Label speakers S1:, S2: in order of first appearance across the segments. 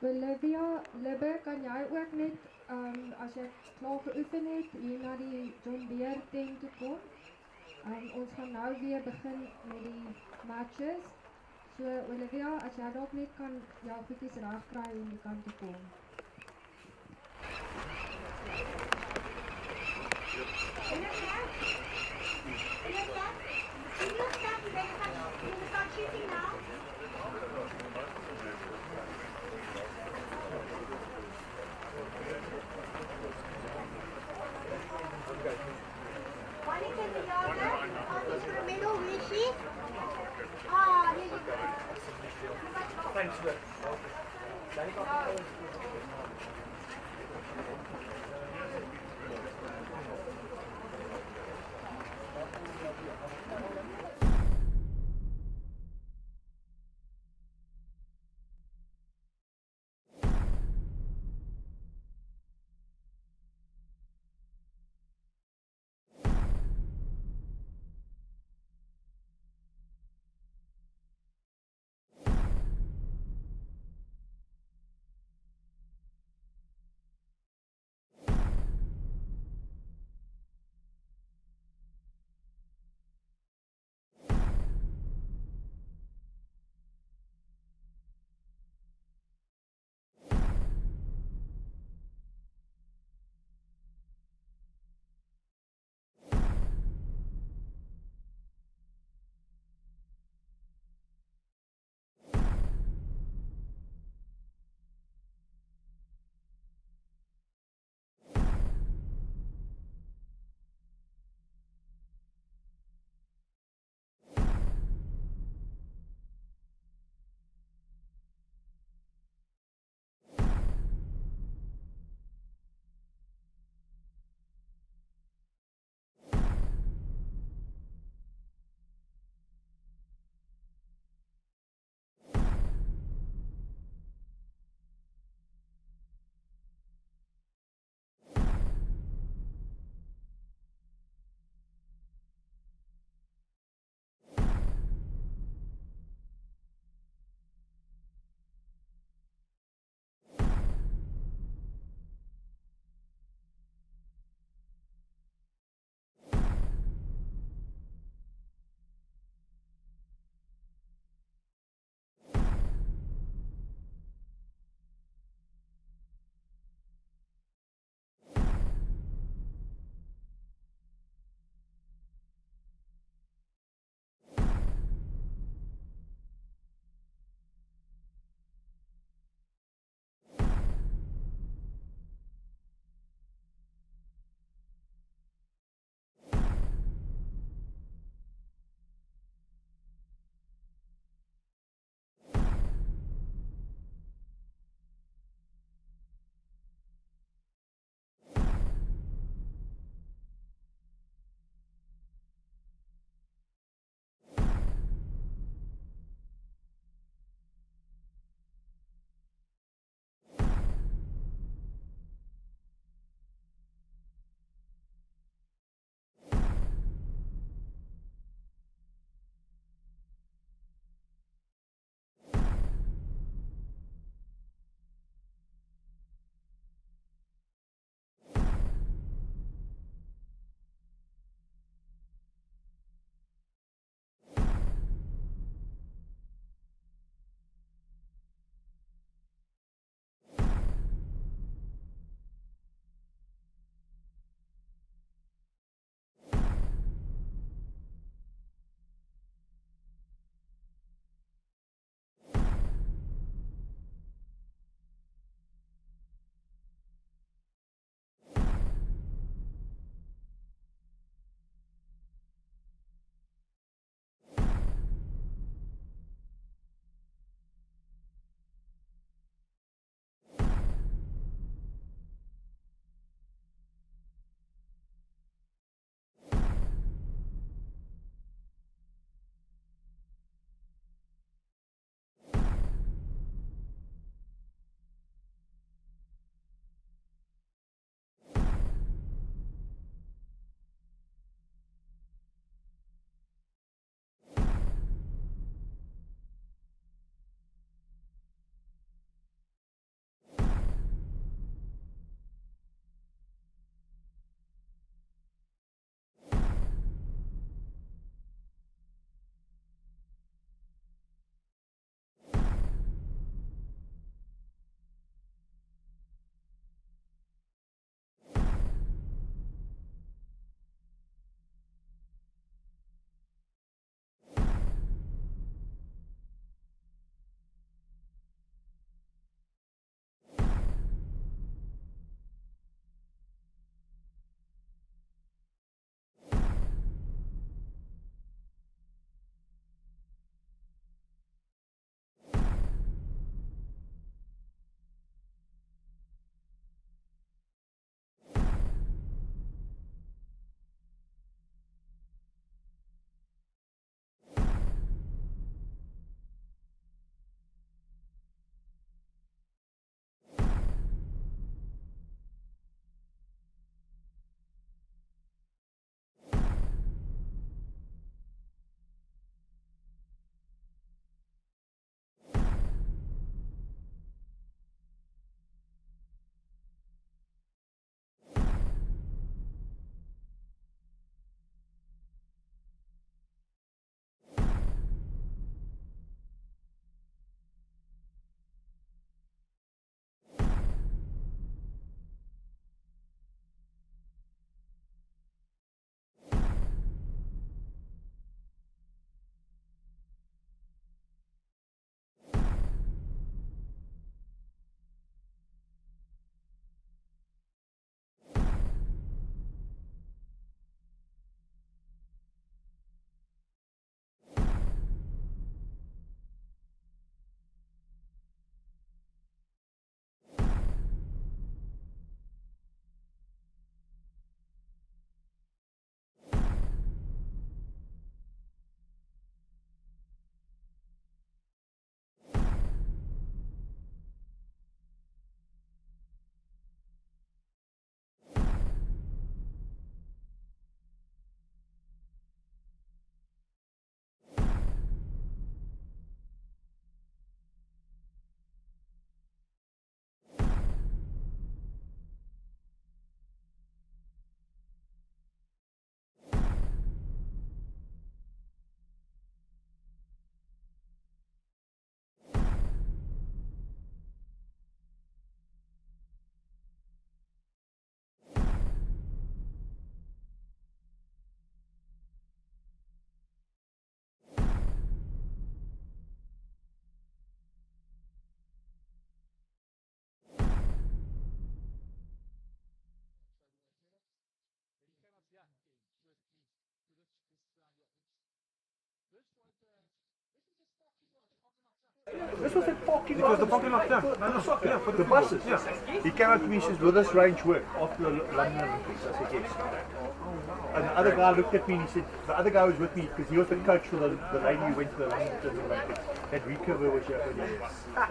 S1: Olivia, Libbe, kan jy ook net, as jy klaar geoefen het, hier na die John Deere tent toe kom? Ons gaan nou weer begin met die matches. So Olivia, as jy dalk net kan jou voetjies reg kry om die kant te kom.
S2: Thanks, Rick. Danika.
S3: This was at parking
S2: It
S3: lot.
S2: was the parking lot, yeah.
S3: For the soccer,
S2: Yeah, for
S3: the
S2: football.
S3: buses.
S2: Yeah.
S3: He came up to me and says, will this range work after the London Olympics? I said, yes. And the other guy looked at me and he said, the other guy was with me because he was the coach for the lady who went to the London Olympics. That recover was here earlier.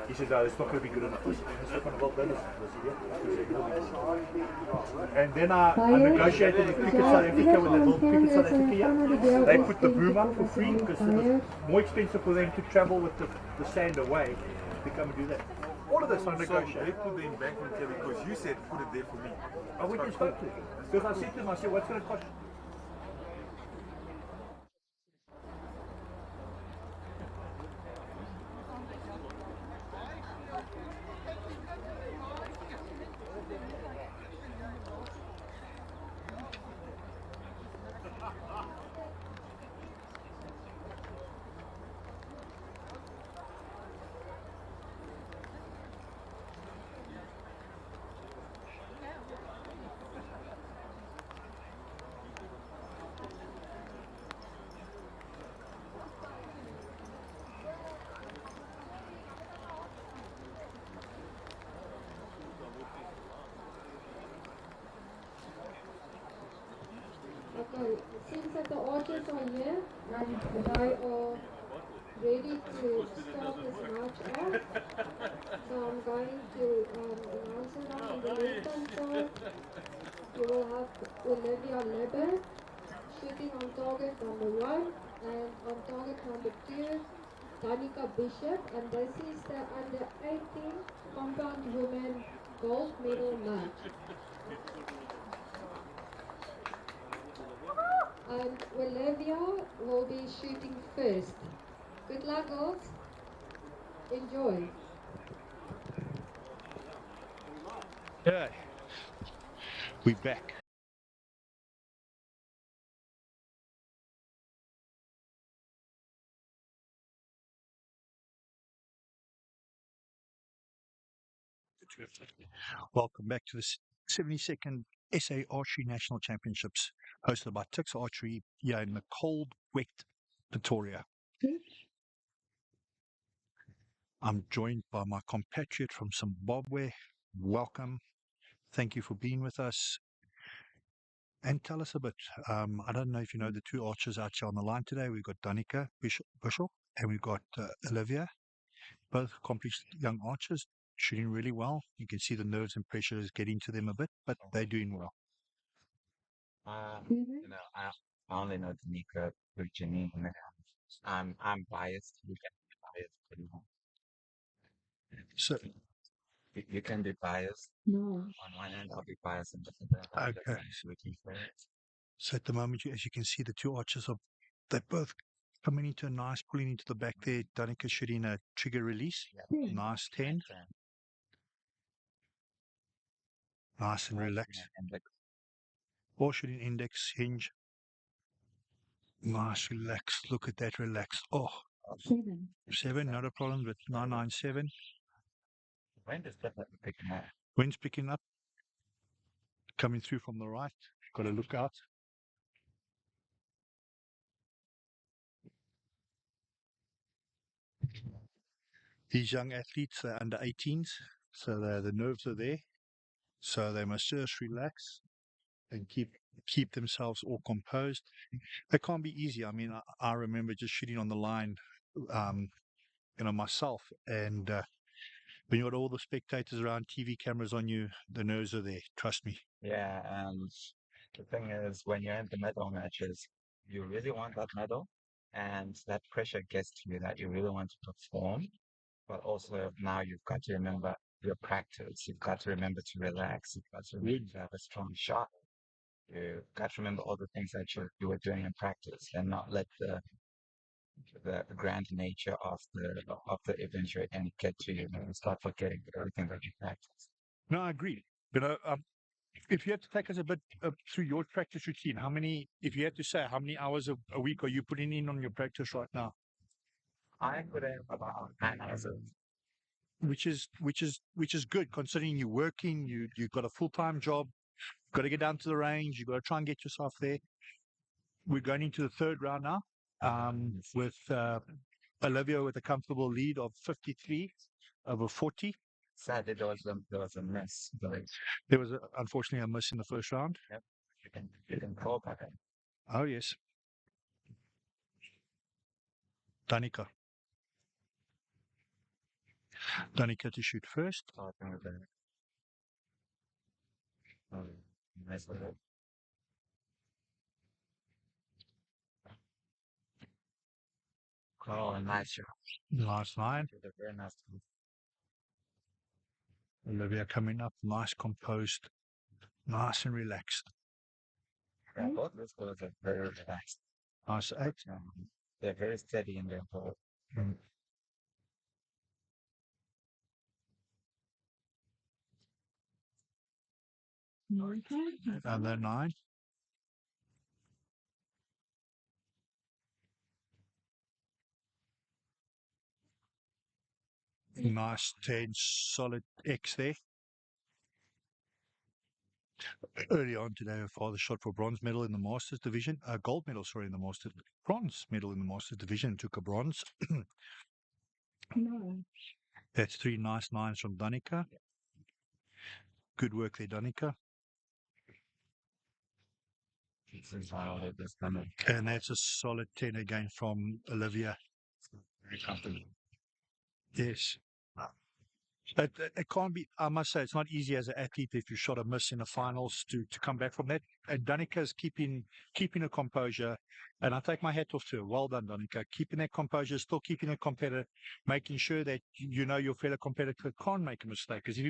S3: He said, no, it's not going to be good enough. I said, well done. And then I negotiated with Cricket South Africa when they built Cricket South Africa here. They put the boom up for free because it was more expensive for them to travel with the sand away to come and do that. All of this I
S2: So
S3: negotiated.
S2: they put the embankment here because you said put it there for me.
S3: I went and spoke to him. Because I said to him, I said, what's going to cost?
S1: Okay, seems that the archers are here and they are ready to start this march out. So I'm going to announce it now on the left-hand side. You will have Olivia Leber shooting on target number 1 and on target number 2, Danika Bishop, and this is the under 18 compound women gold medal match. And Olivia will be shooting first. Good luck, girls. Enjoy.
S3: Yeah. We're back. Welcome back to the 72nd SA Archery National Championships, hosted by Tix Archery here in the cold, wet Pretoria. I'm joined by my compatriot from Zimbabwe. Welcome. Thank you for being with us. And tell us a bit. I don't know if you know the two archers out here on the line today. We've got Danika Bishop and we've got Olivia, both accomplished young archers, shooting really well. You can see the nerves and pressure is getting to them a bit, but they're doing well.
S4: You know, I only know Danica through Janine. I'm biased. You can be biased pretty much.
S3: So,
S4: You can be biased.
S1: No.
S4: On one end, I'll be biased on the other.
S3: okay.
S4: Looking for it.
S3: So at the moment, as you can see, the two archers they're both coming into a nice pulling into the back there. Danica shooting a trigger release.
S4: Yeah.
S3: Nice 10. Nice and relaxed. Or shooting index hinge. Nice, relaxed. Look at that, relaxed. Oh, 7, not a problem, but 997.
S4: Wind is definitely picking up.
S3: Wind's picking up. Coming through from the right. Got to look out. These young athletes, they're under 18s, so the nerves are there. So they must just relax and keep themselves all composed. It can't be easy. I mean, I remember just shooting on the line, myself, and when you got all the spectators around, TV cameras on you, the nerves are there. Trust me.
S4: Yeah, and the thing is, when you're in the medal matches, you really want that medal, and that pressure gets to you that you really want to perform. But also now you've got to remember your practice. You've got to remember to relax. You've got to remember to have a strong shot. You've got to remember all the things that you were doing in practice and not let the grand nature of the event you're in get to you and start forgetting everything that you practice.
S3: No, I agree. If you had to take us a bit through your practice routine, if you had to say, how many hours a week are you putting in on your practice right now?
S4: I put in about 9 hours a week.
S3: Which is good considering you're working, you've got a full-time job, you've got to get down to the range, you've got to try and get yourself there. We're going into the third round now with Olivia with a comfortable lead of 53 over 40.
S4: Sadly, there was a miss.
S3: There was, unfortunately, a miss in the first round.
S4: Yep. You can call back.
S3: Oh, yes. Danika. Danika to shoot first.
S4: Starting with the nice little. Oh, nice shot.
S3: Last line.
S4: Very nice.
S3: Olivia coming up. Nice composed. Nice and relaxed.
S4: Yeah, both those girls are very relaxed.
S3: Nice 8.
S4: They're very steady in their ball.
S3: And then 9. Nice 10, solid X there. Early on today, her father shot for bronze medal in the Masters division, gold medal, sorry, in the Masters, bronze medal in the Masters division, took a bronze.
S1: No.
S3: That's 3 nice 9s from Danika. Good work there, Danika. And that's a solid 10 again from Olivia. Yes. It can't be, I must say, it's not easy as an athlete if you shot a miss in the finals to come back from that. And Danika's keeping her composure. And I take my hat off to her. Well done, Danika. Keeping that composure, still keeping it competitive, making sure that you know your fellow competitor can't make a mistake. Because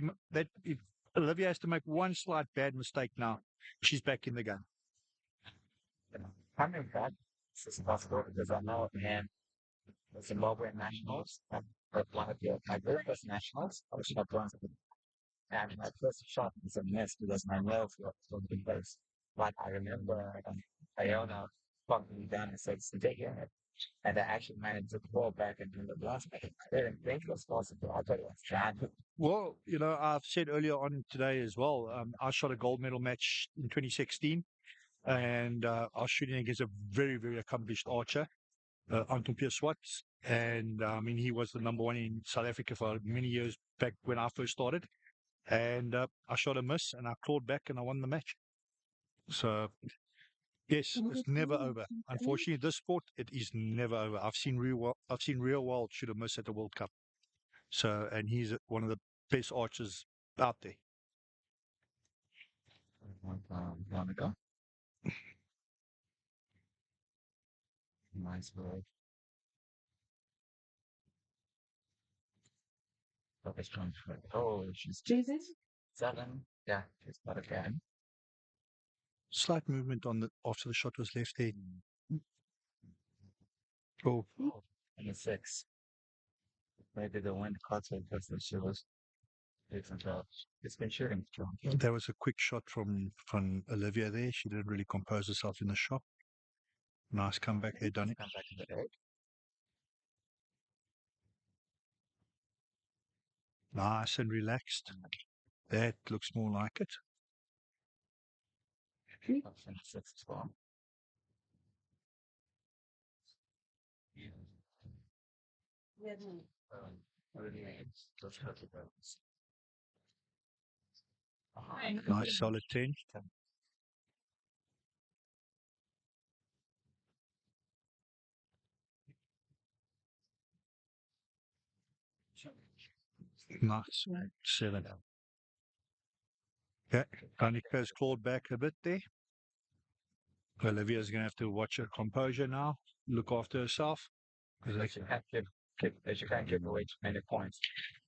S3: if Olivia has to make one slight bad mistake now, she's back in the game.
S4: Coming back, this is possible because I know the Zimbabwean nationals, but one of my very first nationals, I was shot once. And my first shot was a miss because my nails were so big. But I remember Iona fucked me down and said, stay here. And I actually managed to fall back and do the blast. I didn't think it was possible. I thought it was bad.
S3: Well, I've said earlier on today as well, I shot a gold medal match in 2016, and I was shooting against a very, very accomplished archer, Anton Pierre-Swart. And he was the number one in South Africa for many years back when I first started. And I shot a miss, and I clawed back, and I won the match. So, yes, it's never over. Unfortunately, this sport, it is never over. I've seen real world shoot a miss at the World Cup. So, and he's one of the best archers out there.
S4: Monica. Nice work. Oh, she's
S1: Jesus?
S4: 7. Yeah, she's not again.
S3: Slight movement after the shot was left there. Oh,
S4: And a 6. Maybe the wind caught her because she was different. It's been shooting strong.
S3: there was a quick shot from Olivia there. She didn't really compose herself in the shot. Nice comeback there, Danika.
S4: Come back to the 8.
S3: Nice and relaxed. That looks more like it.
S4: Option 6 as well.
S3: Nice solid 10. Nice 7. Okay, Danika's clawed back a bit there. Olivia's going to have to watch her composure now, look after herself.
S4: Because she can't give away too many points.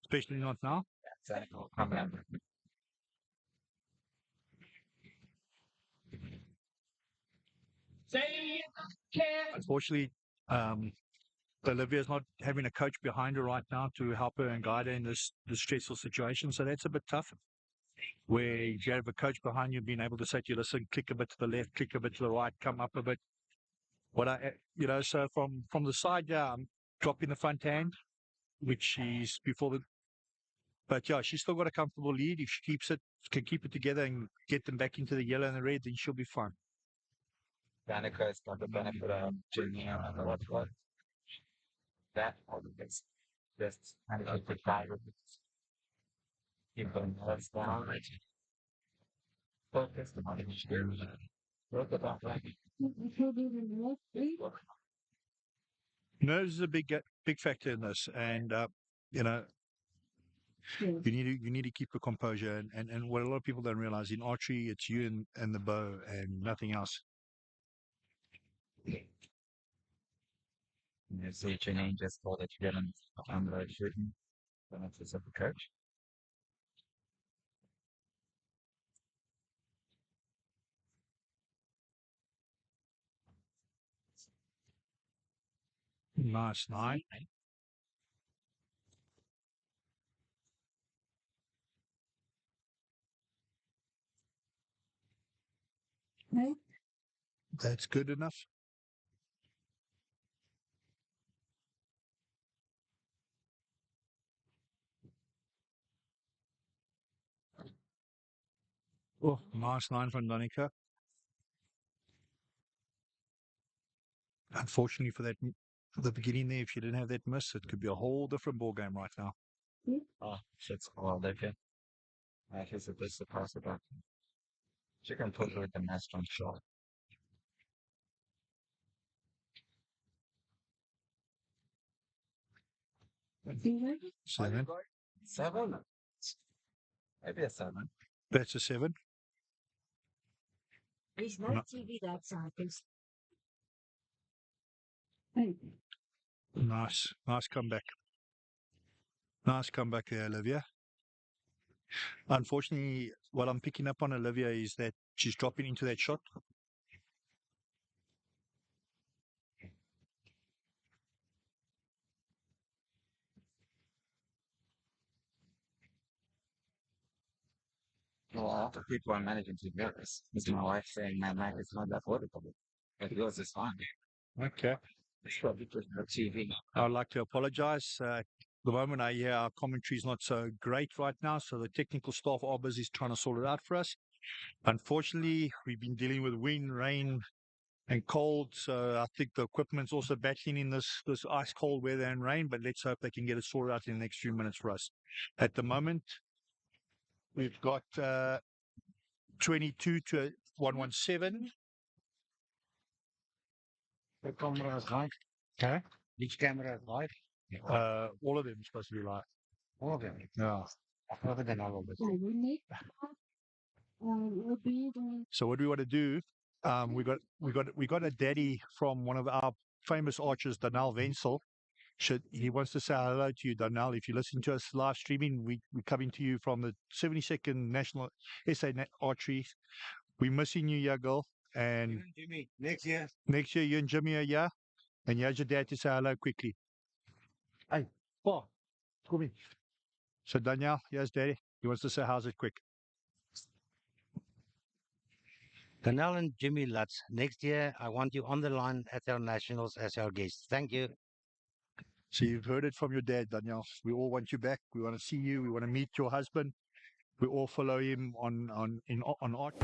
S3: Especially not now.
S4: Exactly. Come on.
S3: Unfortunately, Olivia's not having a coach behind her right now to help her and guide her in this stressful situation. So that's a bit tough. Where if you have a coach behind you, being able to say to you, listen, click a bit to the left, click a bit to the right, come up a bit. So from the side, yeah, I'm dropping the front hand, which is before the. But yeah, she's still got a comfortable lead. If she can keep it together and get them back into the yellow and the red, then she'll be fine.
S4: Danika has got the benefit of Janine and Olivia. that always just kind of the guy with keep the nerves down, focus on the issue, look about like
S3: Nerves is a big factor in this, and you know, you need to keep the composure. And what a lot of people don't realize in archery, it's you and the bow and nothing else.
S4: you see Janine just told that you didn't the shooting benefits of the coach.
S3: Nice, nine. That's good enough. Oh, nice nine from Danika. Unfortunately for the beginning there, if she didn't have that miss, it could be a whole different ball game right now.
S4: Oh, shit's well, they can. He's a bit surprised about that. She can put with the nest on shot.
S3: Seven.
S4: Seven? Maybe a seven.
S3: That's a seven.
S5: There's no
S3: No.
S5: TV that side. There's
S3: Nice comeback. Nice comeback there, Olivia. Unfortunately, what I'm picking up on Olivia is that she's dropping into that shot.
S4: Well, a lot of people are managing to get this. It's my wife saying my mic is not that audible. But yours is fine.
S3: Okay.
S4: It's probably just the TV.
S3: I would like to apologize. The moment I hear our commentary is not so great right now, so the technical staff are busy trying to sort it out for us. Unfortunately, we've been dealing with wind, rain, and cold, so I think the equipment's also battling in this ice cold weather and rain, but let's hope they can get it sorted out in the next few minutes for us. At the moment, we've got 22 to 117.
S6: The camera is live.
S3: Okay.
S6: Which camera is live?
S3: All of them are supposed to be live.
S6: All of them.
S3: Yeah.
S6: Other than all of it.
S3: So what do we want to do? We got a daddy from one of our famous archers, Danal Wenzel. He wants to say hello to you, Danal. If you listen to us live streaming, we're coming to you from the 72nd National SA Archery. We're missing you, yeah, girl. And
S6: Jimmy, next year.
S3: next year, you and Jimmy are here. And here's your dad to say hello quickly. Hey, Paul, come in. So Daniel, here's daddy. He wants to say how's it quick.
S6: Danelle and Jimmy Lutz, next year I want you on the line at our nationals as our guest. Thank you.
S3: So you've heard it from your dad, Daniel. We all want you back. We want to see you. We want to meet your husband. We all follow him on art.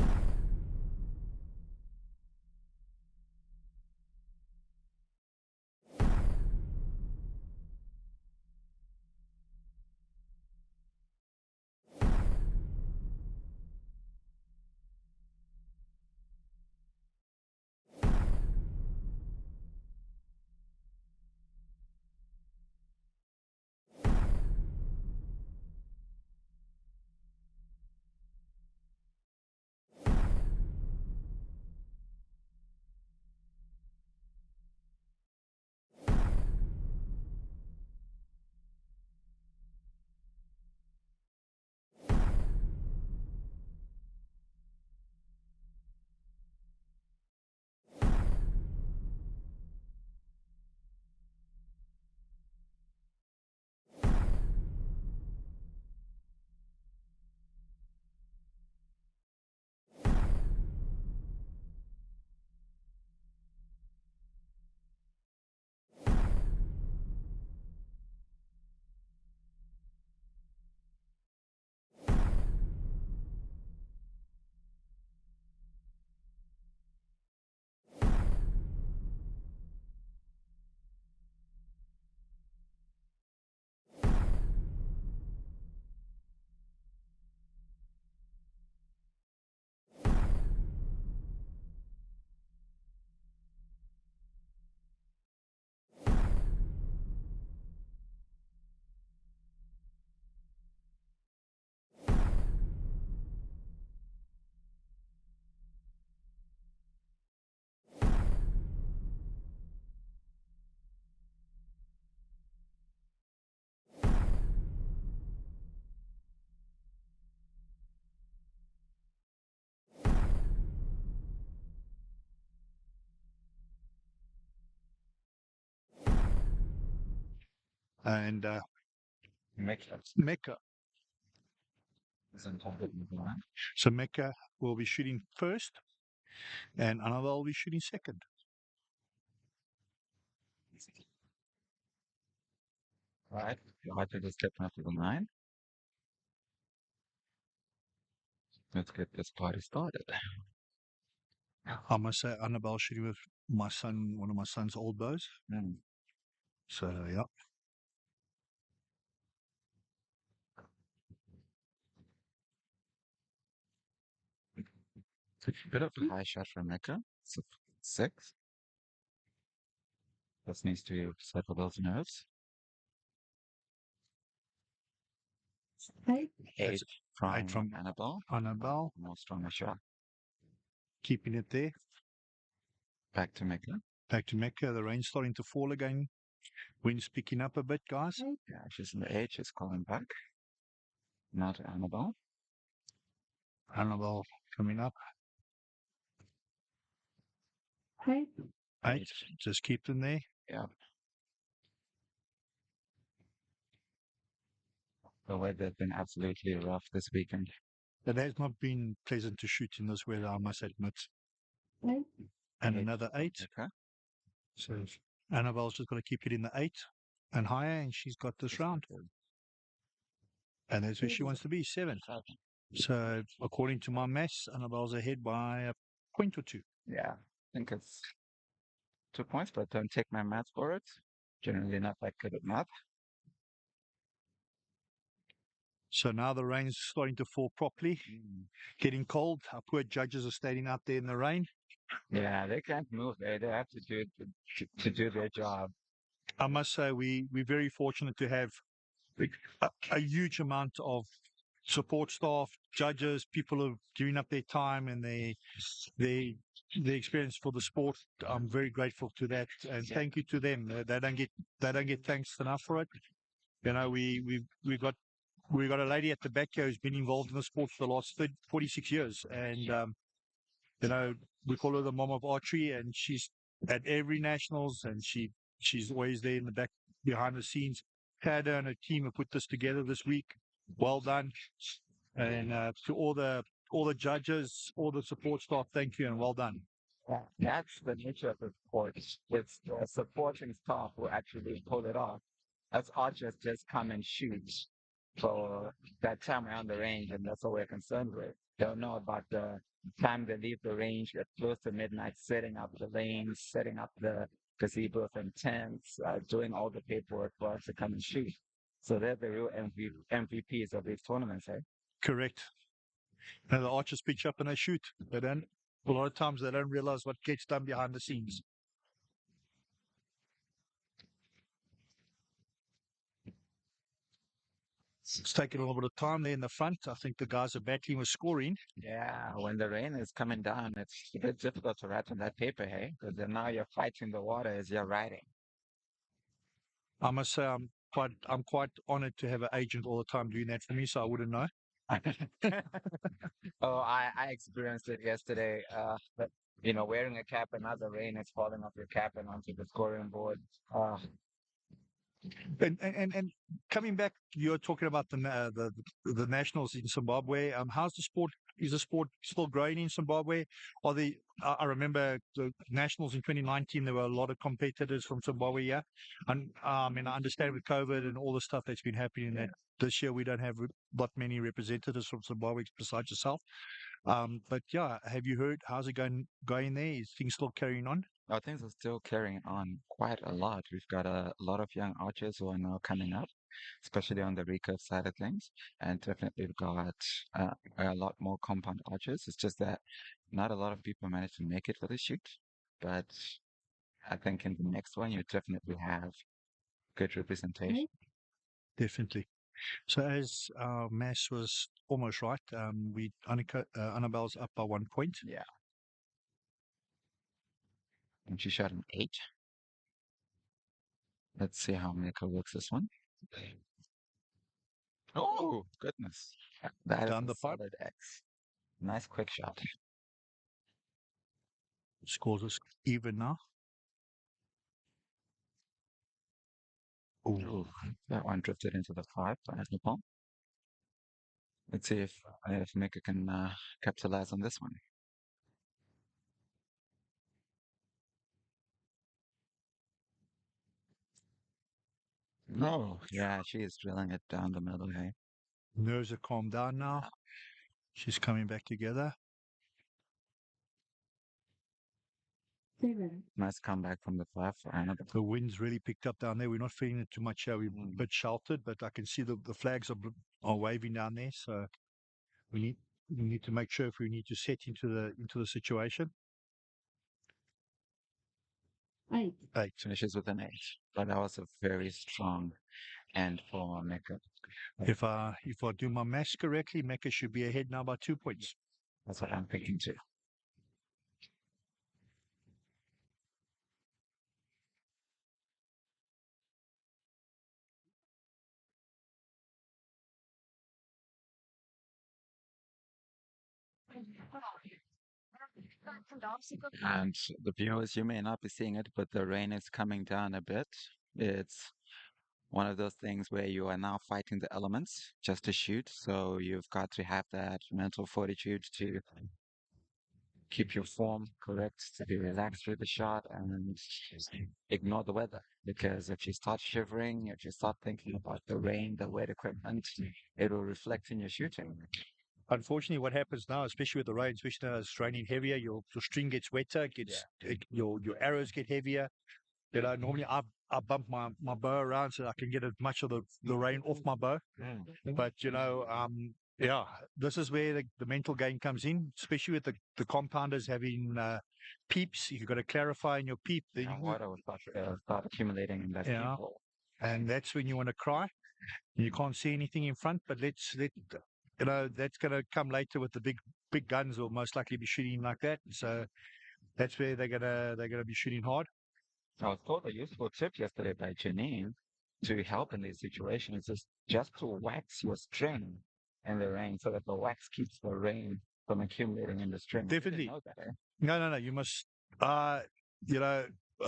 S3: and
S4: Mecca
S3: Mecca.
S4: is on top of the line.
S3: So Mecca will be shooting first, and Annabelle will be shooting second.
S4: Right. The archer just stepping up to the line. Let's get this party started.
S3: I must say, Annabelle shooting with my son, one of my son's old bows.
S4: Mm.
S3: So yeah,
S4: Bit of a high shot from Mecca. So 6. This needs to settle those nerves.
S1: 8.
S4: 8
S3: That's
S4: from,
S3: 8 from
S4: Annabelle.
S3: Annabelle,
S4: More stronger shot.
S3: keeping it there.
S4: Back to Mecca.
S3: Back to Mecca. The rain's starting to fall again. Wind's picking up a bit, guys.
S4: Yeah, she's in the 8. She's calling back. Not Annabelle.
S3: Annabelle coming up.
S1: 8.
S3: 8. Just keep them there.
S4: Yeah. The weather's been absolutely rough this weekend.
S3: It has not been pleasant to shoot in this weather, I must admit.
S1: 8.
S3: And
S4: 8
S3: another
S4: from
S3: 8.
S4: Mecca.
S3: So Annabelle's just got to keep it in the 8 and higher, and she's got this round. And that's where she wants to be, 7. So according to my maths, Annabelle's ahead by a point or 2.
S4: Yeah. I think it's 2 points, but don't take my math for it. Generally not that good at math.
S3: So now the rain's starting to fall properly, getting cold. Our poor judges are standing out there in the rain.
S4: Yeah, they can't move. They have to do it to do their job.
S3: I must say we're very fortunate to have a huge amount of support staff, judges, people who are giving up their time and their experience for the sport. I'm very grateful to that, and thank you to them. They don't get thanks enough for it. You know, we've got a lady at the back here who's been involved in the sport for the last 46 years, and you know, we call her the mom of archery, and she's at every nationals, and she's always there in the back behind the scenes. Kada and her team have put this together this week. Well done, and to all the judges, all the support staff, thank you and well done.
S4: Yeah, that's the nature of the sport. It's the supporting staff who actually pull it off. As archers just come and shoot for that time around the range, and that's all we're concerned with. Don't know about the time they leave the range at close to midnight, setting up the lanes, setting up the gazebos and tents, doing all the paperwork for us to come and shoot. So they're the real MVPs of these tournaments, eh?
S3: Correct. Now the archers pitch up and they shoot. They don't. A lot of times they don't realize what gets done behind the scenes. It's taking a little bit of time there in the front. I think the guys are battling with scoring.
S4: Yeah, when the rain is coming down, it's a bit difficult to write on that paper, hey? Because then now you're fighting the water as you're writing.
S3: I must say I'm quite honored to have an agent all the time doing that for me, so I wouldn't know.
S4: Oh, I experienced it yesterday. But wearing a cap and now the rain is falling off your cap and onto the scoring board.
S3: And coming back, you're talking about the nationals in Zimbabwe. How's the sport? Is the sport still growing in Zimbabwe? I remember the nationals in 2019. There were a lot of competitors from Zimbabwe. Yeah, and I understand with COVID and all the stuff that's been happening that this year we don't have that many representatives from Zimbabwe besides yourself. But yeah, have you heard how's it going there? Is things still carrying on?
S4: Things are still carrying on quite a lot. We've got a lot of young archers who are now coming up, especially on the recurve side of things, and definitely we've got a lot more compound archers. It's just that not a lot of people manage to make it for the shoot, but I think in the next one you definitely have good representation.
S3: Definitely. So as Mass was almost right, Annabelle's up by 1 point.
S4: Yeah. And she shot an 8. Let's see how Mika works this one. Oh, goodness. That is
S3: Down
S4: a
S3: the pipe.
S4: solid X. Nice quick shot.
S3: Scores us even now.
S4: Ooh, that one drifted into the 5 by Nepal. Let's see if Mika can capitalize on this one. No, yeah, she is drilling it down the middle, hey.
S3: Nerves are calmed down now. She's coming back together.
S4: Nice comeback from the 5 for Annabelle.
S3: The wind's really picked up down there. We're not feeling it too much here. We're a bit sheltered, but I can see the flags are waving down there. So we need to make sure if we need to set into the situation.
S1: 8.
S4: Finishes with an 8, but that was a very strong end for Mecca.
S3: If I do my maths correctly, Mecca should be ahead now by 2 points.
S4: That's what I'm thinking too. And the viewers, you may not be seeing it, but the rain is coming down a bit. It's one of those things where you are now fighting the elements just to shoot. So you've got to have that mental fortitude to keep your form correct, to be relaxed through the shot and ignore the weather. Because if you start shivering, if you start thinking about the rain, the wet equipment, it will reflect in your shooting.
S3: Unfortunately, what happens now, especially with the rain, especially now it's raining heavier, your string gets wetter, your arrows get heavier. You know, normally I bump my bow around so I can get as much of the rain off my bow. But yeah, this is where the mental game comes in, especially with the compounders having peeps. You've got to clarify in your peep.
S4: Water will start accumulating in that peephole.
S3: And that's when you want to cry. You can't see anything in front, but let that's going to come later with the big guns. Will most likely be shooting like that. So that's where they're gonna be shooting hard.
S4: I was told a useful tip yesterday by Janine to help in these situations is just to wax your string in the rain so that the wax keeps the rain from accumulating in the string.
S3: Definitely.
S4: Know that, eh?
S3: No. You must. A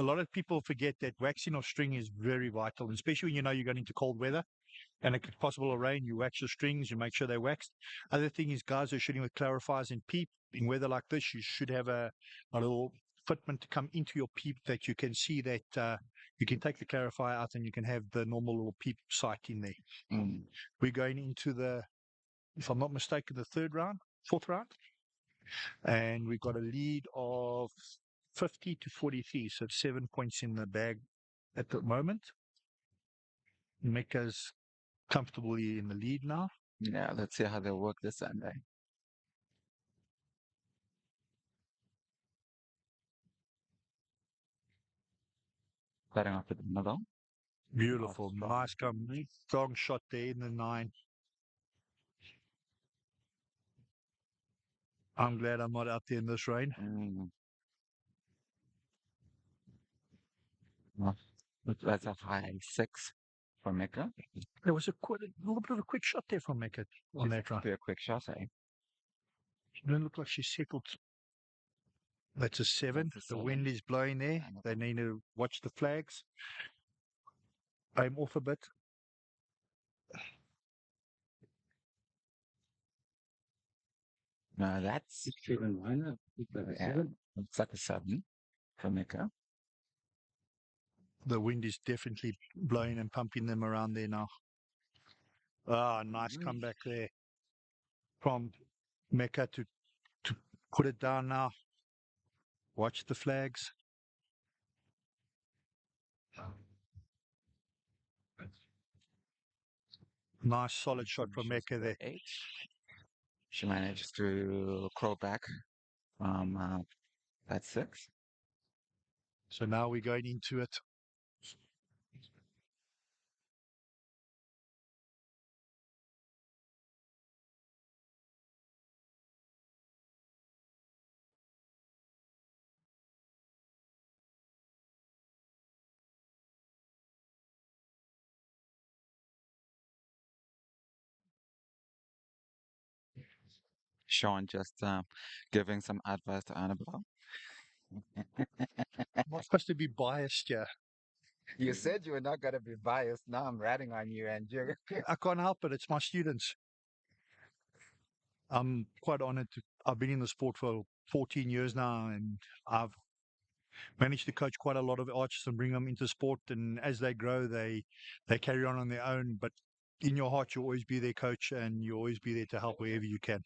S3: lot of people forget that waxing of string is very vital, and especially when you know you're going into cold weather and it's possible rain. You wax your strings, you make sure they're waxed. Other thing is, guys who are shooting with clarifiers and peep in weather like this, you should have a little fitment to come into your peep that you can see that you can take the clarifier out and you can have the normal little peep sight in there. We're going into if I'm not mistaken, the fourth round, and we've got a lead of 50 to 43, so it's 7 points in the bag at the moment. Mecca's comfortably in the lead now.
S4: Yeah, let's see how they work this Sunday. Starting off with the middle.
S3: Beautiful,
S4: strong.
S3: nice strong shot there in the 9. I'm glad I'm not out there in this rain.
S4: Well, that's a high 6 for Mecca.
S3: There was a little bit of a quick shot there from Mecca on that run.
S4: Be a quick shot, eh?
S3: She didn't look like she settled. That's a 7. The wind is blowing there. They need to watch the flags. Aim off a bit.
S4: No, that's it's like a 7 for Mecca.
S3: The wind is definitely blowing and pumping them around there now. Ah, nice comeback there from Mecca to put it down now. Watch the flags. Nice solid shot from Mecca there.
S4: 8. She manages to crawl back from that 6.
S3: So now we're going into it.
S4: Sean just giving some advice to Annabelle.
S3: I'm not supposed to be biased here.
S4: You said you were not going to be biased. Now I'm ratting on you, and you're.
S3: I can't help it. It's my students. I'm quite honored to. I've been in the sport for 14 years now, and I've managed to coach quite a lot of archers and bring them into sport. And as they grow, they carry on their own. But in your heart, you'll always be their coach, and you'll always be there to help wherever you can.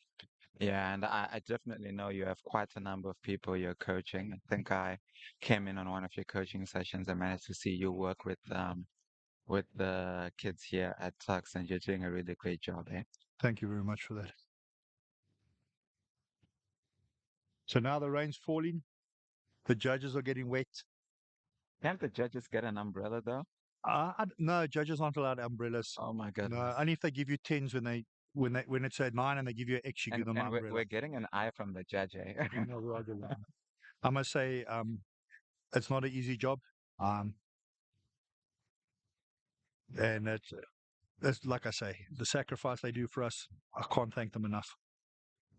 S4: Yeah, and I definitely know you have quite a number of people you're coaching. I think I came in on one of your coaching sessions and managed to see you work with the kids here at Tux, and you're doing a really great job, eh?
S3: Thank you very much for that. So now the rain's falling. The judges are getting wet.
S4: Can't the judges get an umbrella though?
S3: No, judges aren't allowed umbrellas.
S4: Oh my
S3: No,
S4: goodness.
S3: only if they give you tens when it's at 9 and they give you an X, you give them an
S4: And we're,
S3: umbrella.
S4: we're getting an eye from the judge, eh?
S3: No, I must say, it's not an easy job. And it's like I say, the sacrifice they do for us, I can't thank them enough.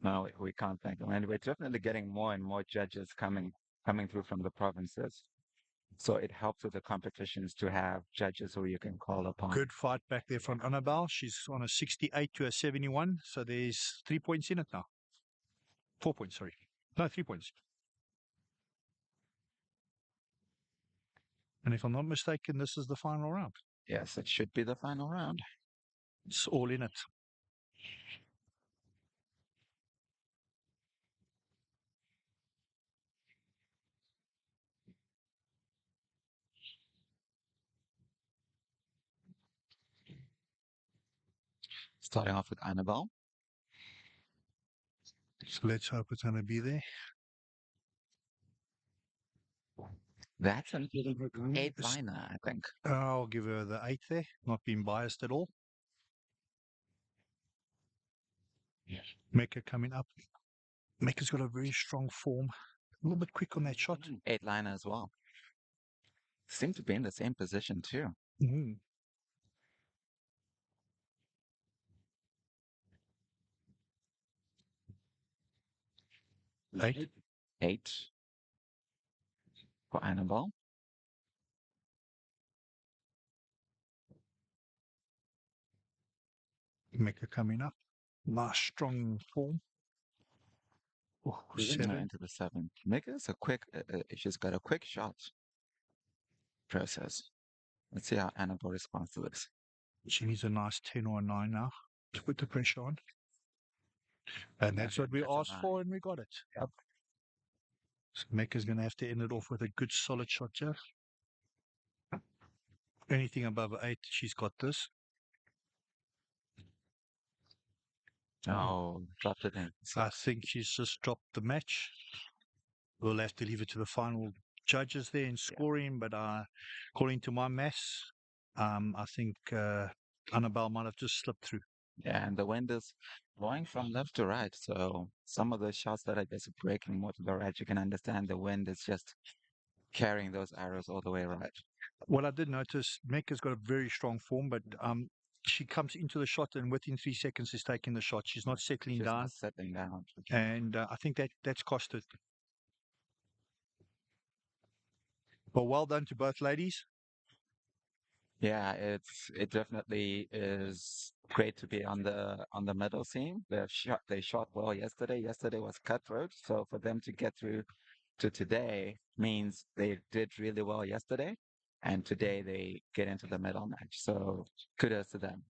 S4: No, we can't thank them. And we're definitely getting more and more judges coming through from the provinces. So it helps with the competitions to have judges who you can call upon.
S3: Good fight back there from Annabelle. She's on a 68 to a 71. So there's 3 points in it now. 4 points, sorry. No, 3 points. And if I'm not mistaken, this is the final round.
S4: Yes, it should be the final round.
S3: It's all in it.
S4: Starting off with Annabelle.
S3: So let's hope it's going to be there.
S4: That's an 8-liner, I think.
S3: I'll give her the 8 there. Not being biased at all. Mecca coming up. Mecca's got a very strong form. A little bit quick on that shot.
S4: 8-liner as well. Seem to be in the same position too.
S3: Mm. Eight.
S4: 8 for Annabelle.
S3: Mecca coming up. Nice, strong form. Oh,
S4: Bringing her
S3: 7.
S4: into the 7. Mika's she's got a quick shot process. Let's see how Annabelle responds to this.
S3: She needs a nice 10 or a 9 now to put the pressure on. And that's what we
S4: That's a
S3: asked
S4: 9.
S3: for, and we got it.
S4: Yep.
S3: So Mecca's going to have to end it off with a good solid shot here. Anything above 8, she's got this.
S4: Oh, dropped it in.
S3: I think she's just dropped the match. We'll have to leave it to the final judges there in scoring, but according to my maths, I think Annabelle might have just slipped through.
S4: Yeah, and the wind is blowing from left to right. So some of the shots that are just breaking more to the right, you can understand the wind is just carrying those arrows all the way right.
S3: What I did notice, Mecca's got a very strong form, but she comes into the shot and within 3 seconds is taking the shot. She's not settling
S4: She's
S3: down.
S4: not settling down.
S3: And I think that's cost it. Well, well done to both ladies.
S4: Yeah, it definitely is great to be on the medal scene. They shot well yesterday. Yesterday was cutthroat, so for them to get through to today means they did really well yesterday, and today they get into the medal match. So kudos to them.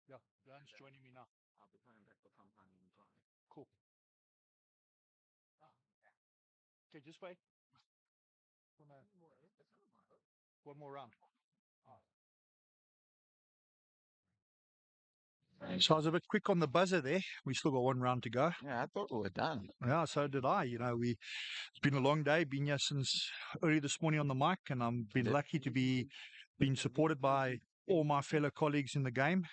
S3: Yeah, Dan's joining me now.
S4: I'll be coming back for compound in time.
S3: Cool. Okay, just wait. One more round. So I was a bit quick on the buzzer there. We still got 1 round to go.
S4: Yeah, I thought we were done.
S3: Yeah, so did I. It's been a long day. Been here since early this morning on the mic, and I've been lucky to be being supported by all my fellow colleagues in the game.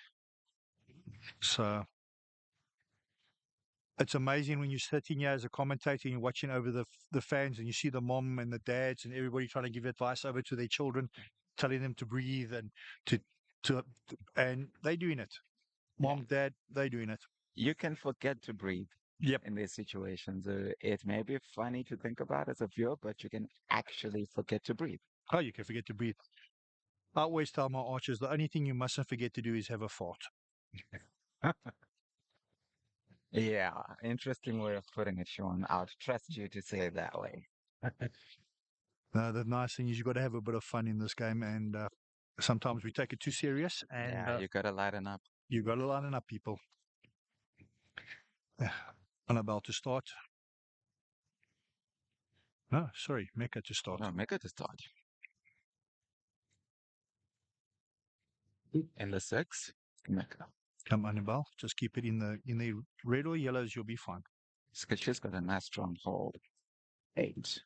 S3: So it's amazing when you're sitting here as a commentator and you're watching over the fans, and you see the mom and the dads and everybody trying to give advice over to their children, telling them to breathe and and they're doing it. Mom, dad, they're doing it.
S4: You can forget to breathe.
S3: Yep.
S4: in these situations. It may be funny to think about as a viewer, but you can actually forget to breathe.
S3: Oh, you can forget to breathe. I always tell my archers the only thing you mustn't forget to do is have a fart.
S4: Yeah, interesting way of putting it, Sean. I would trust you to say it that way.
S3: The nice thing is you've got to have a bit of fun in this game, and sometimes we take it too serious, and
S4: Yeah, you gotta lighten up.
S3: you've got to line up, people. Annabelle to start. No, sorry, Mecca to start.
S4: No, make it a start. In the 6, Mecca.
S3: Come, Annabelle, just keep it in the red or yellows. You'll be fine.
S4: She's got a nice strong hold. 8.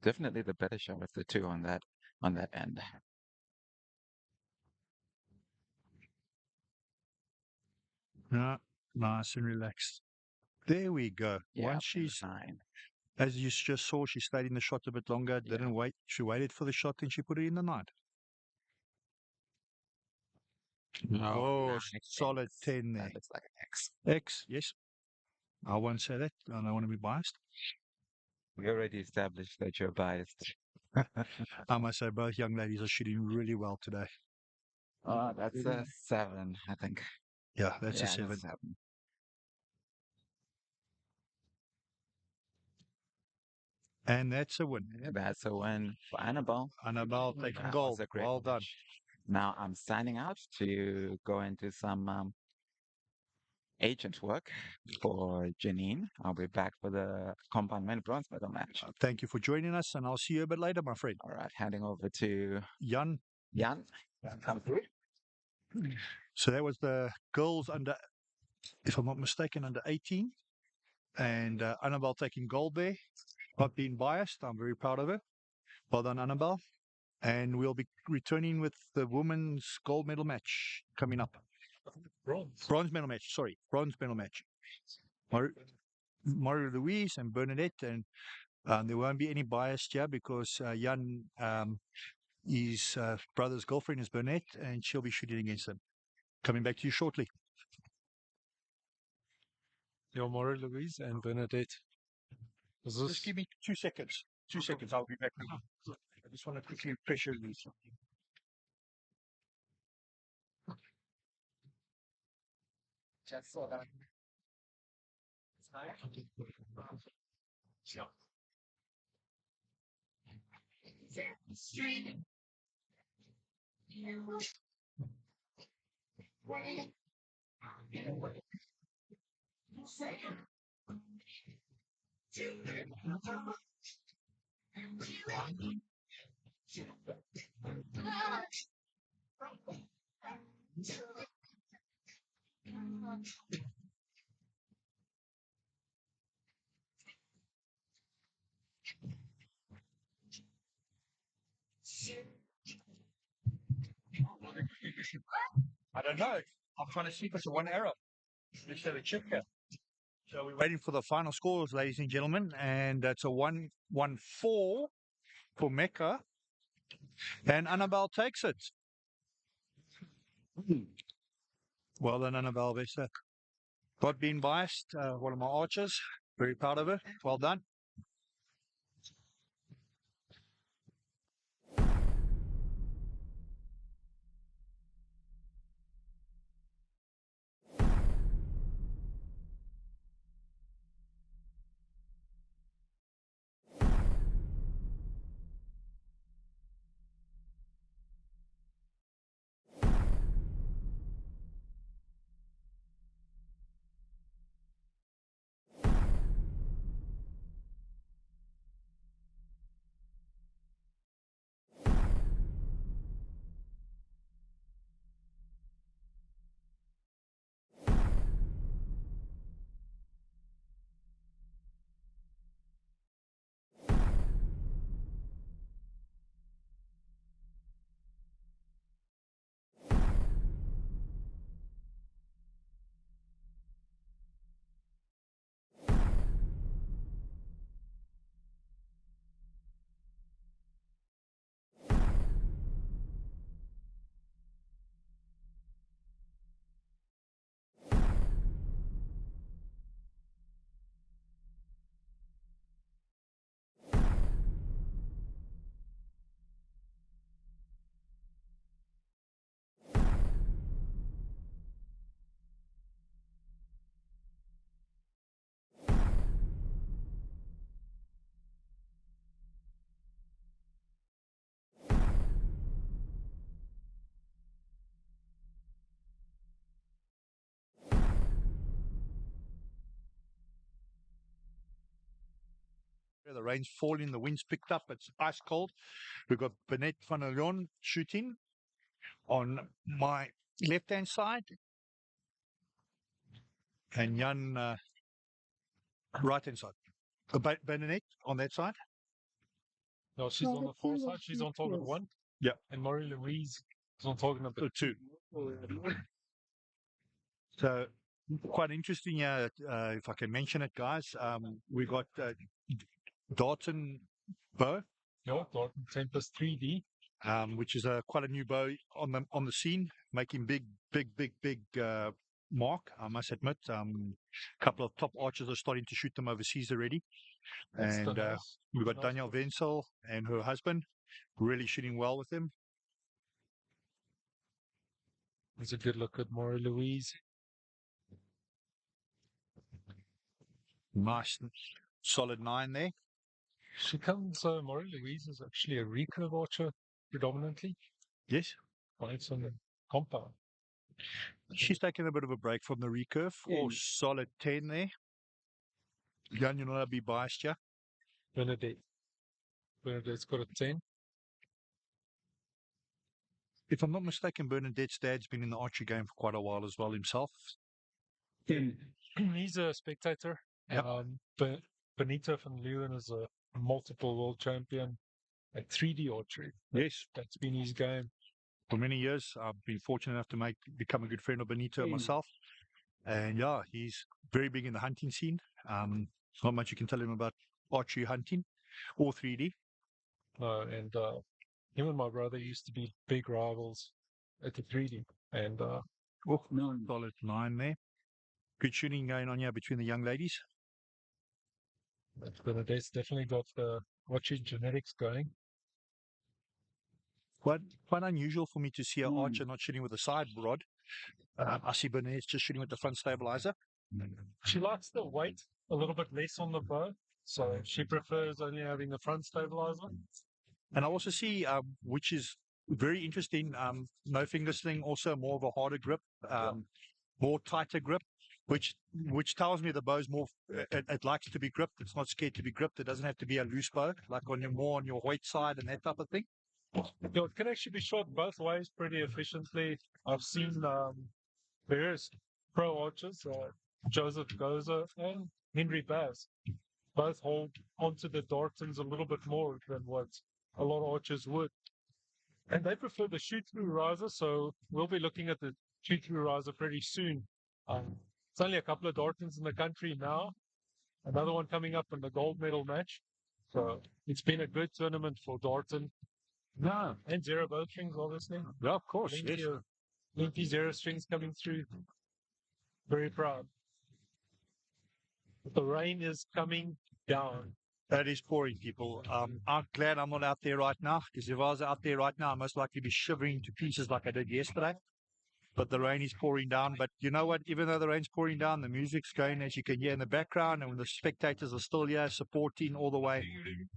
S4: Definitely the better shot of the two on that end.
S3: No, nice and relaxed. There we go.
S4: Yeah,
S3: Once she's,
S4: 9.
S3: as you just saw, she stayed in the shot a bit longer.
S4: Yeah.
S3: Didn't wait. She waited for the shot, and she put it in the 9. Oh,
S4: nice.
S3: solid 10 there.
S4: That looks like an X.
S3: X, yes. I won't say that. I don't want to be biased.
S4: We already established that you're biased.
S3: I must say both young ladies are shooting really well today.
S4: Oh, that's a 7, I think.
S3: Yeah, that's a
S4: Yeah,
S3: 7.
S4: 7.
S3: And that's a win.
S4: Yeah, that's a win for Annabelle.
S3: Annabelle taking
S4: That
S3: gold.
S4: was a great
S3: Well done.
S4: match. Now I'm signing out to go into some agent work for Janine. I'll be back for the compound men bronze medal match.
S3: Thank you for joining us, and I'll see you a bit later, my friend.
S4: All right, handing over to
S3: Jan.
S4: Jan. Come through.
S3: So that was the girls under, if I'm not mistaken, under 18. And Annabelle taking gold there. Not being biased. I'm very proud of her. Well done, Annabelle. And we'll be returning with the women's gold medal match coming up. Bronze medal match. Sorry, bronze medal match. Mario Louise and Bernadette, and there won't be any bias here because Jan, his brother's girlfriend is Bernadette, and she'll be shooting against him. Coming back to you shortly.
S5: Your Marie Louise and Bernadette.
S3: Just give me 2 seconds. 2 seconds. I'll be back. I just want to quickly pressure these.
S5: Just so that.
S3: I don't know. I'm trying to see if it's a 1 error. Let's have a check here. So we're waiting for the final scores, ladies and gentlemen, and it's a 1-4 for Mecca, and Annabelle takes it. Well done, Annabelle Vesta. Not being biased, one of my archers. Very proud of her. Well done. The rain's falling, the wind's picked up, it's ice cold. We've got Bennett van der Leon shooting on my left-hand side and Jan right-hand side. Bennett on that side.
S5: No, she's on the far side. She's on target 1.
S3: Yeah.
S5: And Marie-Louise is on target number
S3: 2. So quite interesting, if I can mention it, guys. We got Dalton bow,
S5: Yeah, Dalton Tempest 3D.
S3: which is quite a new bow on the scene, making big mark. I must admit, a couple of top archers are starting to shoot them overseas already.
S5: That's
S3: And
S5: nice.
S3: we've got
S5: Nice
S3: Danielle
S5: book.
S3: Wenzel and her husband really shooting well with them.
S5: It's a good look at Marie-Louise.
S3: Nice, solid 9 there.
S5: She comes, Marie-Louise is actually a recurve archer predominantly.
S3: Yes.
S5: Fights on the compound.
S3: She's taken a bit of a break from the recurve. Oh, solid 10 there. Jan, you're not to be biased, yeah?
S5: Bernadette. Bernadette's got a 10.
S3: If I'm not mistaken, Bernadette's dad's been in the archery game for quite a while as well himself.
S5: He's a spectator.
S3: Yep.
S5: Benito van Leeuwen is a multiple world champion at 3D archery.
S3: Yes.
S5: That's been his game.
S3: For many years, I've been fortunate enough to become a good friend of Benito myself. And yeah, he's very big in the hunting scene. Not much you can tell him about archery hunting or 3D.
S5: And him and my brother used to be big rivals at the 3D. And
S3: Solid 9 there. Good shooting going on here between the young ladies.
S5: Bernadette's definitely got the archery genetics going.
S3: Quite unusual for me to see an archer not shooting with a side rod. I see Bernadette's just shooting with the front stabilizer.
S5: She likes the weight a little bit less on the bow, so she prefers only having the front stabilizer.
S3: And I also see, which is very interesting, no finger sling, also more of a harder grip, more tighter grip, which tells me the bow's more, it likes to be gripped. It's not scared to be gripped. It doesn't have to be a loose bow, like more on your weight side and that type of thing.
S5: Yeah, it can actually be shot both ways pretty efficiently. I've seen various pro archers, Joseph Goza and Henry Bass, both hold onto the Dartons a little bit more than what a lot of archers would. And they prefer the shoot-through riser, so we'll be looking at the shoot-through riser pretty soon. It's only a couple of Dartons in the country now. Another one coming up in the gold medal match. So it's been a good tournament for Darton. No. And zero bow strings, obviously.
S3: Yeah, of course.
S5: Limpy zero strings coming through. Very proud. The rain is coming down.
S3: That is pouring, people. I'm glad I'm not out there right now, because if I was out there right now, I'd most likely be shivering to pieces like I did yesterday. But the rain is pouring down. But you know what? Even though the rain's pouring down, the music's going, as you can hear in the background, and the spectators are still here supporting all the way.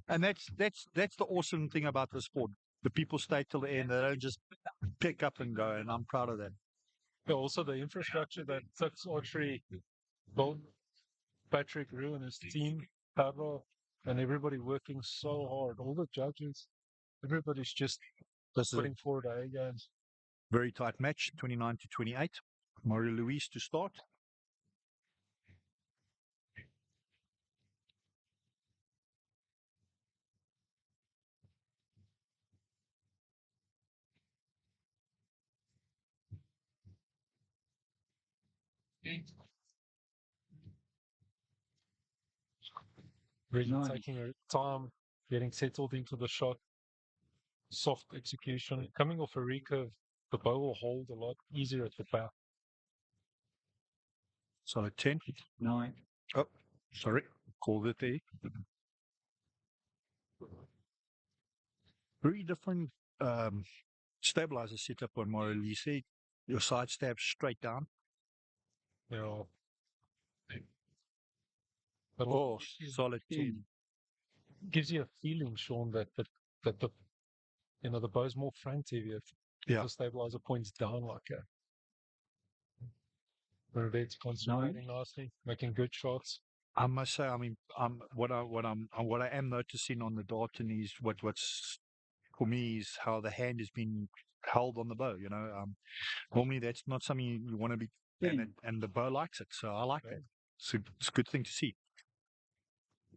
S3: And that's the awesome thing about the sport. The people stay till the end. They don't just pick up and go, and I'm proud of that.
S5: Yeah, also the infrastructure that Tuks Archery built, Patrick Rue and his team, Pablo, and everybody working so hard. All the judges, everybody's just putting forward A games.
S3: Very tight match, 29-28. Marie-Louise to start.
S5: Really taking her time, getting settled into the shot. Soft execution. Coming off a recurve, the bow will hold a lot easier at the back.
S3: So 10.
S7: 9.
S3: Oh, sorry. Called it there. Very different stabilizer setup on Marie-Louise. Your side stabs straight down.
S5: You know.
S3: Oh, solid 10.
S5: Gives you a feeling, Sean, that the the bow's more front heavy if the stabilizer points down like that. Bernadette's concentrating nicely, making good shots.
S3: I must say, I mean, what I am noticing on the Darton is what's for me is how the hand has been held on the bow. Normally that's not something you want to be, and the bow likes it, so I like that. It's a good thing to see.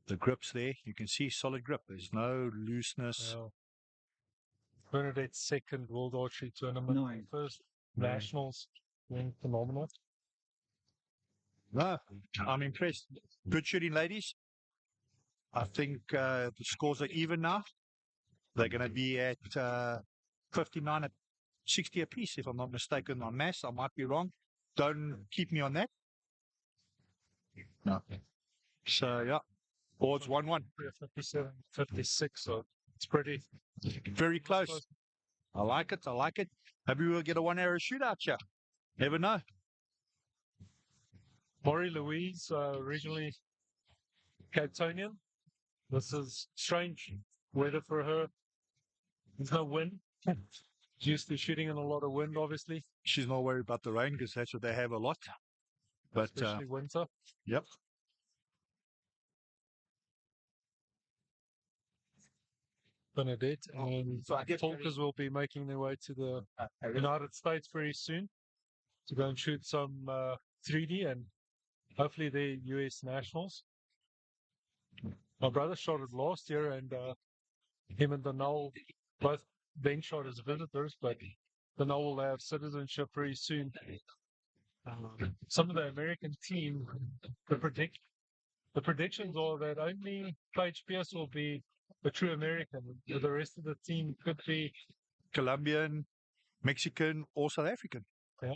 S3: The grip's there. You can see solid grip. There's no looseness.
S5: Bernadette's second World Archery tournament, first nationals, doing phenomenal.
S3: No, I'm impressed. Good shooting, ladies. I think the scores are even now. They're going to be at 59 at 60 apiece, if I'm not mistaken on mass. I might be wrong. Don't keep me on that. No. So, yeah, board's 1-1.
S5: 57, 56, so it's pretty
S3: very close. I like it. I like it. Maybe we'll get a one-arrow shootout here. Never know.
S5: Maury Louise, originally Capetonian. This is strange weather for her. There's no wind. She's used to shooting in a lot of wind, obviously.
S3: She's not worried about the rain because that's what they have a lot. But
S5: especially winter.
S3: Yep.
S5: Bernadette and Volkers will be making their way to the United States very soon to go and shoot some 3D and hopefully they're US nationals. My brother shot it last year and him and Danal both then shot as visitors, but Danal will have citizenship very soon. Some of the American team, the predictions are that only Paige Pierce will be a true American. The rest of the team could be
S3: Colombian, Mexican, or South African.
S5: Yeah.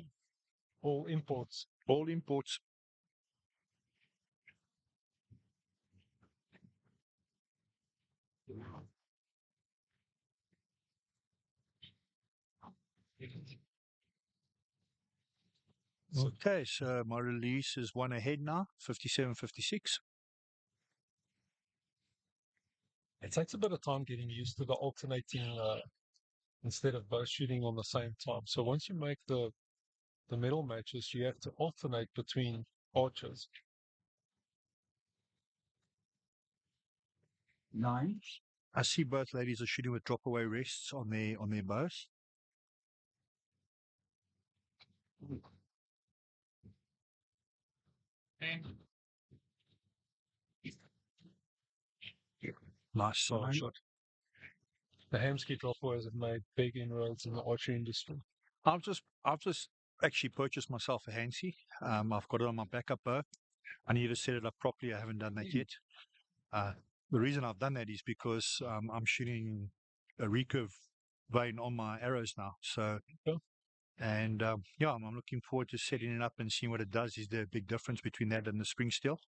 S5: All imports.
S3: All imports. Okay, so my release is one ahead now, 57-56.
S5: It takes a bit of time getting used to the alternating instead of both shooting on the same time. So once you make the medal matches, you have to alternate between archers.
S3: 9. I see both ladies are shooting with drop away rests on their bows. Nice solid shot.
S5: The Hamsky dropways have made big inroads in the archery industry.
S3: I've just actually purchased myself a Hansy. I've got it on my backup bow. I need to set it up properly. I haven't done that yet. The reason I've done that is because I'm shooting a recurve vein on my arrows now. So, and yeah, I'm looking forward to setting it up and seeing what it does. Is there a big difference between that and the spring steel?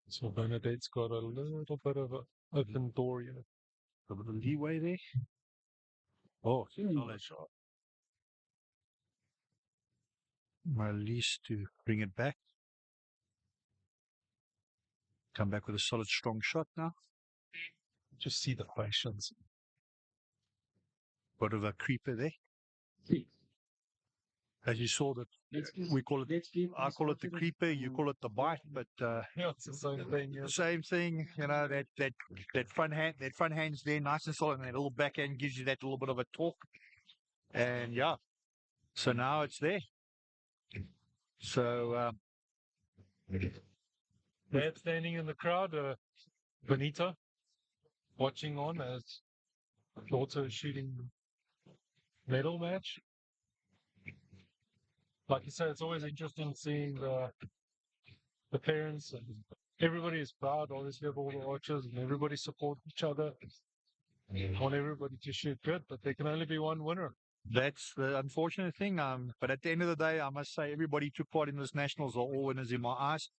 S5: So Bernadette's got a little bit of an open door here.
S3: A little leeway there. Oh, solid shot. My release to bring it back. Come back with a solid, strong shot now.
S5: Just see the patience.
S3: Bit of a creeper there. As you saw, that we call it. I call it the creeper. You call it the bite, but
S5: yeah, it's the same thing. Yeah.
S3: Same thing. You know, that front hand's there, nice and solid, and that little backhand gives you that little bit of a torque. And yeah, so now it's there. So
S5: Dad standing in the crowd, Benita watching on as daughter is shooting medal match. Like you said, it's always interesting seeing the parents and everybody is proud, obviously, of all the archers and everybody support each other. Want everybody to shoot good, but there can only be one winner.
S3: That's the unfortunate thing. But at the end of the day, I must say everybody took part in this nationals are all winners in my eyes.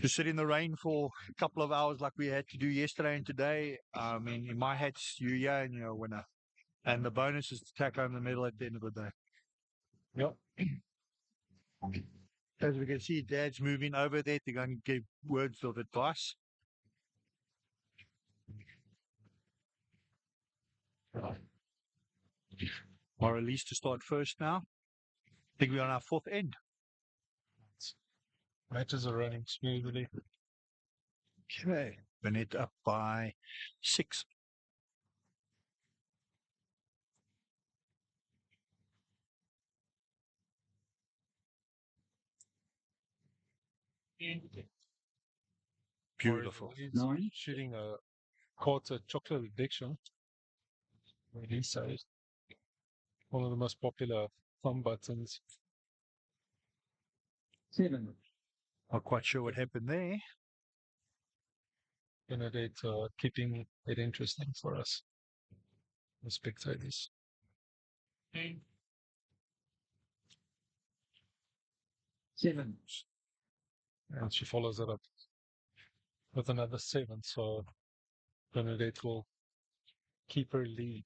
S3: To sit in the rain for a couple of hours like we had to do yesterday and today, I mean, in my head's and you're a winner. And the bonus is to tack home the medal at the end of the day.
S5: Yep.
S3: As we can see, Dad's moving over there to go and give words of advice. My release to start first now. think we're on our fourth end.
S5: Matches are running smoothly.
S3: Okay. Bennett up by 6. Beautiful.
S5: He's
S7: 9.
S5: shooting a quarter chocolate addiction. He says one of the most popular thumb buttons.
S7: 7.
S3: Not quite sure what happened there.
S5: Benedict keeping it interesting for us, the spectators.
S7: 7.
S5: And she follows it up with another 7, so Benedict will keep her lead.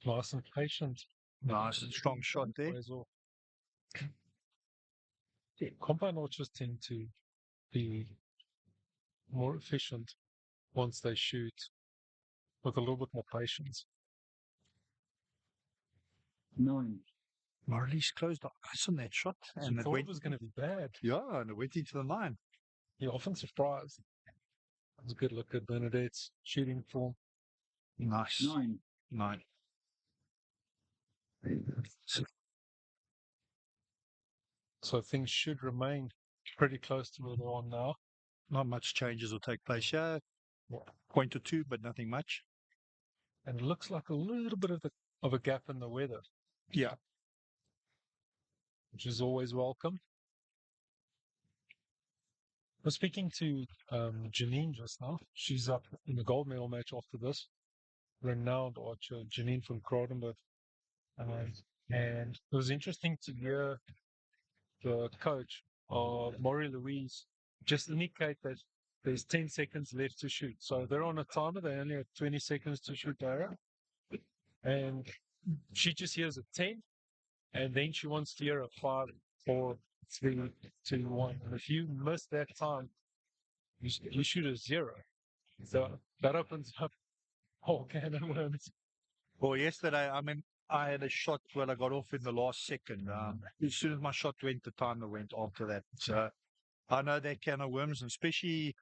S5: Nice and patient.
S3: Nice and strong shot there.
S5: As well. Compound archers tend to be more efficient once they shoot with a little bit more patience.
S7: 9.
S3: Marlies closed the eyes on that shot.
S5: She
S3: And it
S5: thought
S3: went,
S5: it was going to be bad.
S3: yeah, and it went into the 9.
S5: You're often surprised. It was a good look at Benedict's shooting form.
S3: Nice.
S7: 9.
S3: 9.
S5: So things should remain pretty close to where they are now.
S3: Not much changes will take place here. Point or two, but nothing much.
S5: And it looks like a little bit of a gap in the weather.
S3: Yeah.
S5: Which is always welcome. I was speaking to Janine just now. She's up in the gold medal match after this. Renowned archer, Janine from Kronenberg. And it was interesting to hear the coach of Maury Louise just indicate that there's 10 seconds left to shoot. So they're on a timer. They only have 20 seconds to shoot the arrow. And she just hears a 10. And then she wants to hear a 5, 4, 3, 2, 1. And if you miss that time, you shoot a 0. So that opens up whole can of worms.
S3: Well, yesterday, I mean, I had a shot where I got off in the last second. As soon as my shot went, the timer went after that. So I know that can of worms, and especially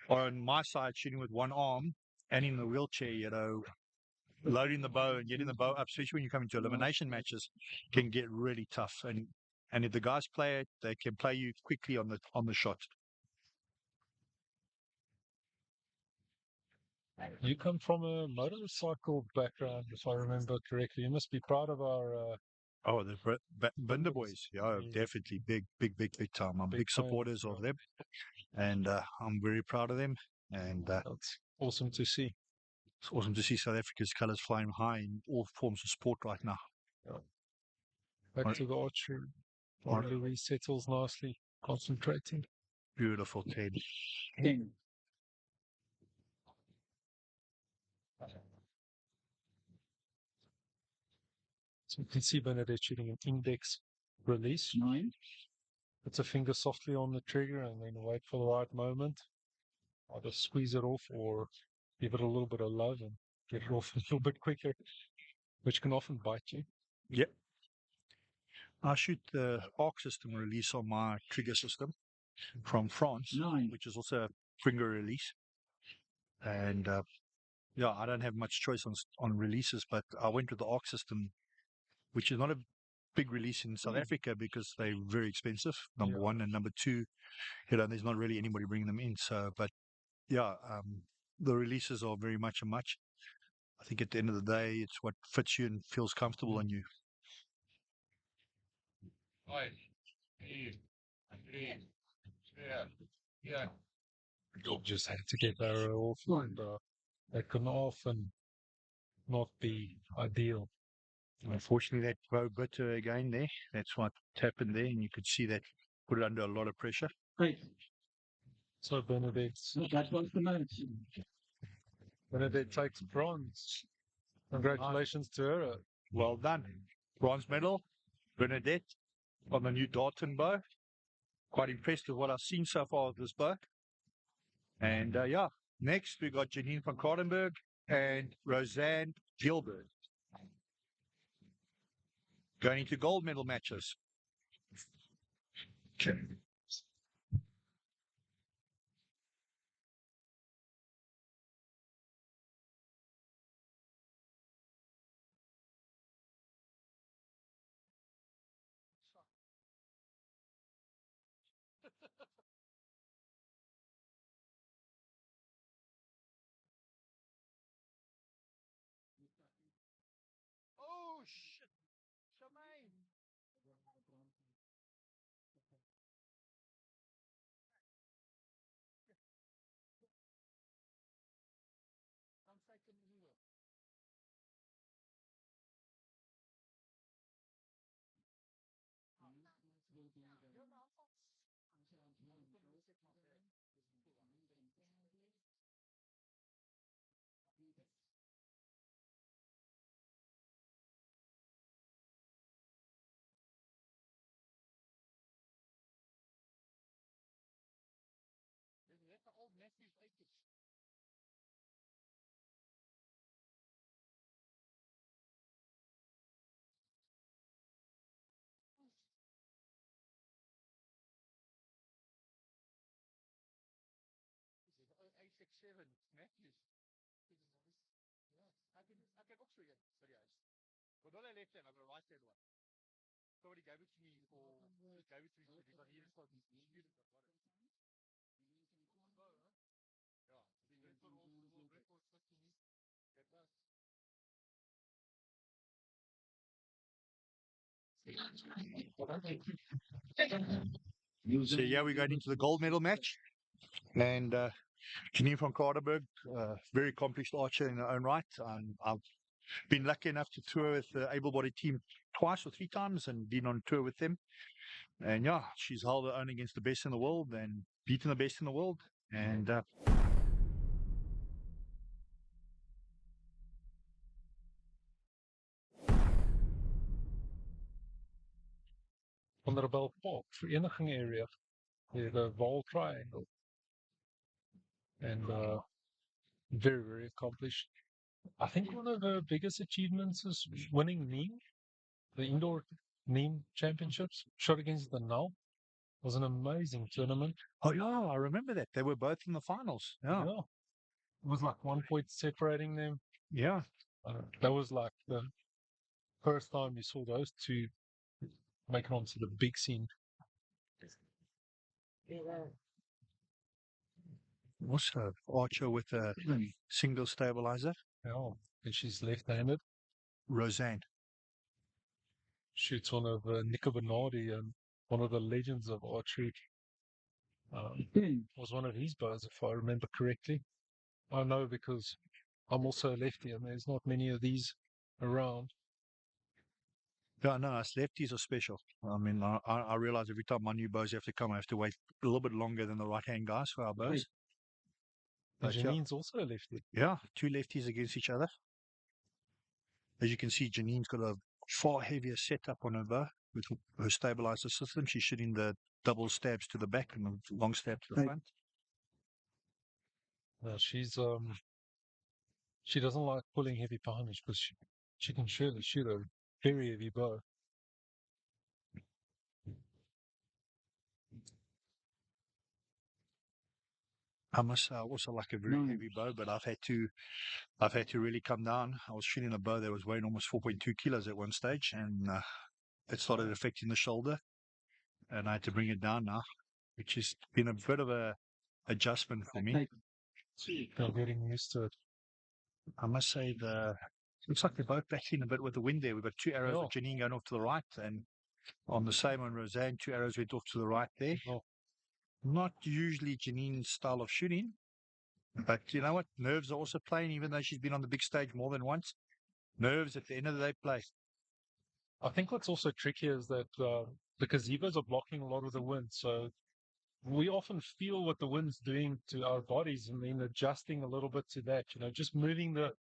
S3: on my side, shooting with one arm and in the wheelchair, you know, loading the bow and getting the bow up, especially when you come into elimination matches, can get really tough. And if the guys play it, they can play you quickly on the shot.
S5: You come from a motorcycle background, if I remember correctly. You must be proud of our.
S3: Oh, the Binder boys. Yeah, definitely. Big time. I'm big supporters of them. And I'm very proud of them. And
S5: that's awesome to see.
S3: It's awesome to see South Africa's colours flying high in all forms of sport right now.
S5: Yeah. Back to the archery. Louis settles nicely, concentrating.
S3: Beautiful, Ted.
S7: 10.
S5: So you can see Benedict shooting an index release.
S7: 9.
S5: Puts a finger softly on the trigger and then wait for the right moment. Either squeeze it off or give it a little bit of love and get it off a little bit quicker, which can often bite you.
S3: Yep. I shoot the arc system release on my trigger system from France,
S7: 9.
S3: which is also a finger release. And yeah, I don't have much choice on releases, but I went with the arc system, which is not a big release in South Africa because they're very expensive, number one, and number two, you know, there's not really anybody bringing them in. So, but yeah, the releases are very much a much. I think at the end of the day, it's what fits you and feels comfortable on you.
S5: You just had to get that off, and that can often not be ideal.
S3: Unfortunately, that bow bitter again there. That's what happened there, and you could see that put it under a lot of pressure.
S7: 8.
S5: So Benedict
S7: That was the match.
S5: Benedict takes bronze. Congratulations to her.
S3: Well done. Bronze medal, Bernadette, on the new Darton bow. Quite impressed with what I've seen so far of this bow. And yeah, next we got Janine van Kronenberg and Roseanne Gilbert. Going into gold medal matches. Okay. Oh, shit. Shemaine. So yeah, we're going into the gold medal match. And Janine from Carterberg, very accomplished archer in her own right. I've been lucky enough to tour with the able-bodied team twice or three times and been on tour with them. And yeah, she's held her own against the best in the world and beaten the best in the world. And
S5: On the Rebel Park, vereniging area, the Vaal Triangle. And very, very accomplished. I think one of her biggest achievements is winning Neem, the indoor Neem championships. Shot against the Null. Was an amazing tournament.
S3: oh yeah, I remember that. They were both in the finals. Yeah.
S5: Yeah. It was like 1 point separating them.
S3: Yeah.
S5: That was like the first time you saw those two make it onto the big scene.
S3: Also, archer with a single stabilizer.
S5: Yeah. And she's left-handed.
S3: Roseanne.
S5: Shoots one of Nico Bernardi, and one of the legends of archery. Was one of his bows, if I remember correctly. I know because I'm also a lefty, and there's not many of these around.
S3: Yeah, no, us lefties are special. I mean, I realize every time my new bows have to come, I have to wait a little bit longer than the right-hand guys for our bows.
S5: And
S3: But yeah,
S5: Janine's also a lefty.
S3: yeah, two lefties against each other. As you can see, Janine's got a far heavier setup on her bow with her stabilizer system. She's shooting the double stabs to the back and the long stab to the front.
S5: She doesn't like pulling heavy poundage because she can surely shoot a very heavy bow.
S3: I must say, I also like a very heavy bow, but I've had to really come down. I was shooting a bow that was weighing almost 4.2 kilos at one stage, and it started affecting the shoulder, and I had to bring it down now, which has been a bit of a adjustment for me.
S5: I'm getting used to it.
S3: I must say, looks like they're both backing a bit with the wind there. We've got two arrows with Janine going off to the right, and on the same on Roseanne, two arrows went off to the right there.
S5: Oh.
S3: Not usually Janine's style of shooting, but you know what? Nerves are also playing, even though she's been on the big stage more than once. Nerves at the end of the day play.
S5: I think what's also tricky is that the gazebos are blocking a lot of the wind, so we often feel what the wind's doing to our bodies and then adjusting a little bit to that, just moving the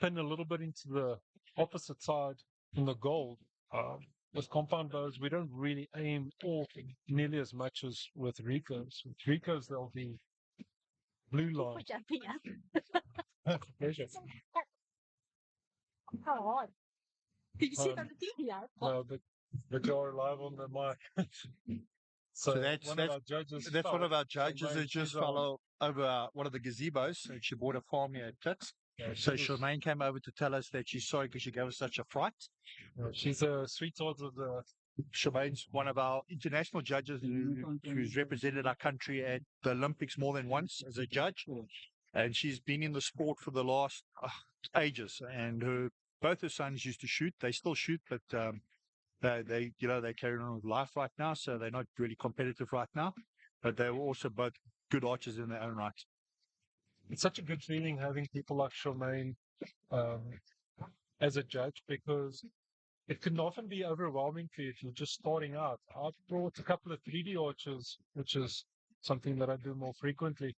S5: pin a little bit into the opposite side in the gold. With compound bows, we don't really aim off nearly as much as with Ricos. With Ricos, they'll be blue line. Pleasure. Um, no, but you're live on the mic.
S3: So
S5: So
S3: that's
S5: one of our judges
S3: that's one
S5: fell.
S3: of our judges
S5: Charmaine,
S3: that just
S5: she's,
S3: fell over one of the gazebos, and she bought a farm here at Tits.
S5: yeah,
S3: So
S5: she's,
S3: Charmaine came over to tell us that she's sorry because she gave us such a fright.
S5: she's a sweetheart of the.
S3: Charmaine's one of our international judges who's represented our country at the Olympics more than once as a judge, and she's been in the sport for the last ages. And both her sons used to shoot; they still shoot, but they they carry on with life right now, so they're not really competitive right now. But they were also both good archers in their own right.
S5: It's such a good feeling having people like Charmaine um, as a judge because it can often be overwhelming for you if you're just starting out. I've brought a couple of 3D archers, which is something that I do more frequently,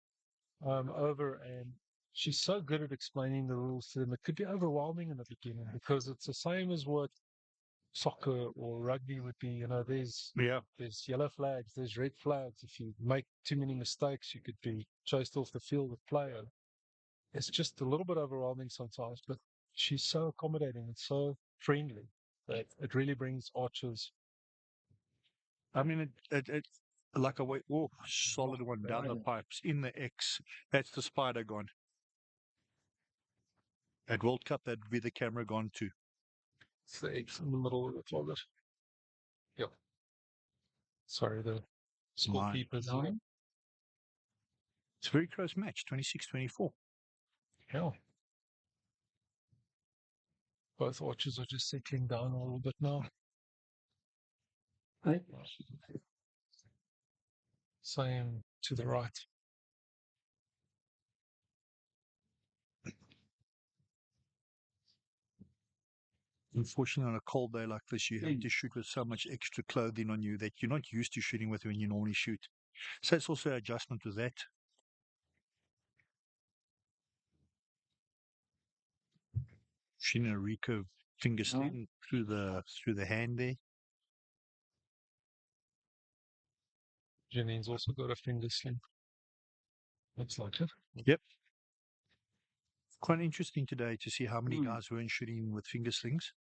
S5: over, and she's so good at explaining the rules to them. It could be overwhelming in the beginning because it's the same as what soccer or rugby would be. There's yellow flags, there's red flags. If you make too many mistakes, you could be chased off the field with player. It's just a little bit overwhelming sometimes, but she's so accommodating and so friendly that it really brings archers.
S3: I mean, it's like a way, solid one down the pipes in the X. That's the spider gone. At World Cup, that'd be the camera gone too.
S5: It's the X in the middle of the toilet. Yep. Sorry, the scorekeepers.
S3: It's a very close match, 26-24.
S5: Yeah. Both archers are just settling down a little bit now. Same to the right.
S3: Unfortunately, on a cold day like this, you have to shoot with so much extra clothing on you that you're not used to shooting with when you normally shoot. So it's also an adjustment with that. Shooting a recurve finger sling through the hand there.
S5: Janine's also got a finger sling. Looks like it.
S3: Yep. Quite interesting today to see how many guys weren't shooting with finger slings.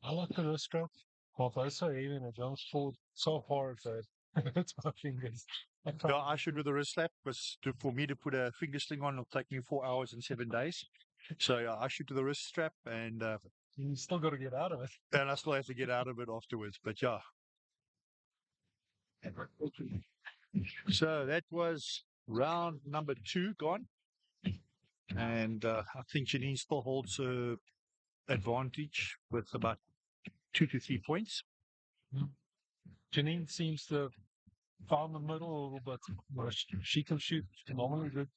S5: I like the wrist strap. Well, I so even it jumps forward so hard that it hurts my fingers.
S3: Yeah, I shoot with a wrist slap, but for me to put a finger sling on, it'll take me 4 hours and 7 days. So yeah, I shoot with a wrist strap, and
S5: you still got to get out of it.
S3: And I still have to get out of it afterwards. But yeah. So that was round number 2 gone. And I think Janine still holds her advantage with about 2 to 3 points.
S5: Janine seems to have found the middle a little bit. She can shoot phenomenally good.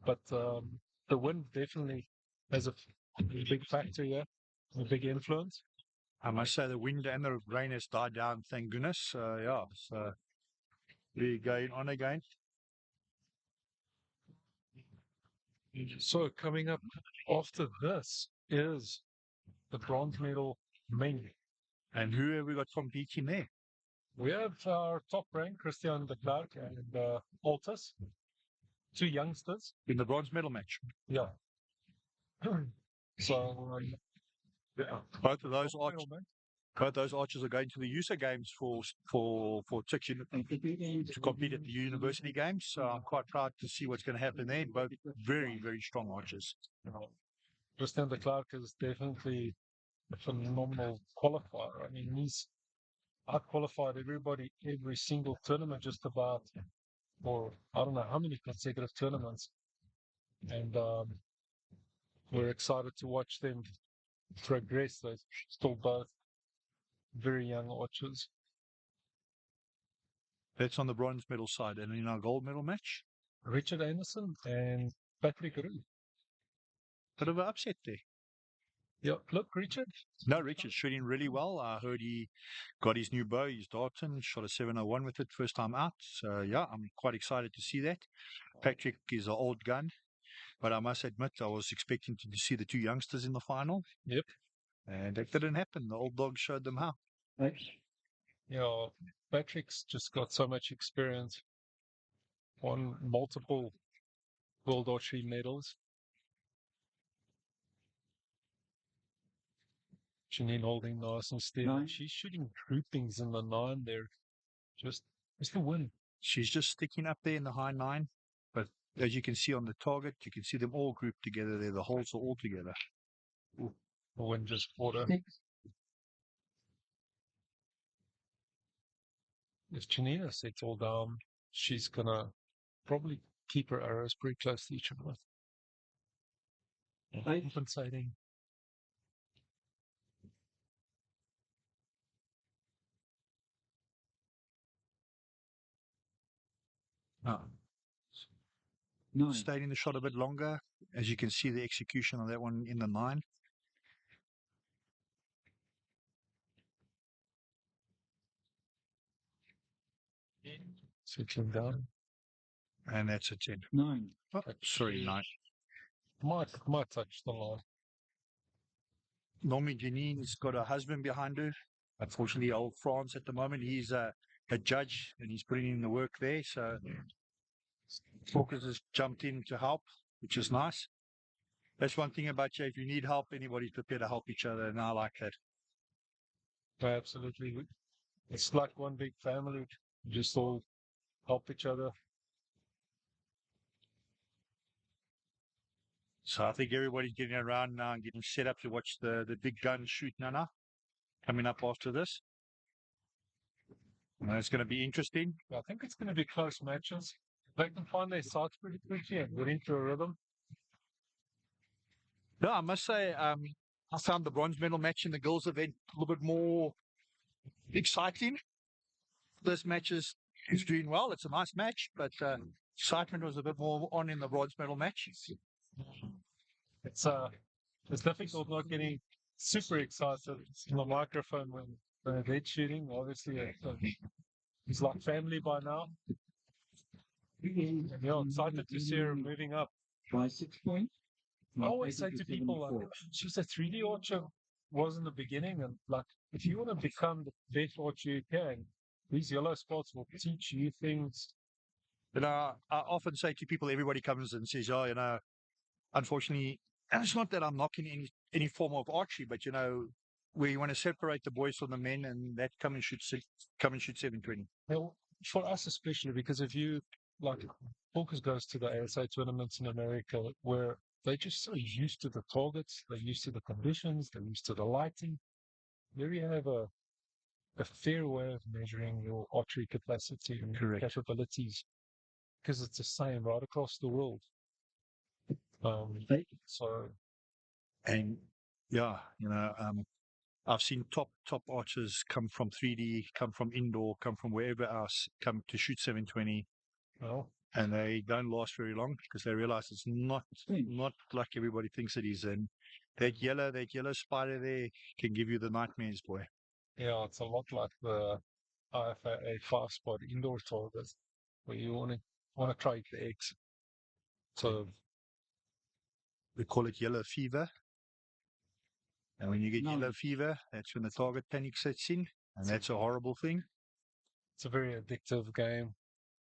S5: But the wind definitely has a big factor here, a big influence.
S3: I must say the wind and the rain has died down, thank goodness. So we're going on again.
S5: So coming up after this is the bronze medal men.
S3: And who have we got competing there?
S5: We have our top rank, Christian de Klerk and Altus, 2 youngsters.
S3: In the bronze medal match?
S5: Yeah. So
S3: both those archers are going to the USA Games for Tix to compete at the university games. So I'm quite proud to see what's going to happen there. Both very, very strong archers.
S5: Christian de Klerk is definitely a phenomenal qualifier. I mean, he's out-qualified everybody every single tournament just about, or I don't know how many consecutive tournaments. And we're excited to watch them progress. They're still both very young archers.
S3: That's on the bronze medal side. And in our gold medal match?
S5: Richard Anderson and Patrick Roux.
S3: Bit of an upset there.
S5: Yeah, look, Richard.
S3: No, Richard's shooting really well. I heard he got his new bow, his Darton, shot a 701 with it first time out. So yeah, I'm quite excited to see that. Patrick is an old gun, but I must admit I was expecting to see the 2 youngsters in the final.
S5: Yep.
S3: And that didn't happen. The old dog showed them how.
S5: Yeah, Patrick's just got so much experience. Won multiple World Archery medals. Janine holding nice and steady.
S7: 9.
S5: She's shooting groupings in the 9 there. Just the win.
S3: She's just sticking up there in the high 9. But as you can see on the target, you can see them all grouped together there. The holes are all together.
S5: The win just caught her.
S7: 6.
S5: If Janina sets all down, she's going to probably keep her arrows pretty close to each other.
S7: 8.
S5: Compensating.
S3: Oh.
S7: 9.
S3: Stayed in the shot a bit longer. As you can see, the execution on that one in the 9.
S5: Settling down.
S3: And that's a 10.
S7: 9.
S3: Oh, sorry, 9.
S5: Might touch the line.
S3: Normally, Janine's got a husband behind her. Unfortunately, old France at the moment, he's a judge and he's putting in the work there. So, Focus has jumped in to help, which is nice. That's one thing about you. If you need help, anybody's prepared to help each other, and I like that.
S5: Absolutely. It's like one big family. Just all help each other.
S3: So I think everybody's getting around now and getting set up to watch the big gun shoot Nana coming up after this. And it's going to be interesting.
S5: I think it's going to be close matches. They can find their sides pretty quickly and get into a rhythm.
S3: No, I must say, I found the bronze medal match in the girls' event a little bit more exciting. This match is doing well. It's a nice match, but excitement was a bit more on in the bronze medal match.
S5: It's difficult not getting super excited on the microphone when they're shooting. Obviously, it's like family by now. And you're excited to see her moving up.
S7: By 6 points.
S5: I always say to people, like, she's a 3D archer was in the beginning, and like, if you want to become the best archer you can, these yellow spots will teach you things.
S3: You know, I often say to people, everybody comes and says, "Oh, you know, unfortunately," and it's not that I'm knocking any form of archery, but you know, we want to separate the boys from the men, and that come and shoot 720.
S5: Well, for us especially, because if you like, Focus goes to the ASA tournaments in America where they're just so used to the targets, they're used to the conditions, they're used to the lighting. There you have a fair way of measuring your archery capacity and capabilities, because it's the same right across the world. So,
S3: And yeah, you know, I've seen top archers come from 3D, come from indoor, come from wherever else, come to shoot 720,
S5: well,
S3: and they don't last very long because they realize it's not like everybody thinks it is. And that yellow spider there can give you the nightmares, boy.
S5: yeah, it's a lot like the IFA 5-spot indoor target where you want to trade the eggs. So
S3: We call it yellow fever. And when you get yellow fever, that's when the target panic sets in, and that's a horrible thing.
S5: it's a very addictive game.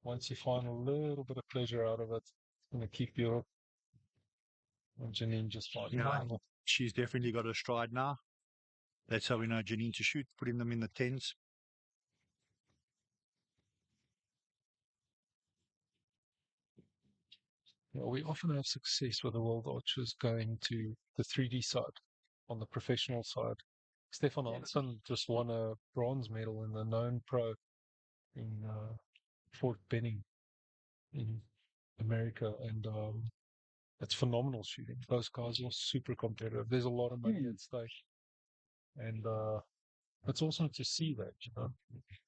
S5: Once you find a little bit of pleasure out of it, it's going to keep you up. And Janine just like,
S3: Yeah, she's definitely got her stride now. That's how we know Janine to shoot, putting them in the 10s.
S5: we often have success with the world archers going to the 3D side on the professional side. Stefan Hansen just won a bronze medal in the known pro in Fort Benning in America, and it's phenomenal shooting. Those guys are super competitive. There's a lot of money at stake, and it's awesome to see that, you know,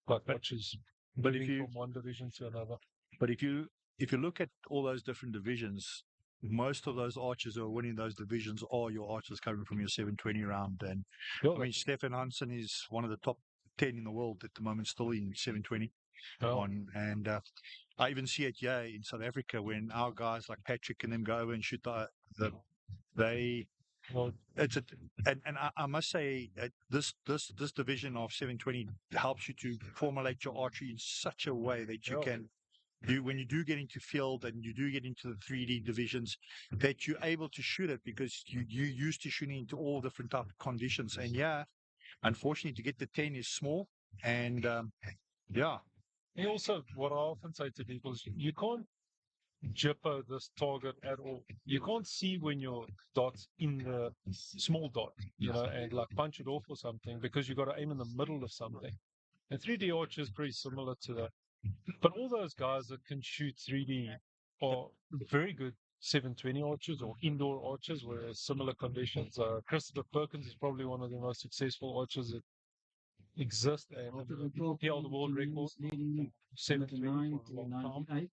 S5: like archers moving from one division to another.
S3: But if you look at all those different divisions, most of those archers who are winning those divisions are your archers coming from your 720 round. And I mean, Stefan Hansen is one of the top 10 in the world at the moment, still in 720. And I even see it here in South Africa when our guys like Patrick and them go over and shoot I must say this division of 720 helps you to formulate your archery in such a way that you can when you do get into field and you do get into the 3D divisions, that you're able to shoot it because you used to shooting into all different type of conditions. And yeah, unfortunately, to get the 10 is small. And yeah,
S5: And also, what I often say to people is you can't jipper this target at all. You can't see when your dot's in the small dot, and like punch it off or something because you've got to aim in the middle of something. And 3D Archer is pretty similar to that. But all those guys that can shoot 3D are very good 720 archers or indoor archers where similar conditions. Christopher Perkins is probably one of the most successful archers that exist, and he held the world record 720 for a long time.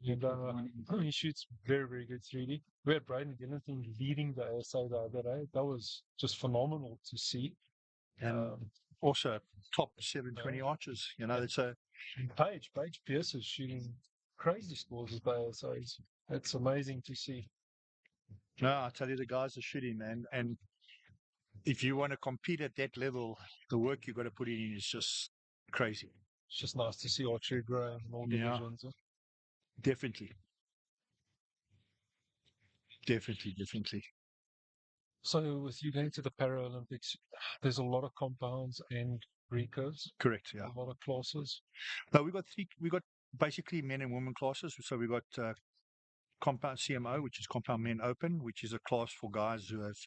S5: And he shoots very, very good 3D. We had Braden Gillington leading the ASA the other day. That was just phenomenal to see.
S3: and also top 720 archers. It's a
S5: Paige Pierce is shooting crazy scores with the ASAs. It's amazing to see.
S3: no, I tell you, the guys are shooting, man. And if you want to compete at that level, the work you got to put in is just crazy.
S5: It's just nice to see archery growing in all
S3: Yeah.
S5: divisions.
S3: Definitely. Definitely.
S5: So with you going to the Paralympics, there's a lot of compounds and recurves,
S3: Correct. Yeah.
S5: a lot of classes.
S3: No, we got basically men and women classes. So we got compound CMO, which is compound men open, which is a class for guys who have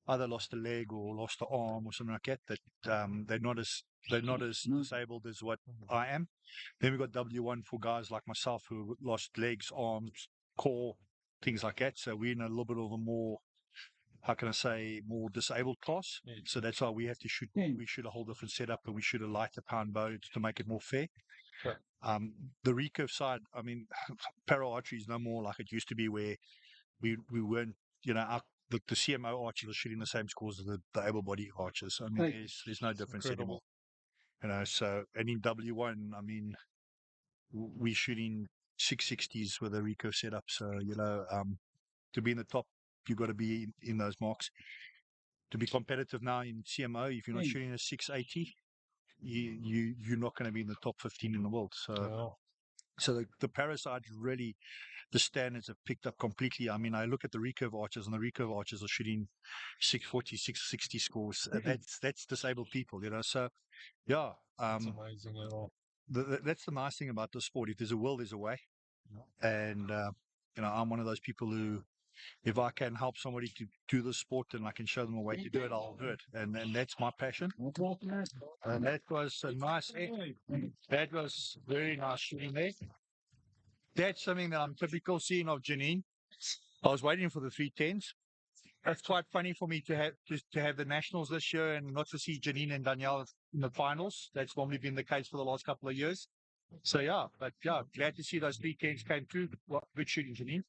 S3: either lost a leg or lost an arm or something like that. They're not as disabled as what I am. Then we got W1 for guys like myself who lost legs, arms, core, things like that. So we're in a little bit of a more, how can I say, more disabled class.
S5: Yeah.
S3: So that's why we have to shoot. We shoot a whole different setup, and we shoot a lighter pound bow to make it more fair.
S5: Okay.
S3: The recurve side, I mean, para archery is no more like it used to be, where we weren't, the CMO archers are shooting the same scores as the able-bodied archers. I mean, there's no difference anymore. So, and in W1, I mean, we're shooting 660s with a recurve setup. So, to be in the top, you've got to be in those marks. To be competitive now in CMO, if you're not shooting a 680, you're not going to be in the top 15 in the world. So, so the parasite really, the standards have picked up completely. I mean, I look at the recurve archers, and the recurve archers are shooting 640, 660 scores. That's disabled people, So, yeah,
S5: It's amazing at all.
S3: that's the nice thing about the sport. If there's a will, there's a way. And I'm one of those people who, if I can help somebody to do the sport and I can show them a way to do it, I'll do it. And that's my passion. And that was a nice. That was very nice shooting there. That's something that I'm typical seeing of Janine. I was waiting for the 310s. It's quite funny for me to have the nationals this year and not to see Janine and Danielle in the finals. That's normally been the case for the last couple of years. So glad to see those 310s came through. Well, good shooting, Janine.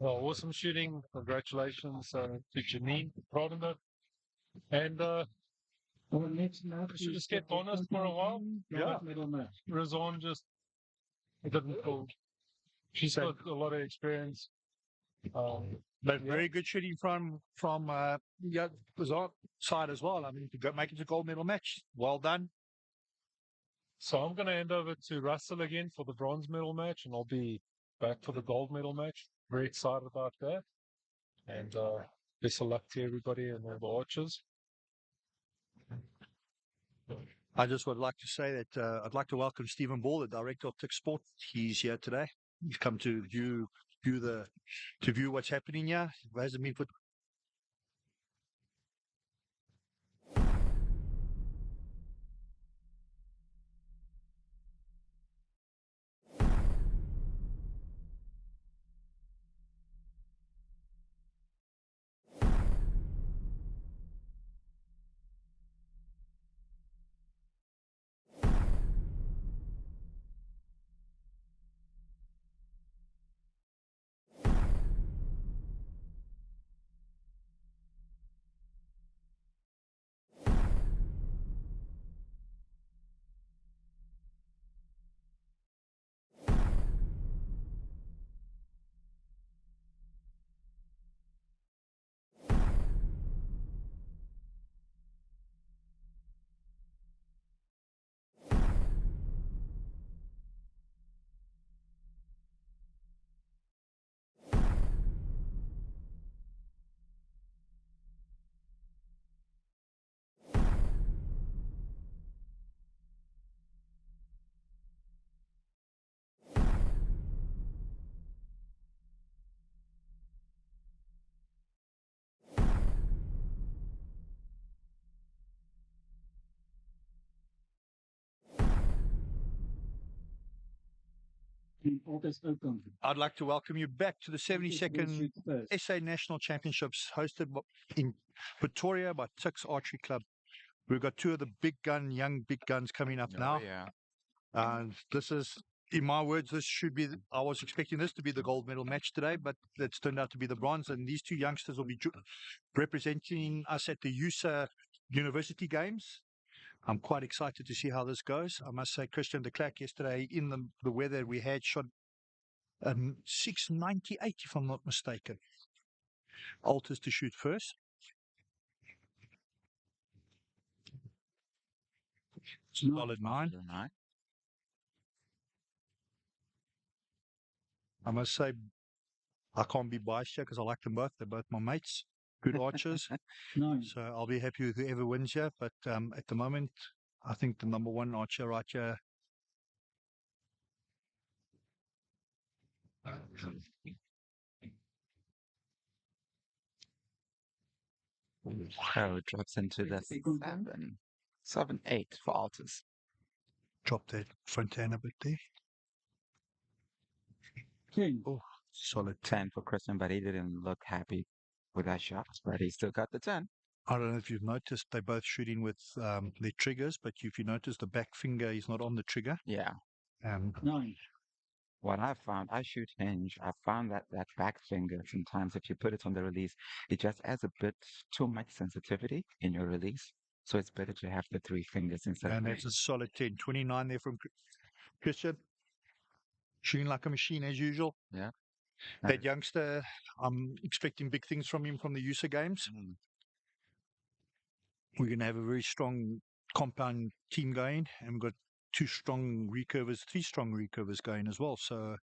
S5: Well, awesome shooting. Congratulations to Janine. Proud of it. And should just get honest for a while. Yeah. Roseanne just didn't pull. She's got a lot of experience.
S3: But very good shooting from Roseanne side as well. I mean, to make it a gold medal match. Well done.
S5: So I'm going to hand over to Russell again for the bronze medal match, and I'll be back for the gold medal match. Very excited about that. And best of luck to everybody and all the archers.
S3: I just would like to say that I'd like to welcome Stephen Ball, the director of Tick Sport. He's here today. He's come to view what's happening here. It hasn't been put
S7: And August Oakham.
S3: I'd like to welcome you back to the
S7: August will
S3: 72nd
S7: shoot first.
S3: SA National Championships hosted in Pretoria by Tix Archery Club. We've got two of the young big guns coming up now.
S4: yeah.
S3: This is, in my words, this should be, I was expecting this to be the gold medal match today, but it's turned out to be the bronze. And these two youngsters will be representing us at the USA University Games. I'm quite excited to see how this goes. I must say, Christian de Klerk yesterday in the weather we had shot 698, if I'm not mistaken. Alters to shoot first. Solid 9. I must say, I can't be biased here because I like them both. They're both my mates, good archers.
S7: 9.
S3: So I'll be happy with whoever wins here. But at the moment, I think the number one archer right here.
S4: Oh, it drops into the 7-8 for Altus.
S3: Drop that front hand a bit there.
S7: 10.
S3: Oh, solid
S4: 10 for Christian, but he didn't look happy with that shot, but he still got the 10.
S3: I don't know if you've noticed, they're both shooting with their triggers, but if you notice the back finger is not on the trigger.
S4: Yeah.
S7: 9.
S4: What I found, I shoot hinge. I found that back finger, sometimes if you put it on the release, it just adds a bit too much sensitivity in your release. So it's better to have the 3 fingers instead
S3: And
S4: of
S3: that's a solid 10. 29 there from Christian. Shooting like a machine as usual.
S4: Yeah.
S3: That youngster, I'm expecting big things from him from the USA Games. We're going to have a very strong compound team going, and we've got 3 strong recurvers going as well. So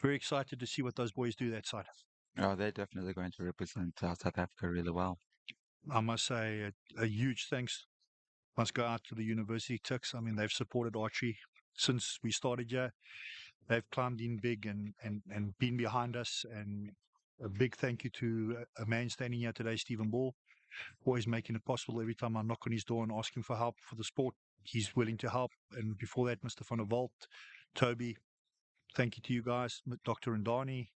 S3: very excited to see what those boys do that side.
S4: Oh, they're definitely going to represent South Africa really well.
S3: I must say a huge thanks must go out to the University Tix. I mean, they've supported archery since we started here. They've climbed in big and been behind us. And a big thank you to a man standing here today, Stephen Ball, always making it possible. Every time I knock on his door and ask him for help for the sport, he's willing to help. And before that, Mr. Van der Walt, Toby, thank you to you guys, Dr. and Dani,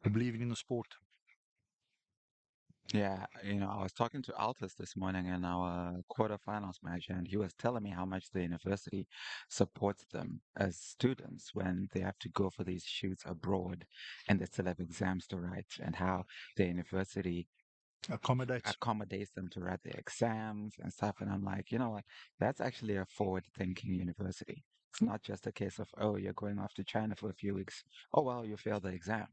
S3: for believing in the sport.
S4: Yeah, I was talking to Altus this morning in our quarterfinals match, and he was telling me how much the university supports them as students when they have to go for these shoots abroad and they still have exams to write, and how the university accommodates them to write their exams and stuff. And I'm like, you know what? That's actually a forward-thinking university. It's not just a case of, oh, you're going off to China for a few weeks. Oh, well, you failed the exam.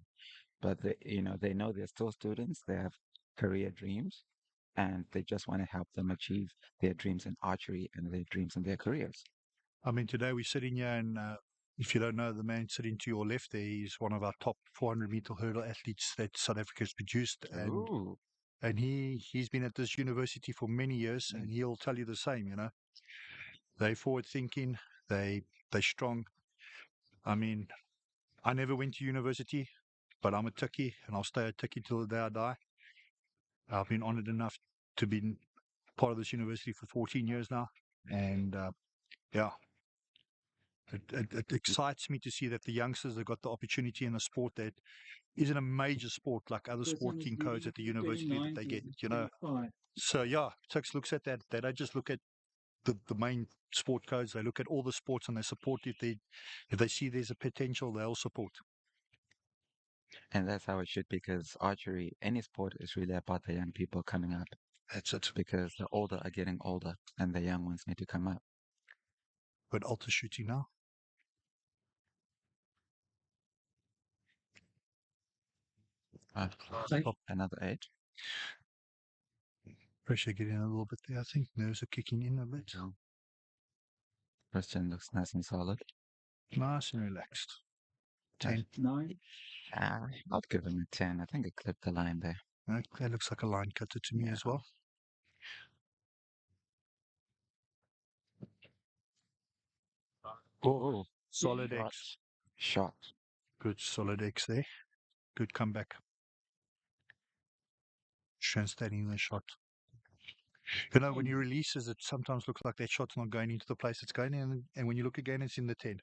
S4: But they know they're still students. They have career dreams, and they just want to help them achieve their dreams in archery and their dreams in their careers.
S3: I mean, today we're sitting here, and if you don't know, the man sitting to your left there is one of our top 400-meter hurdle athletes that South Africa's produced. And he's been at this university for many years, and he'll tell you the same, They're forward-thinking, they're strong. I mean, I never went to university, but I'm a Tikkie, and I'll stay a Tikkie till the day I die. I've been honored enough to be part of this university for 14 years now. And, yeah, it excites me to see that the youngsters have got the opportunity in a sport that isn't a major sport like other sporting codes at the university that they get, So, yeah, Tix looks at that. They don't just look at the main sport codes. They look at all the sports and they support it. If they see there's a potential, they'll support.
S4: And that's how it should be, because archery, any sport, is really about the young people coming up.
S3: That's it.
S4: Because the older are getting older and the young ones need to come up.
S3: But alter shooting now.
S4: Another 8.
S3: Pressure getting a little bit there, I think. Nerves are kicking in a bit.
S4: Christian looks nice and solid.
S3: Nice and relaxed. 10.
S7: 9.
S4: I'll give him a 10. I think I clipped the line there.
S3: That looks like a line cutter to me as well. Oh, solid X.
S4: Shot.
S3: Good solid X there. Good comeback. Translating the shot. When you releases, it sometimes looks like that shot's not going into the place it's going in, and when you look again, it's in the 10.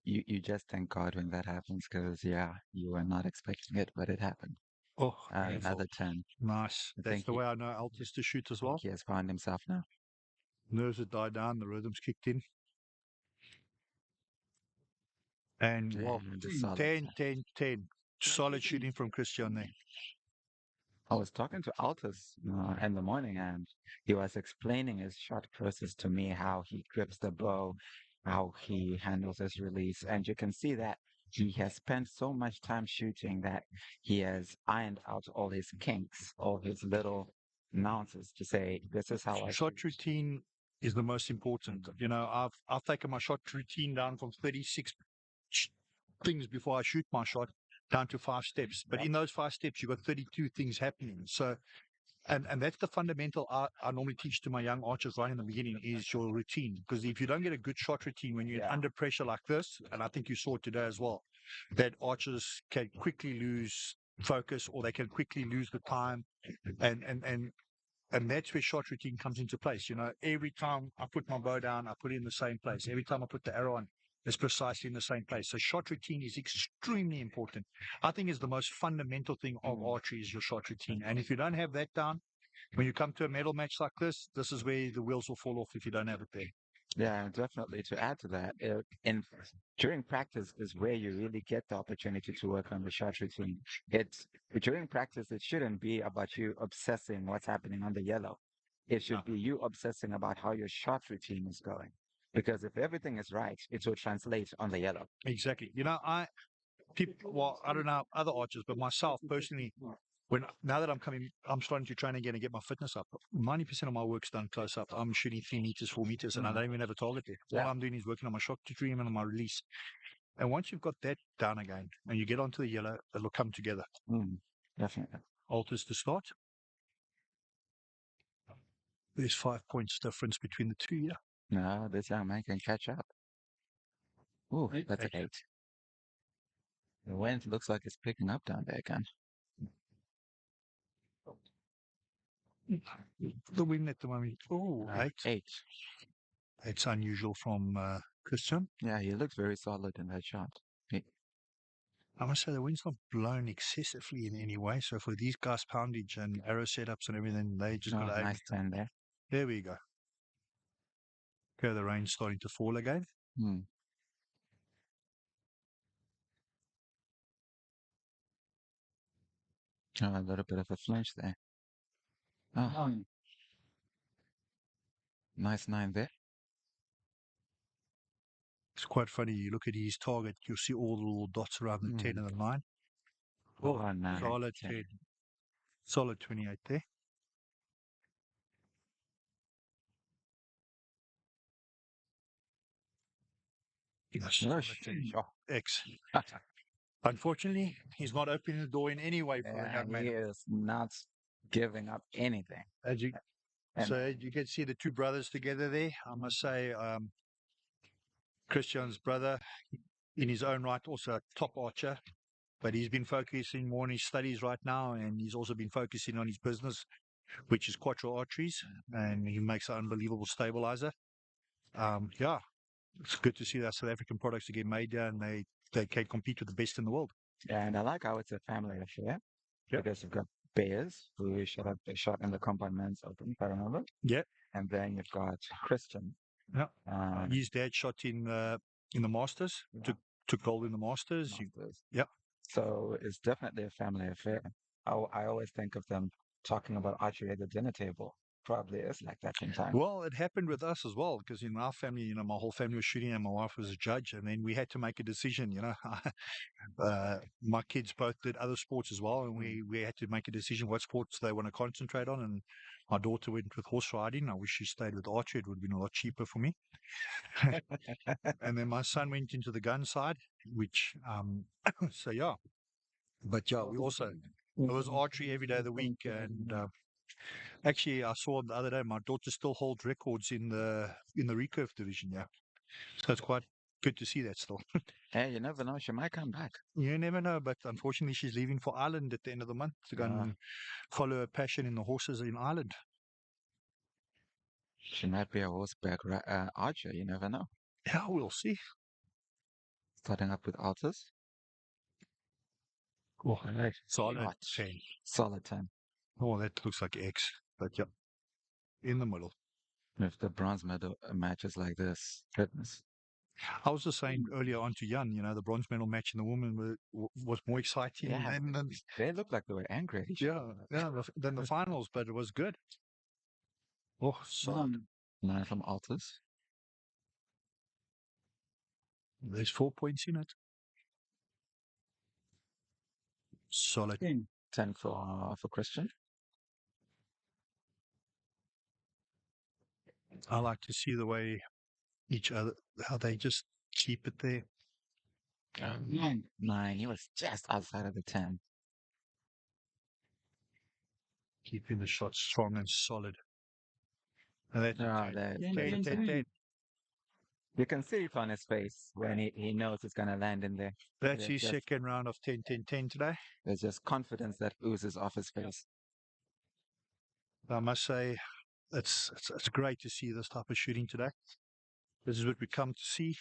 S4: You just thank God when that happens because, yeah, you were not expecting it, but it happened.
S3: Oh, painful.
S4: Another 10.
S3: Nice.
S4: I
S3: That's
S4: think
S3: the
S4: he,
S3: way I know Altus to shoot as
S4: think
S3: well.
S4: he has found himself now.
S3: Nerves had died down, the rhythm's kicked in. And well,
S4: And just solid.
S3: 10, 10, 10. Solid shooting from Christian there.
S4: I was talking to Altus in the morning, and he was explaining his shot process to me, how he grips the bow, how he handles his release. And you can see that he has spent so much time shooting that he has ironed out all his kinks, all his little nuances to say, this is how I
S3: Shot
S4: shoot.
S3: routine is the most important. You know, I've taken my shot routine down from 36 things before I shoot my shot down to 5 steps. But in those 5 steps, you've got 32 things happening. So, and that's the fundamental I normally teach to my young archers right in the beginning is your routine. Because if you don't get a good shot routine when you're under pressure like this, and I think you saw it today as well, that archers can quickly lose focus or they can quickly lose the time and that's where shot routine comes into place. You know, every time I put my bow down, I put it in the same place. Every time I put the arrow on, it's precisely in the same place. So shot routine is extremely important. I think is the most fundamental thing of archery is your shot routine. And if you don't have that down, when you come to a medal match like this is where the wheels will fall off if you don't have it there.
S4: Yeah, definitely. To add to that, during practice is where you really get the opportunity to work on the shot routine. It's during practice, it shouldn't be about you obsessing what's happening on the yellow. It should be you obsessing about how your shot routine is going. Because if everything is right, it will translate on the yellow.
S3: Exactly. You know, I don't know other archers, but myself personally, now that I'm starting to train again and get my fitness up. 90% of my work's done close up. I'm shooting 3 meters, 4 meters, and I don't even have a target there. All I'm doing is working on my shot routine and on my release. And once you've got that down again, and you get onto the yellow, it'll come together.
S4: Definitely.
S3: Alters to start. There's 5 points difference between the two here.
S4: No, this young man can catch up. Ooh, that's an 8. The wind looks like it's picking up down there again.
S3: The wind at the moment. Oh, 8.
S4: 8.
S3: It's unusual from Christian.
S4: Yeah, he looks very solid in that shot.
S3: I must say the wind's not blown excessively in any way. So for these guys' poundage and arrow setups and everything, they just got to aim.
S4: Nice 10 there.
S3: There we go. Okay, the rain's starting to fall again.
S4: Oh, a little bit of a flinch there. Oh,
S7: 9.
S4: nice 9 there.
S3: It's quite funny. You look at his target, you'll see all the little dots around the 10 and the 9.
S4: Oh, 9.
S3: Solid 10. Solid 28 there. Yes. X. Unfortunately, he's not opening the door in any way for a young man.
S4: He is not giving up anything.
S3: So you can see the two brothers together there. I must say, Christian's brother, in his own right, also a top archer, but he's been focusing more on his studies right now, and he's also been focusing on his business, which is quattro archeries, and he makes an unbelievable stabilizer. Yeah, it's good to see that South African products are getting made there, and they can compete with the best in the world.
S4: And I like how it's a family affair. Because you've got Bears, who shot in the compartments open, if I remember.
S3: Yeah.
S4: And then you've got Christian.
S3: Yeah. His dad shot in the Masters, took gold in the Masters. Yeah.
S4: So it's definitely a family affair. I always think of them talking about archery at the dinner table. Probably is like that sometimes.
S3: Well, it happened with us as well, because in our family, you know, my whole family was shooting and my wife was a judge, and then we had to make a decision, you know. My kids both did other sports as well, and we had to make a decision what sports they want to concentrate on, and my daughter went with horse riding. I wish she stayed with archery. It would have been a lot cheaper for me. And then my son went into the gun side, which, so yeah. But yeah, it was archery every day of the week, and actually, I saw the other day my daughter still holds records in the recurve division. Yeah, so it's quite good to see that still.
S4: Hey, you never know; she might come back.
S3: You never know, but unfortunately, she's leaving for Ireland at the end of the month to go and follow her passion in the horses in Ireland.
S4: She might be a horseback archer. You never know.
S3: Yeah, we'll see.
S4: Starting up with alters.
S3: Oh, solid
S4: Notch.
S3: 10.
S4: Solid 10.
S3: Oh, that looks like X, but yeah, in the middle.
S4: If the bronze medal matches like this, goodness.
S3: I was just saying earlier on to Jan, the bronze medal match in the women was more exciting
S4: Yeah,
S3: than
S4: they looked like they were angry.
S3: than the finals, but it was good. Oh, solid.
S4: 9 from alters.
S3: There's 4 points in it. Solid.
S4: 10 for Christian.
S3: I like to see the way each other, how they just keep it there.
S4: 9. He was just outside of the 10.
S3: Keeping the shot strong and solid. And that's
S4: There's
S3: 10.
S4: You can see it on his face when he knows it's going to land in there.
S3: That's his second round of 10-10-10 today.
S4: There's just confidence that oozes off his face.
S3: I must say, it's great to see this type of shooting today. This is what we come to see.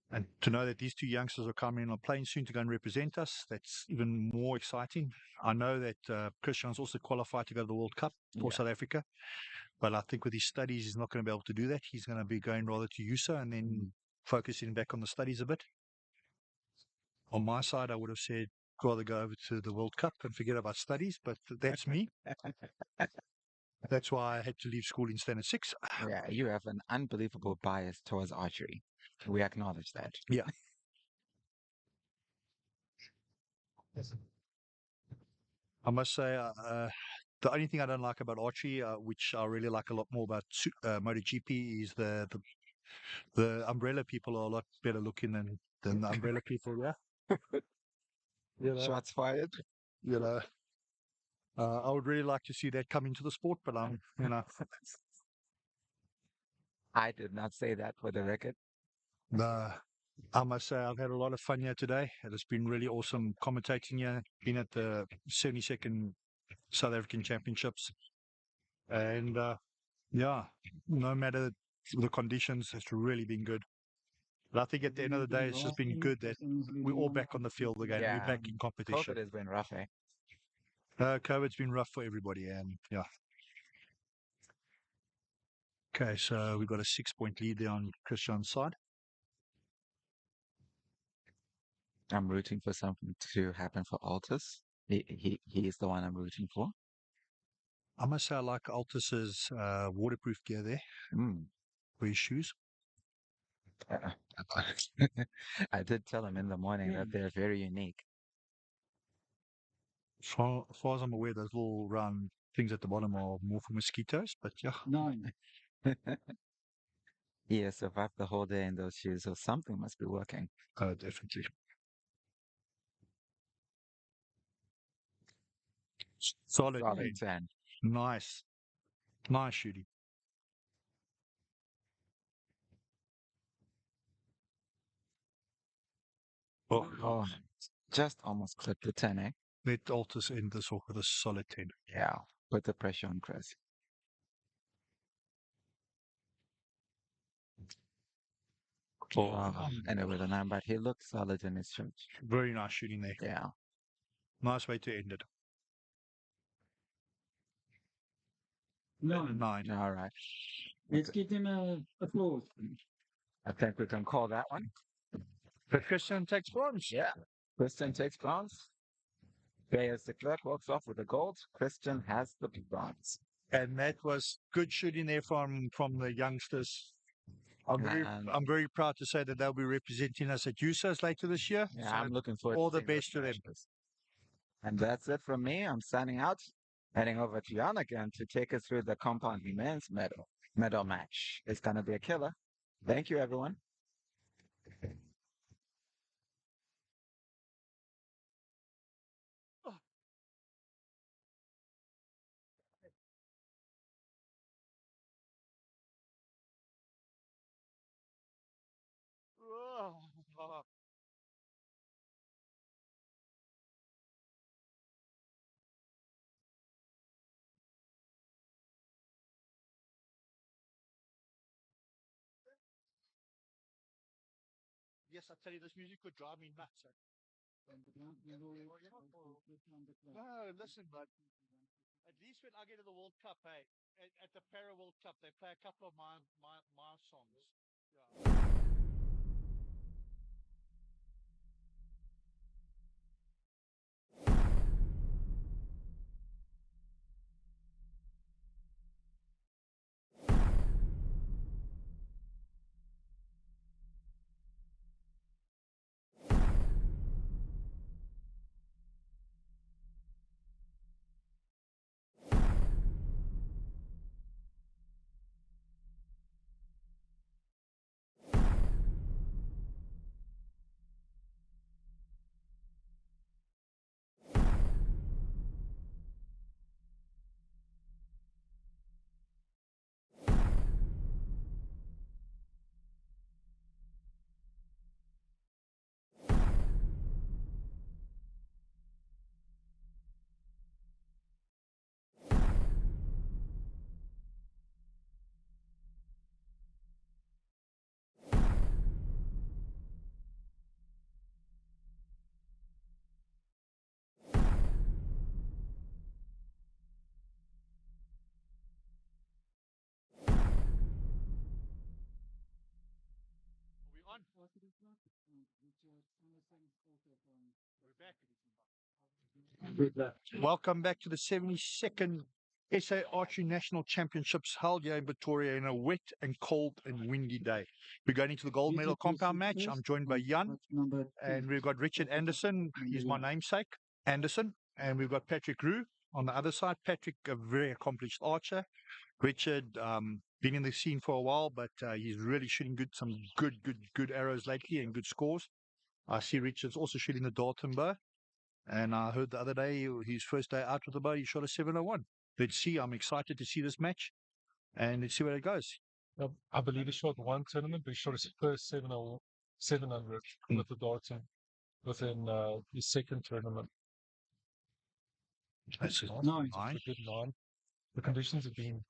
S3: And to know that these two youngsters are coming on plane soon to go and represent us, that's even more exciting. I know that Christian's also qualified to go to the World Cup for South Africa. But I think with his studies, he's not going to be able to do that. He's going to be going rather to USA and then focusing back on the studies a bit. On my side, I would have said rather go over to the World Cup and forget about studies, but that's me. That's why I had to leave school in standard 6.
S4: Yeah, you have an unbelievable bias towards archery. We acknowledge that.
S3: Yeah. I must say, the only thing I don't like about archery, which I really like a lot more about MotoGP, is the umbrella people are a lot better looking than the umbrella people. Yeah.
S4: Shots fired.
S3: I would really like to see that come into the sport, but
S4: I did not say that for the record.
S3: I must say I've had a lot of fun here today. It has been really awesome commentating here. Been at the 72nd South African Championships, and no matter the conditions, it's really been good. But I think at the end of the day, it's just been good that we're all back on the field again.
S4: Yeah.
S3: We're back in competition.
S4: COVID has been rough, eh?
S3: COVID's been rough for everybody, and yeah. Okay, so we've got a 6-point lead there on Christian's side.
S4: I'm rooting for something to happen for Altus. He is the one I'm rooting for.
S3: I must say I like Altus's waterproof gear there for his shoes.
S4: I did tell him in the morning that they're very unique.
S3: As far as I'm aware, those little round things at the bottom are more for mosquitoes, but yeah.
S7: 9.
S4: He has survived the whole day in those shoes, so something must be working.
S3: Oh, definitely. Solid
S4: 10.
S3: Nice shooting.
S4: Oh, just almost clipped the 10, eh?
S3: Let Altus end this off with a solid 10.
S4: Yeah, put the pressure on Chris. And with a 9, but he looked solid in his shot.
S3: Very nice shooting there.
S4: Yeah.
S3: Nice way to end it.
S7: 9.
S3: 9.
S4: All right.
S7: Let's give him an applause.
S4: I think we can call that one.
S3: But Christian takes bronze.
S4: Yeah. Christian takes bronze. As the clerk walks off with the gold, Christian has the bronze.
S3: And that was good shooting there from the youngsters. I'm very proud to say that they'll be representing us at USA's later this year.
S4: Yeah,
S3: so
S4: I'm looking forward
S3: all
S4: to
S3: the best to them.
S4: And that's it from me. I'm signing out, heading over to Jan again to take us through the compound men's medal match. It's going to be a killer. Thank you, everyone.
S3: Yes, I tell you, this music would drive me nuts. No, listen, but at least when I get to the World Cup, hey, at the Para World Cup, they play a couple of my songs. Yeah. On. We're back. Welcome back to the 72nd SA Archery National Championships held here in Pretoria in a wet and cold and windy day. We're going into the gold medal compound match. I'm joined by Jan, and we've got Richard Anderson. He's my namesake, Anderson. And we've got Patrick Roux on the other side. Patrick, a very accomplished archer. Richard, been in the scene for a while, but he's really shooting some good arrows lately and good scores. I see Richard's also shooting the Dalton bow, and I heard the other day his first day out with the bow, he shot a 701. Let's see. I'm excited to see this match, and let's see where it goes.
S5: I believe he shot one tournament, but he shot his first 700 with the Dalton within his second tournament.
S3: That's a
S7: Nice.
S5: It's a good 9. The conditions have been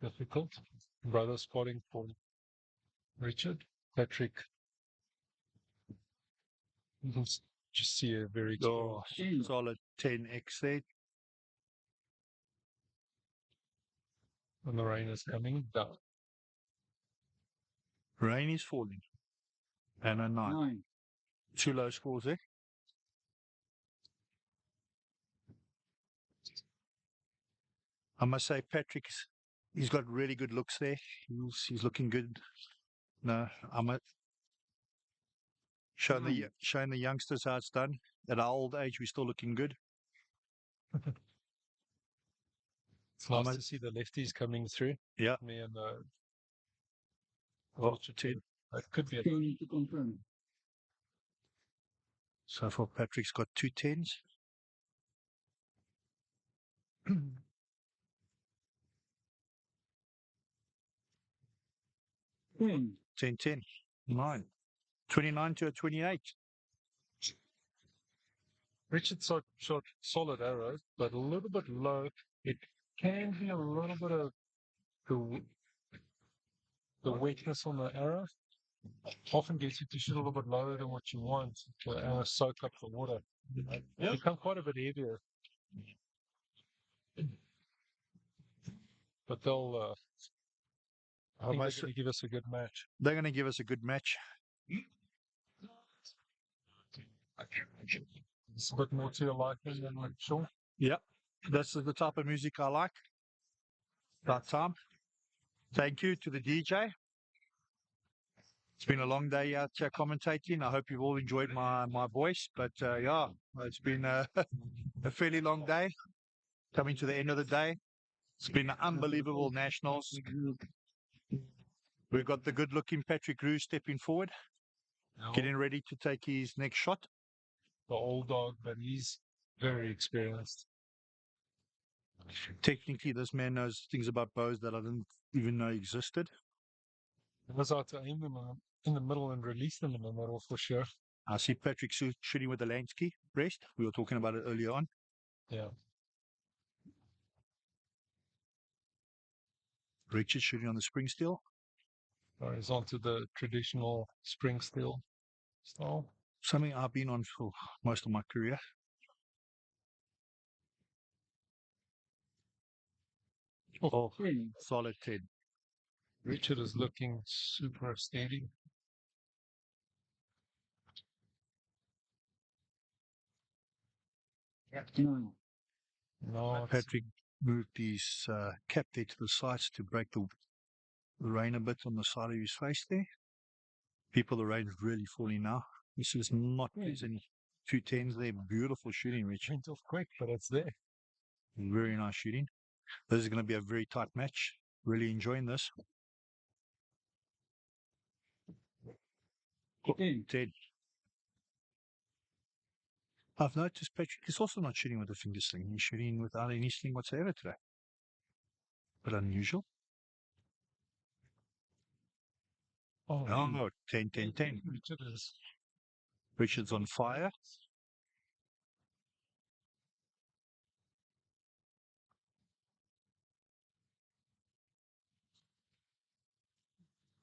S5: difficult. Brother spotting for Richard. Patrick, you can just see a very
S3: solid 10x there.
S5: and the rain is coming down.
S3: Rain is falling. And a 9.
S7: 9.
S3: 2 low scores there. I must say, he's got really good looks there. He's looking good. No, I'm showing the youngsters how it's done. At our old age, we're still looking good.
S5: It's nice to see the lefties coming through.
S3: Yeah.
S5: Me and
S3: Well, 10.
S5: It could be a
S7: 10 to confirm.
S3: So far, Patrick's got 2 10s.
S7: 10.
S3: 10 10. 9. 29 to a 28.
S5: Richard shot solid arrows, but a little bit low. It can be a little bit of the wetness on the arrow. Often gets you to shoot a little bit lower than what you want. The arrow soak up the water. They become quite a bit heavier. But they'll I think they're going to give us a good match.
S3: They're going to give us a good match.
S5: It's a bit more to your liking than I'm sure.
S3: Yeah, that's the type of music I like. That time. Thank you to the DJ. It's been a long day out here commentating. I hope you've all enjoyed my voice. But yeah, it's been a fairly long day. Coming to the end of the day. It's been an unbelievable nationals. We've got the good-looking Patrick Roux stepping forward, getting ready to take his next shot.
S5: The old dog, but he's very experienced.
S3: Technically, this man knows things about bows that I didn't even know existed.
S5: He knows how to aim them in the middle and release them in the middle for sure.
S3: I see Patrick shooting with the Lansky rest. We were talking about it earlier on.
S5: Yeah.
S3: Richard shooting on the spring steel.
S5: Onto the traditional spring steel style.
S3: Something I've been on for most of my career. Oh, solid 10.
S5: Richard is looking super steady.
S7: Nine.
S5: No,
S3: Patrick moved his cap there to the sides to break the rain a bit on the side of his face there. People, the rain's really falling now. This is not pleasant. 2 10s there. Beautiful shooting, Rich.
S5: went off quick, but it's there.
S3: Very nice shooting. This is going to be a very tight match. Really enjoying this. 10. I've noticed Patrick is also not shooting with a finger sling. He's shooting without any sling whatsoever today. But unusual.
S5: Oh,
S3: Oh, 10 10 10.
S5: Richard is
S3: Richard's on fire.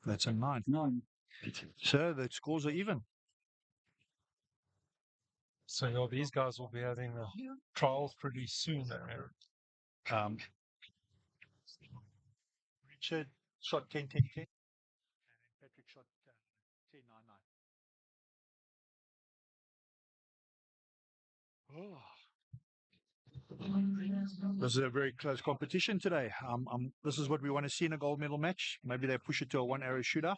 S3: That's a 9.
S7: 9.
S3: So the scores are even.
S5: so. Yeah, these guys will be having trials pretty soon.
S3: Richard shot 10 10 10. And Patrick shot 10 9 9. Oh. This is a very close competition today. This is what we want to see in a gold medal match. Maybe they push it to a 1-arrow shootout.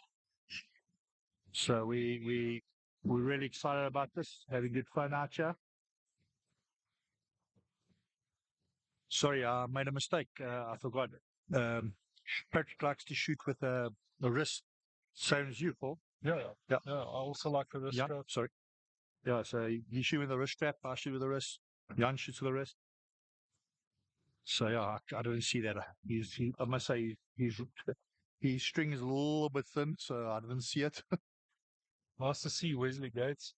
S3: So we're really excited about this. Having good fun out here. Sorry, I made a mistake. I forgot. Patrick likes to shoot with a wrist, same as you, Paul.
S5: Yeah.
S3: Yeah.
S5: I also like the wrist
S3: Yeah,
S5: strap.
S3: sorry. Yeah, so you shoot with a wrist strap, I shoot with a wrist. Jan shoots with a wrist. So yeah, I don't see that. I must say his string is a little bit thin, so I didn't see it.
S5: Nice to see Wesley Gates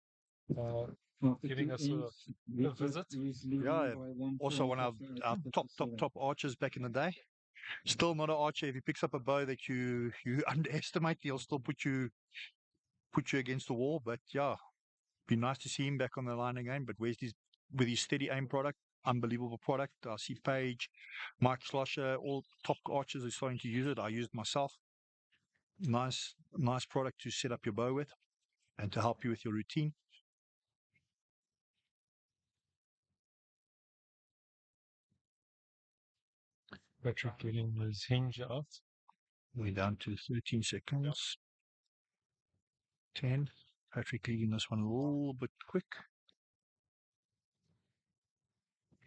S5: giving us a visit.
S3: Yeah, also one of our top archers back in the day. Still not an archer. If he picks up a bow that you underestimate, he'll still put you against the wall. But yeah, be nice to see him back on the line again. But with his steady aim product, unbelievable product. I see Paige, Mike Schlosser, all top archers are starting to use it. I use it myself. Nice product to set up your bow with and to help you with your routine.
S5: Patrick getting his hinge out.
S3: We're down to 13 seconds. 10. Patrick leaving this one a little bit quick.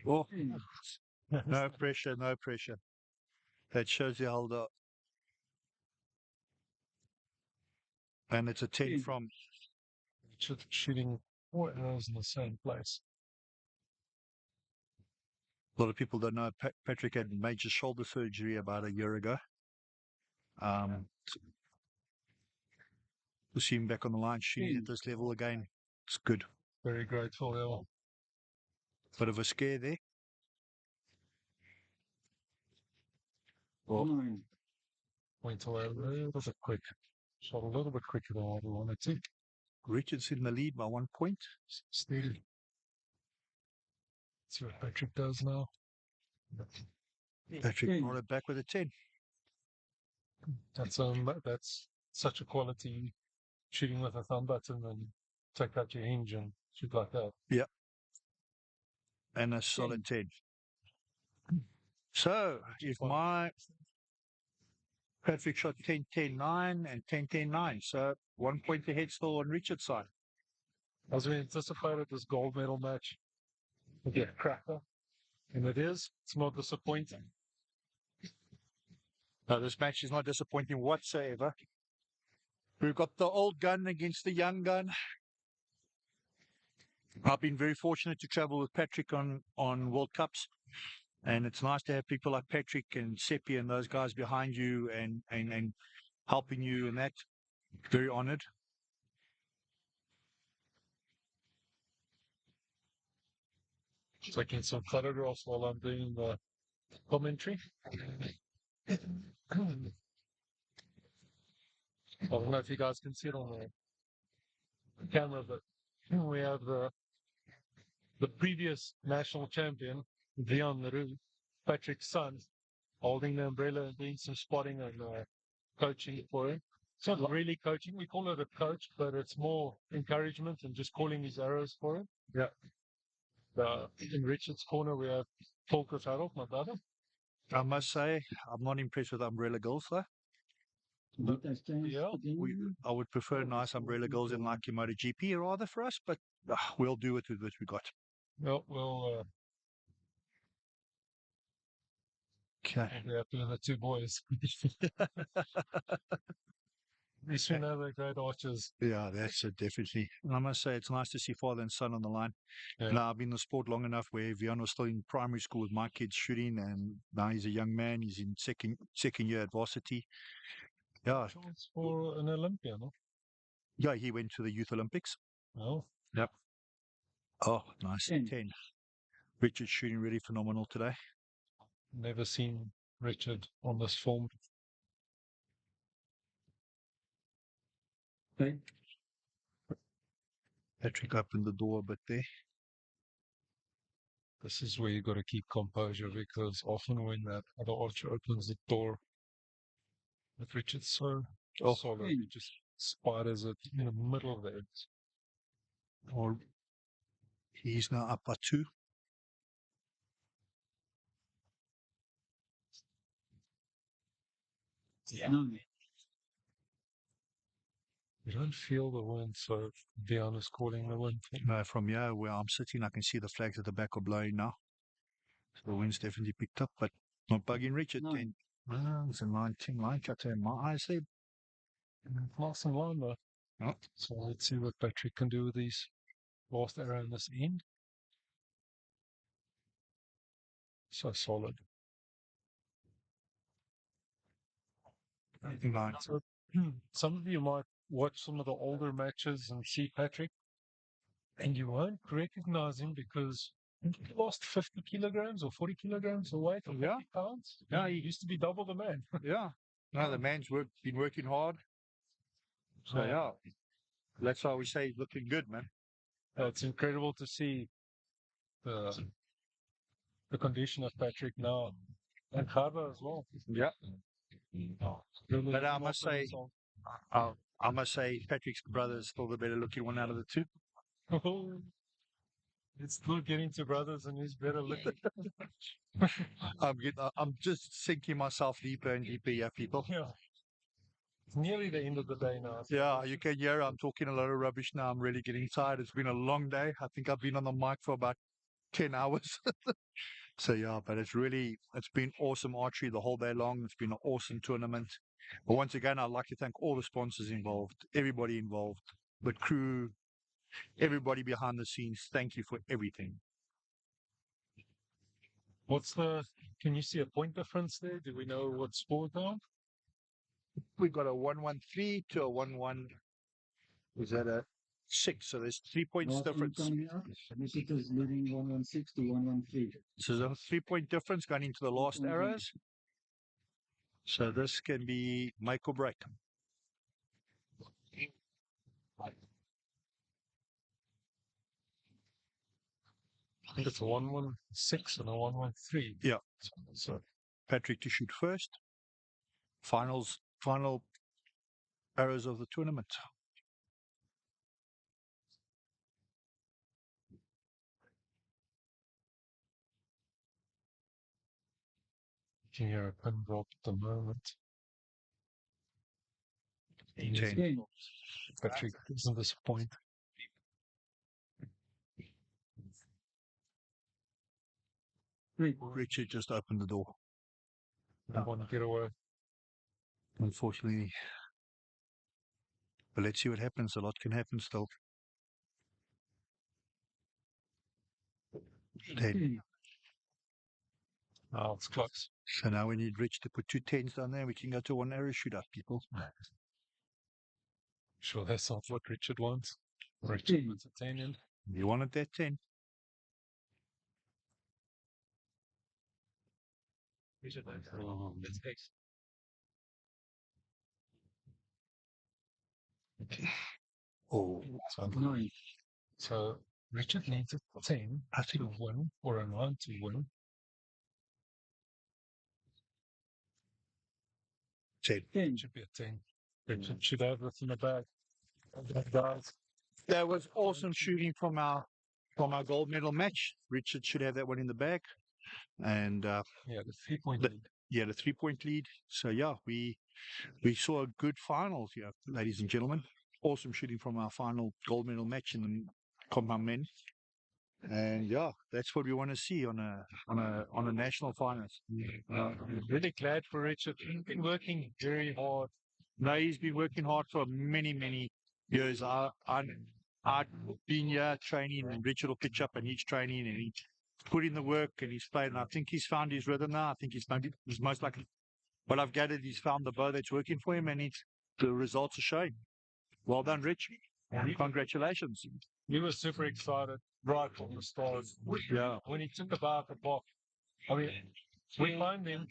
S3: Oh, no pressure, no pressure. That shows you how the. And it's a 10 from.
S5: Shooting 4 arrows in the same place.
S3: A lot of people don't know Patrick had major shoulder surgery about a year ago. To see him back on the line shooting at this level again, it's good.
S5: Very grateful, yeah.
S3: Bit of a scare there.
S7: Well,
S5: Went away a little bit quick. Shot a little bit quicker than what we wanted to.
S3: Richard's in the lead by 1 point.
S5: Steady. See what Patrick does now.
S3: Patrick brought it back with a 10.
S5: That's such a quality shooting with a thumb button and take out your hinge and shoot like that.
S3: Yeah. And a solid 10. So, if my Patrick shot 10 10 9 and 10 10 9, so 1 point ahead still on Richard's side.
S5: As we anticipated, this gold medal match would get cracker. And it is. It's not disappointing.
S3: No, this match is not disappointing whatsoever. We've got the old gun against the young gun. I've been very fortunate to travel with Patrick on World Cups. And it's nice to have people like Patrick and Seppi and those guys behind you and helping you and that. Very honored.
S5: Taking some photographs while I'm doing the commentary. I don't know if you guys can see it on the camera, but we have the previous national champion, Dion Leroux, Patrick's son, holding the umbrella and doing some spotting and coaching for him. It's not really coaching. We call it a coach, but it's more encouragement and just calling his arrows for him.
S3: Yeah.
S5: In Richard's corner, we have Volker Farrell, my brother.
S3: I must say, I'm not impressed with umbrella girls though.
S7: That has changed
S5: Yeah,
S7: again.
S3: I would prefer nice umbrella girls in like your MotoGP rather for us, but we'll do it with what we got.
S5: Well,
S3: Okay.
S5: we have the two boys. We soon have great archers.
S3: Yeah, that's it, definitely. And I must say, it's nice to see father and son on the line.
S5: Yeah.
S3: Now, I've been in the sport long enough where Vian was still in primary school with my kids shooting, and now he's a young man. He's in second year at varsity. Yeah,
S5: Chance for an Olympian, no?
S3: yeah, he went to the Youth Olympics.
S5: Oh,
S3: Yep. Oh, nice.
S7: 10.
S3: 10. Richard's shooting really phenomenal today.
S5: never seen Richard on this form.
S7: Okay.
S3: Patrick opened the door a bit there.
S5: This is where you got to keep composure because often when that other archer opens the door, but Richard's so solid, he just spiders it in the middle of it.
S3: Or he's now up by 2.
S5: Yeah.
S7: No.
S5: You don't feel the wind, so Dion is calling the wind.
S3: No, from here where I'm sitting, I can see the flags at the back are blowing now. So the wind's definitely picked up, but not bugging Richard.
S7: No.
S3: 10. It's a 19 line cutter in my eyes there.
S5: Nice and line though.
S3: Oh.
S5: So let's see what Patrick can do with these last arrow in this end. So solid.
S3: Line.
S5: So, some of you might watch some of the older matches and see Patrick, and you won't recognize him because he lost 50 kilograms or 40 kilograms of weight or 50
S3: Yeah.
S5: pounds.
S3: Yeah,
S5: He used to be double the man.
S3: Yeah. No, the man's been working hard. So,
S5: Oh.
S3: yeah. That's why we say he's looking good, man.
S5: It's incredible to see the condition of Patrick now and Carver as well.
S3: Yeah.
S5: Really
S3: But I must say,
S5: confidence
S3: I must say, Patrick's brother is still the better looking one out of the two.
S5: on- It's still getting to brothers and he's better looking.
S3: I'm just sinking myself deeper and deeper here, people.
S5: Yeah. It's nearly the end of the day now.
S3: Yeah, you can hear I'm talking a lot of rubbish now. I'm really getting tired. It's been a long day. I think I've been on the mic for about 10 hours. So, yeah, but it's been awesome archery the whole day long. It's been an awesome tournament. But once again, I'd like to thank all the sponsors involved, everybody involved, the crew, everybody behind the scenes. Thank you for everything.
S5: Can you see a point difference there? Do we know what score now?
S3: We got a 113 to a 11. Is that a 6? So there's 3 points
S7: Last
S3: difference.
S7: coming up, Visitors leading 116 to 113.
S3: So there's a 3-point difference going into the last arrows. So this can be make or break.
S5: I think it's a 116 and a 113.
S3: Yeah.
S5: So
S3: Patrick to shoot first. Final arrows of the tournament.
S5: you can hear a pin drop at the moment.
S3: 10.
S5: Patrick doesn't disappoint.
S3: Richard just opened the door.
S5: One getaway.
S3: Unfortunately. But let's see what happens. A lot can happen still. 10.
S5: Oh, it's close.
S3: So now we need Rich to put 2 10s down there. We can go to 1 arrow shootout, people.
S5: Sure, that's not what Richard wants. Richard puts a 10 in.
S3: You wanted that 10.
S5: Oh, that's
S3: Oh,
S5: So,
S7: Nine.
S5: so Richard needs a 10
S3: I think
S5: to win or a 9 to win.
S3: 10.
S7: 10.
S5: Should be a 10. Richard should have this in the bag. Guys,
S3: That was awesome shooting from our gold medal match. Richard should have that one in the bag. And
S5: yeah, the 3-point
S3: The-
S5: lead.
S3: yeah, the 3-point lead. So yeah, we saw a good finals here, ladies and gentlemen. Awesome shooting from our final gold medal match in the compound men. And yeah, that's what we want to see on a national finals.
S5: I'm really glad for Richard. He's been working very hard.
S3: No, he's been working hard for many years. I've been here training, and Richard will pitch up and he's training and he's put in the work and he's played. And I think he's found his rhythm now. I think he's most likely, what I've gathered, he's found the bow that's working for him, and the results are showing. Well done, Rich. Congratulations.
S5: He was super excited right from the start.
S3: Yeah.
S5: When he took the bar at the box, I mean, we phoned him.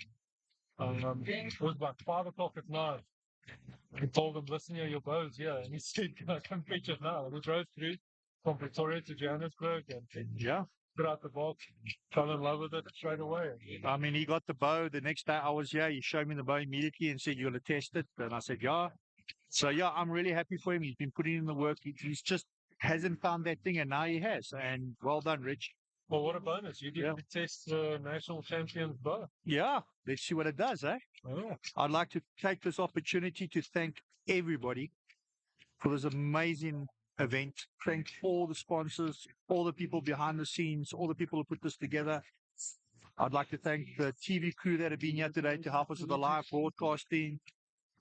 S5: It was about 5 o'clock at night. We told him, listen here, your bow's here. And he said, can I come fetch it now? We drove through from Pretoria to Johannesburg and
S3: Yeah.
S5: put out the box, fell in love with it straight away.
S3: I mean, he got the bow the next day I was here. He showed me the bow immediately and said, you're going to test it. And I said, yeah. So, yeah, I'm really happy for him. He's been putting in the work. He's just hasn't found that thing, and now he has. And well done, Rich.
S5: Well, what a bonus. You get to test the national champion's bow.
S3: Yeah, let's see what it does, eh?
S5: Oh.
S3: I'd like to take this opportunity to thank everybody for this amazing event. Thank all the sponsors, all the people behind the scenes, all the people who put this together. I'd like to thank the TV crew that have been here today to help us with the live broadcasting.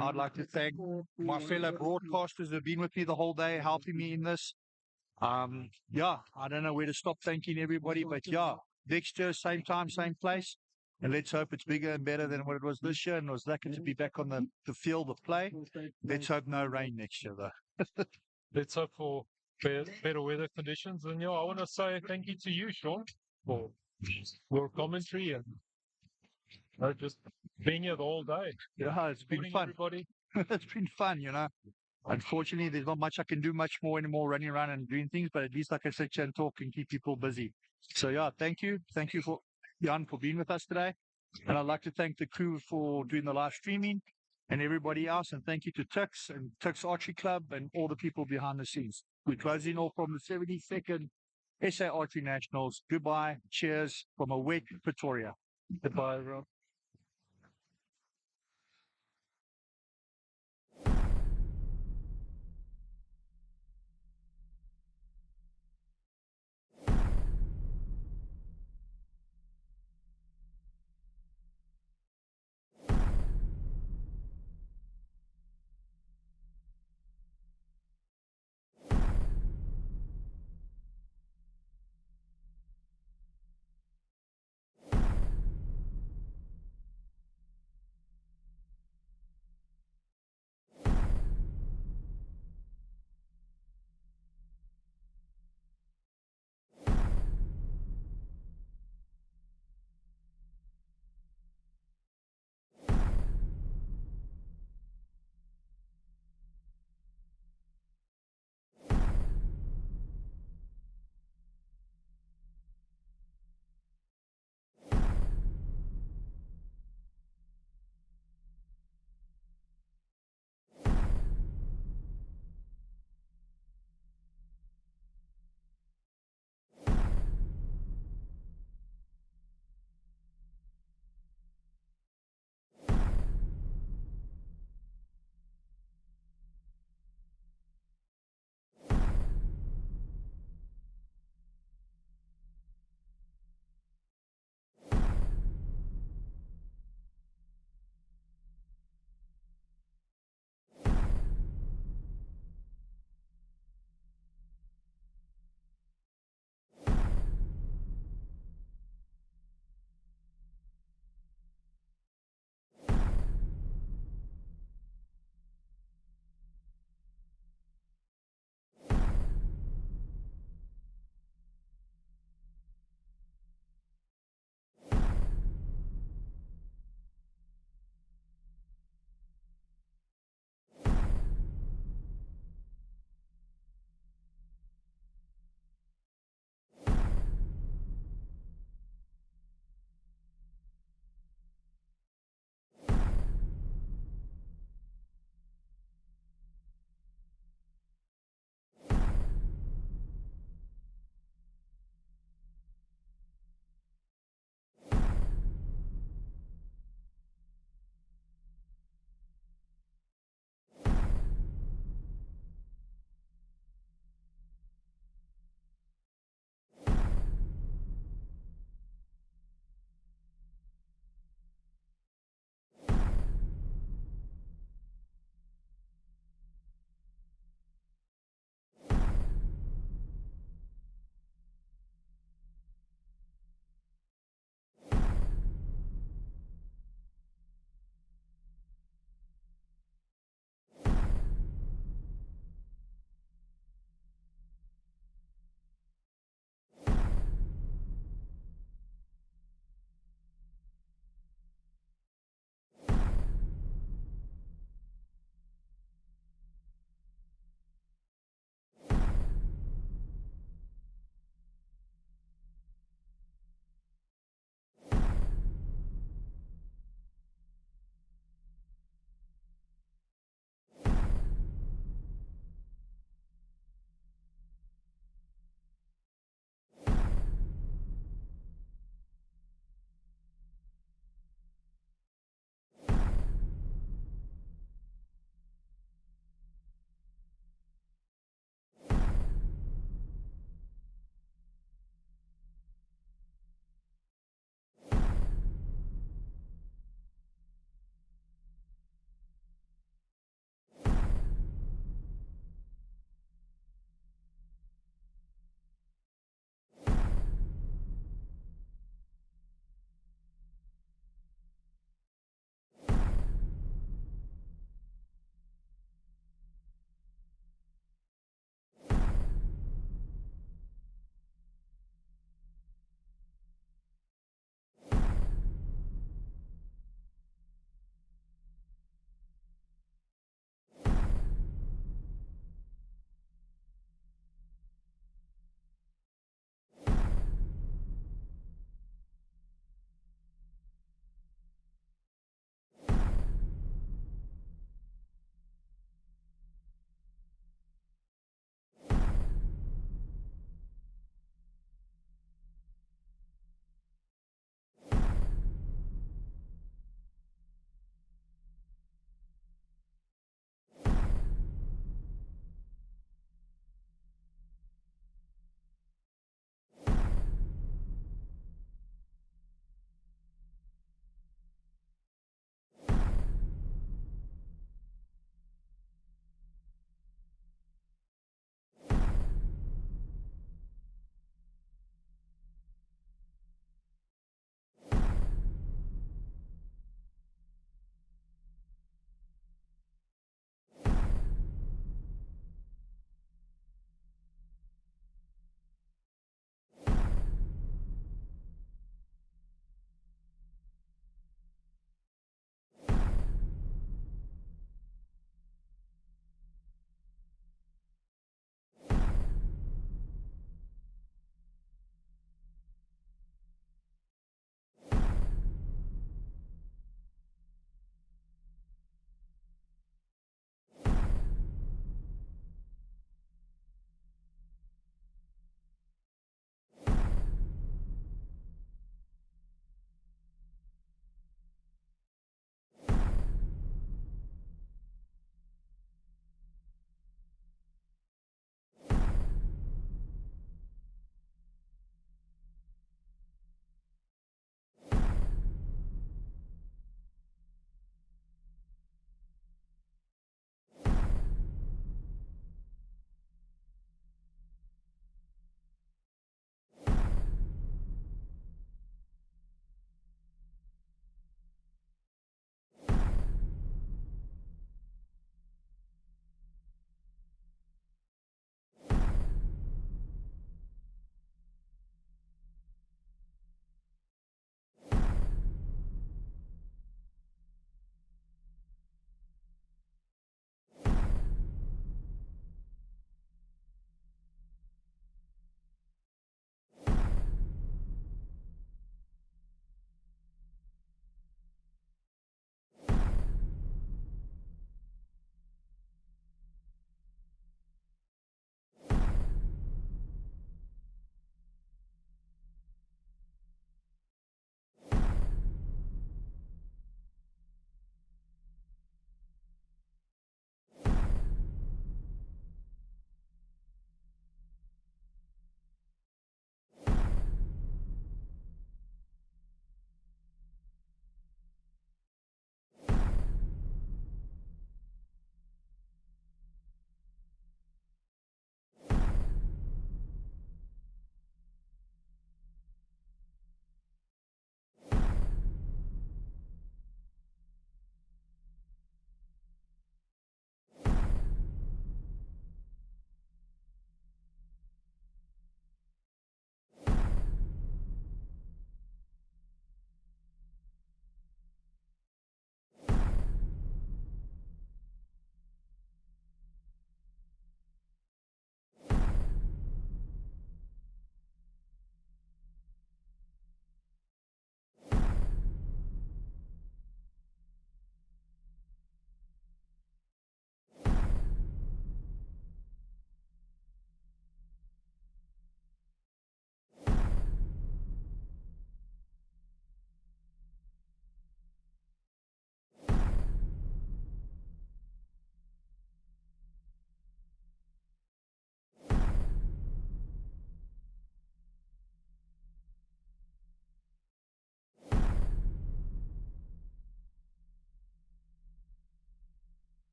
S3: I'd like to thank my fellow broadcasters who have been with me the whole day, helping me in this. Yeah, I don't know where to stop thanking everybody, but yeah, next year, same time, same place. And let's hope it's bigger and better than what it was this year. And I was lucky to be back on the field of play. Let's hope no rain next year, though.
S5: Let's hope for better weather conditions. And yeah, I want to say thank you to you, Sean, for your commentary and just being here the whole day.
S3: Yeah, it's been
S5: Morning,
S3: fun.
S5: everybody.
S3: It's been fun, you know. Unfortunately, there's not much I can do much more anymore running around and doing things, but at least I can sit here and talk and keep people busy. So yeah, thank you. Thank you for Jan for being with us today. And I'd like to thank the crew for doing the live streaming and everybody else. And thank you to Tux and Tux Archery Club and all the people behind the scenes. We're closing off from the 72nd SA Archery Nationals. Goodbye. Cheers from a wet Pretoria.
S5: Goodbye, everyone.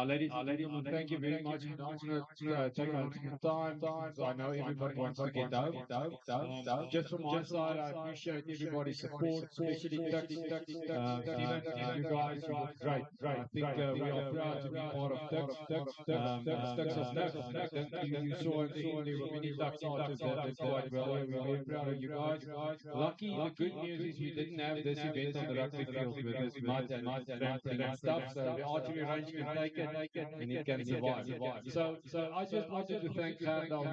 S8: Ladies and gentlemen, thank you very much. I don't want to take a lot of your time because I know everybody wants to get home. Just from my side, I appreciate everybody's support, especially Tux, Stephen, and you guys. You look great. I think we are proud to be part of Tux. As Tux has left, I think you saw in the end there were many Tux artists that did quite well. We're very proud of you guys. Lucky, the good news is we didn't have this event on the rugby field with this mud and trampling and stuff, so the archery range can take it and it can survive. So I just wanted to thank Gerda,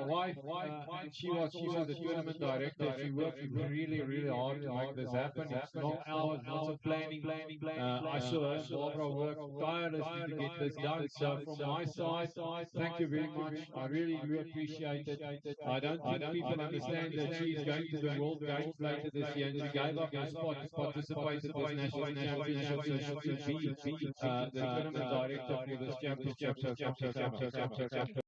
S8: my wife, and she was also the tournament director. She worked really, really hard to make this happen. It's long hours, lots of planning. I saw her and Barbara work tirelessly to get this done. So from my side, thank you very much. I really do appreciate it. I don't think people understand that she's going to the World Games later this year, and she gave up her spot to participate in this national championship, so she could be the tournament director for this championship. So thank you so much.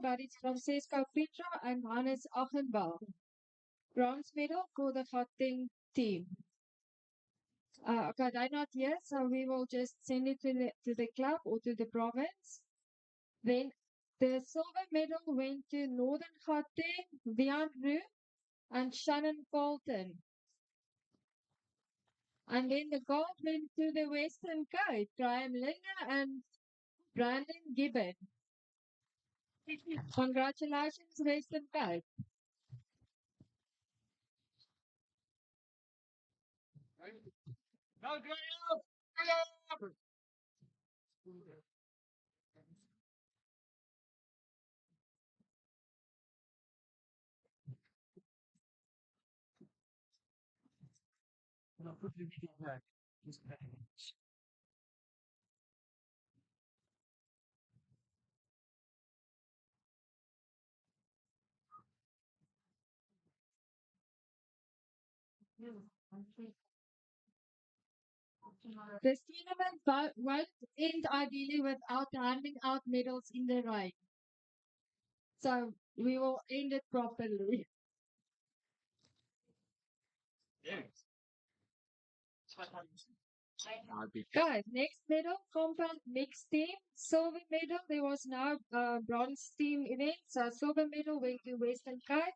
S1: But it's Francesco Pietra and Hannes Achenbach. Bronze medal for the Gauteng team. Okay, they're not here, so we will just send it to the club or to the province. Then the silver medal went to Northern Gauteng, Dion Roo, and Shannon Colton. And then the gold went to the Western Cape, Graham Linda and Brandon Gibbon. Congratulations, Western Cape. This tournament won't end ideally without handing out medals in the rain. So we will end it properly. Guys, next medal, compound mixed team. Silver medal, there was now bronze team event. So silver medal went to Western Cape.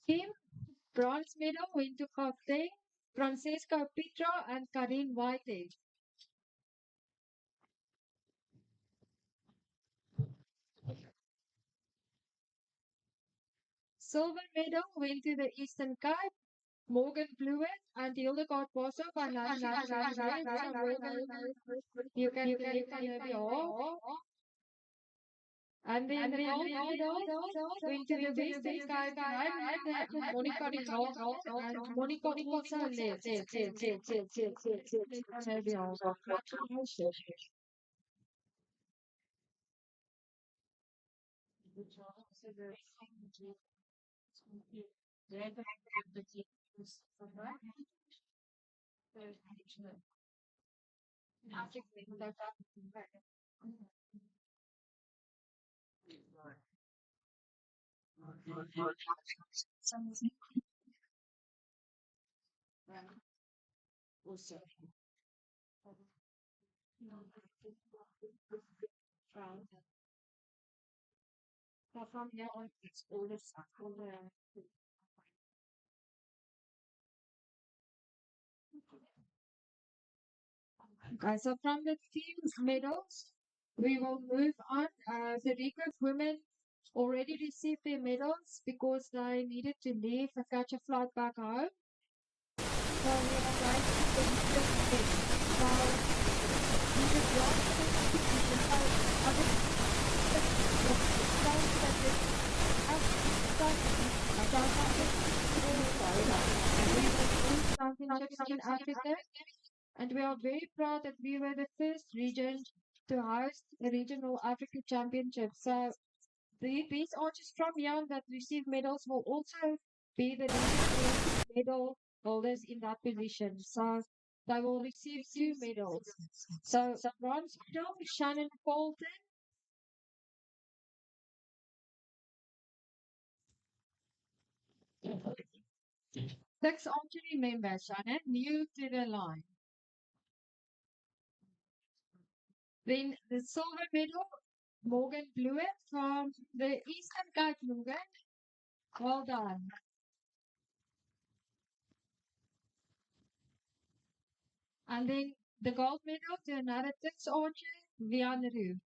S1: Team bronze medal went to Gauteng, Francesco Petra and Karin Whitehead. Silver medal went to the Eastern Cape, Morgan Blewett and Hildegard Bosso by National You can collect on your behalf. And then the gold medal went to the Western Cape and Monica Rinaldo and Monica also left. On her behalf. From here on, it's all the stuff. Okay, so from the team's medals, we will move on. The recruit women already received their medals because they needed to leave and catch a flight back home. So we are going to the recruit now, we would like championships in Africa, and we are very proud that we were the first region to host a regional African championship. So these archers from young that receive medals will also be the regional medal holders in that position. So they will receive 2 medals. So bronze medal, Shannon Bolton. Six archery members, Shannon, new to the line. Then the silver medal, Morgan Blewett from the Eastern Cape, Morgan. Well done. And then the gold medal to another six archer, Vian Roo.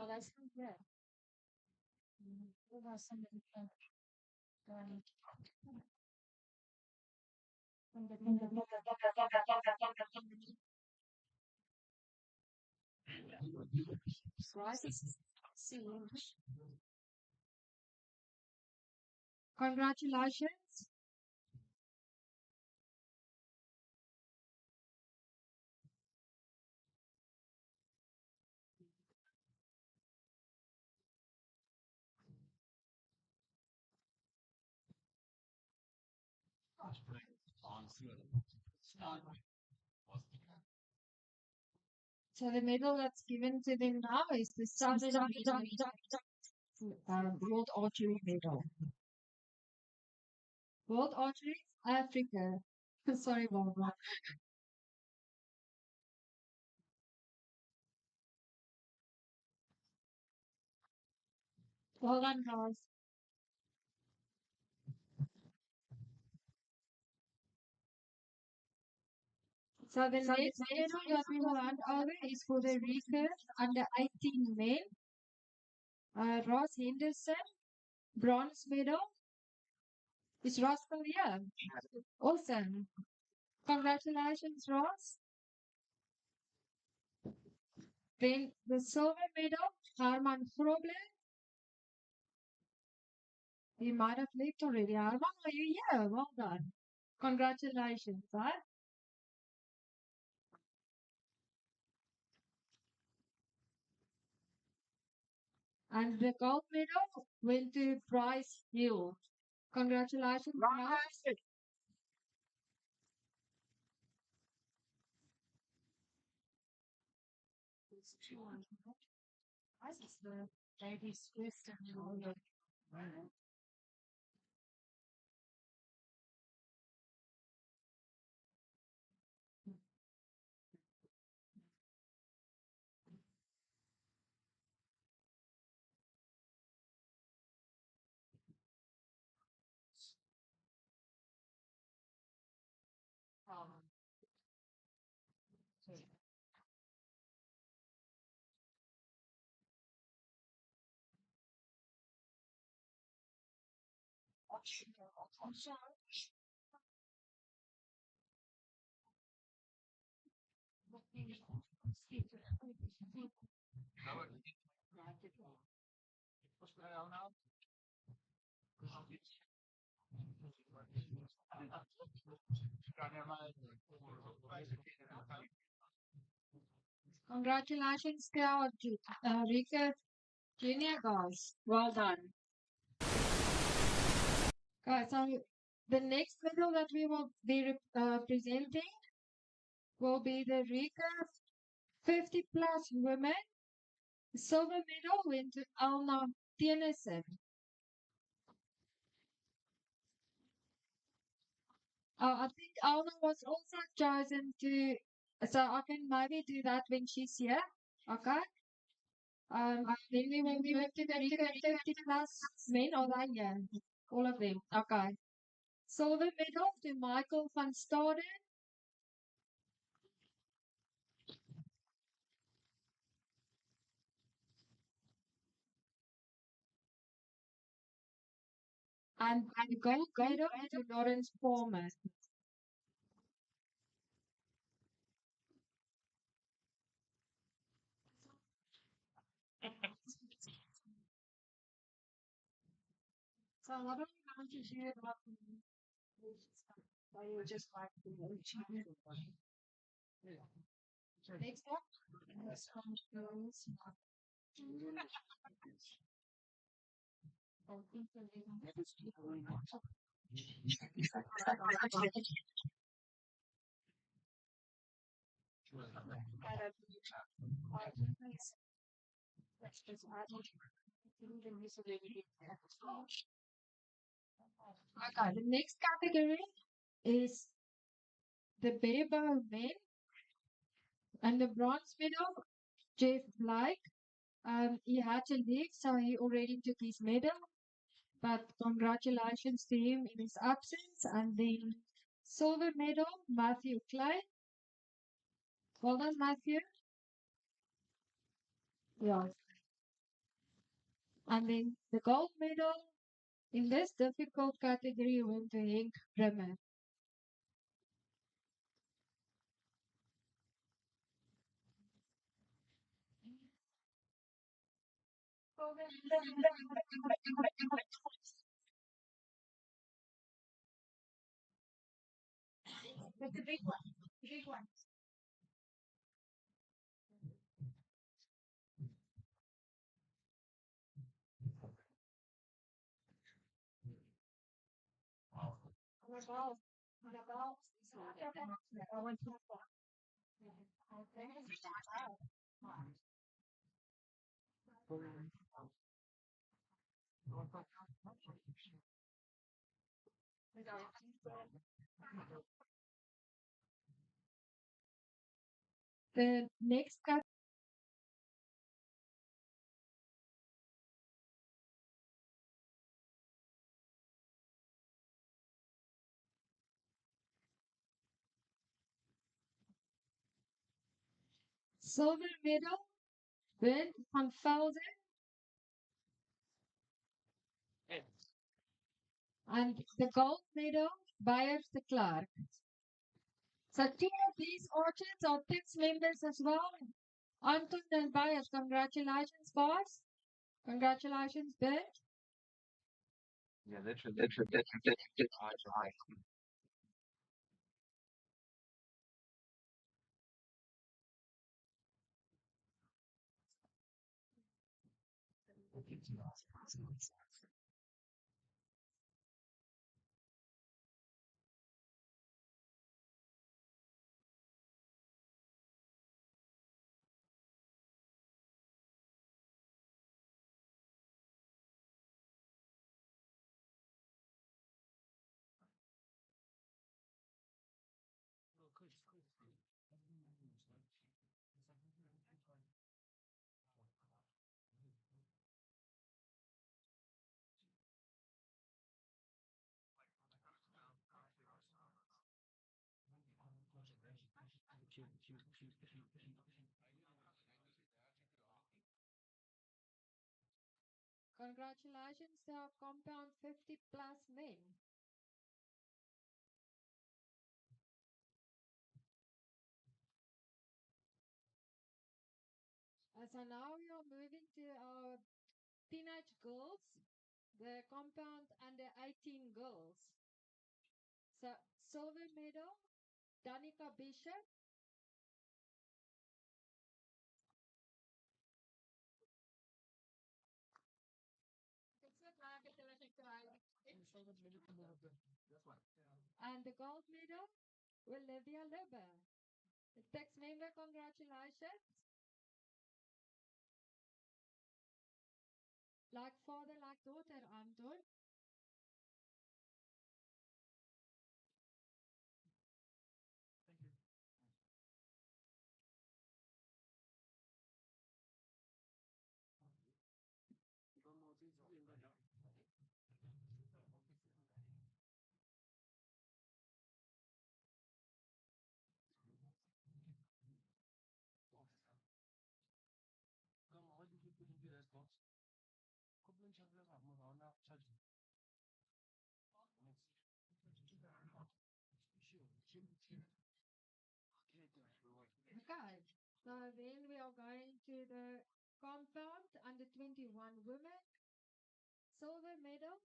S1: Oh, that's not good. Congratulations. So the medal that's given to them now is the Southern World Archery medal. World Archery Africa. Sorry, Barbara. Well done, guys. So the next medal that we will hand over is for the recurve under 18 men. Ross Henderson, bronze medal. Is Ross still here? Awesome. Congratulations, Ross. Then the silver medal, Herman Frobler. He might have left already. Herman, are you here? Well done. Congratulations, huh? And the gold medal went to Bryce Hill. Congratulations, Bryce. Bryce is the ladies' Western roller. Congratulations to our Rika Junior guys. Well done. Guys, so the next medal that we will be presenting will be the Rika 50 plus women. Silver medal went to Alna Tennyson. I think Alna was also chosen to, so I can maybe do that when she's here. Okay. Then we will move to the Rika 50 plus men. Are they here? All of them. Okay. Silver medal to Michael van Staden. And the gold medal to Lawrence Palmer. So what are we going to do about so you just like to next up? Next one goes. Okay, the next category is the barebone men and the bronze medal, Jeff Blake. He had to leave, so he already took his medal. But congratulations to him in his absence. And then silver medal, Matthew Clay. Well done, Matthew. Yeah. And then the gold medal in this difficult category went to Henk Brimmer. The big one. The big one. Wow. The next silver medal, Bernd van Velden, and the gold medal, Byers de Klerk. So two of these orchards are TIPS members as well. Anton and Byers, congratulations, boss. Congratulations, Bernd.
S4: Yeah, literally. I try.
S1: Congratulations to our compound 50 plus men. So now we are moving to our teenage girls, the compound under 18 girls. So silver medal, Danika Bishop. And the gold medal, Olivia Lubbe. The text member, congratulations. Like father, like daughter, Anton. Okay, so then we are going to the compound under 21 women. Silver medal,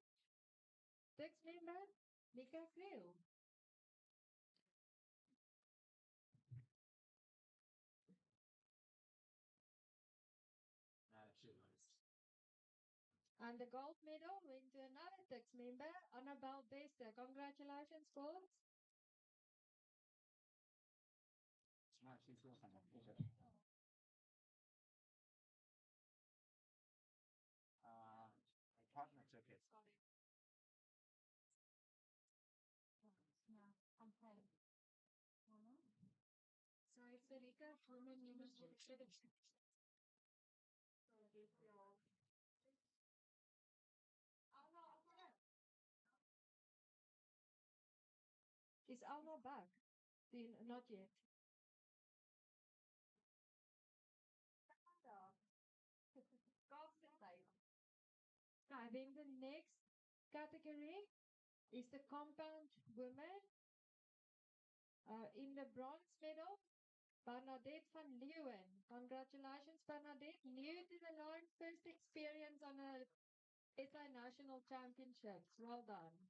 S1: text member, Nika Creel. And the gold medal went to another text member, Annabelle Bester. Congratulations, folks.
S4: My partner took it.
S1: Sorry, Sarika, former members of the Is Alma back? Not yet. Okay, then the next category is the compound women. In the bronze medal, Bernadette van Leeuwen. Congratulations, Bernadette. New to the line, first experience on a SA National Championships. Well done.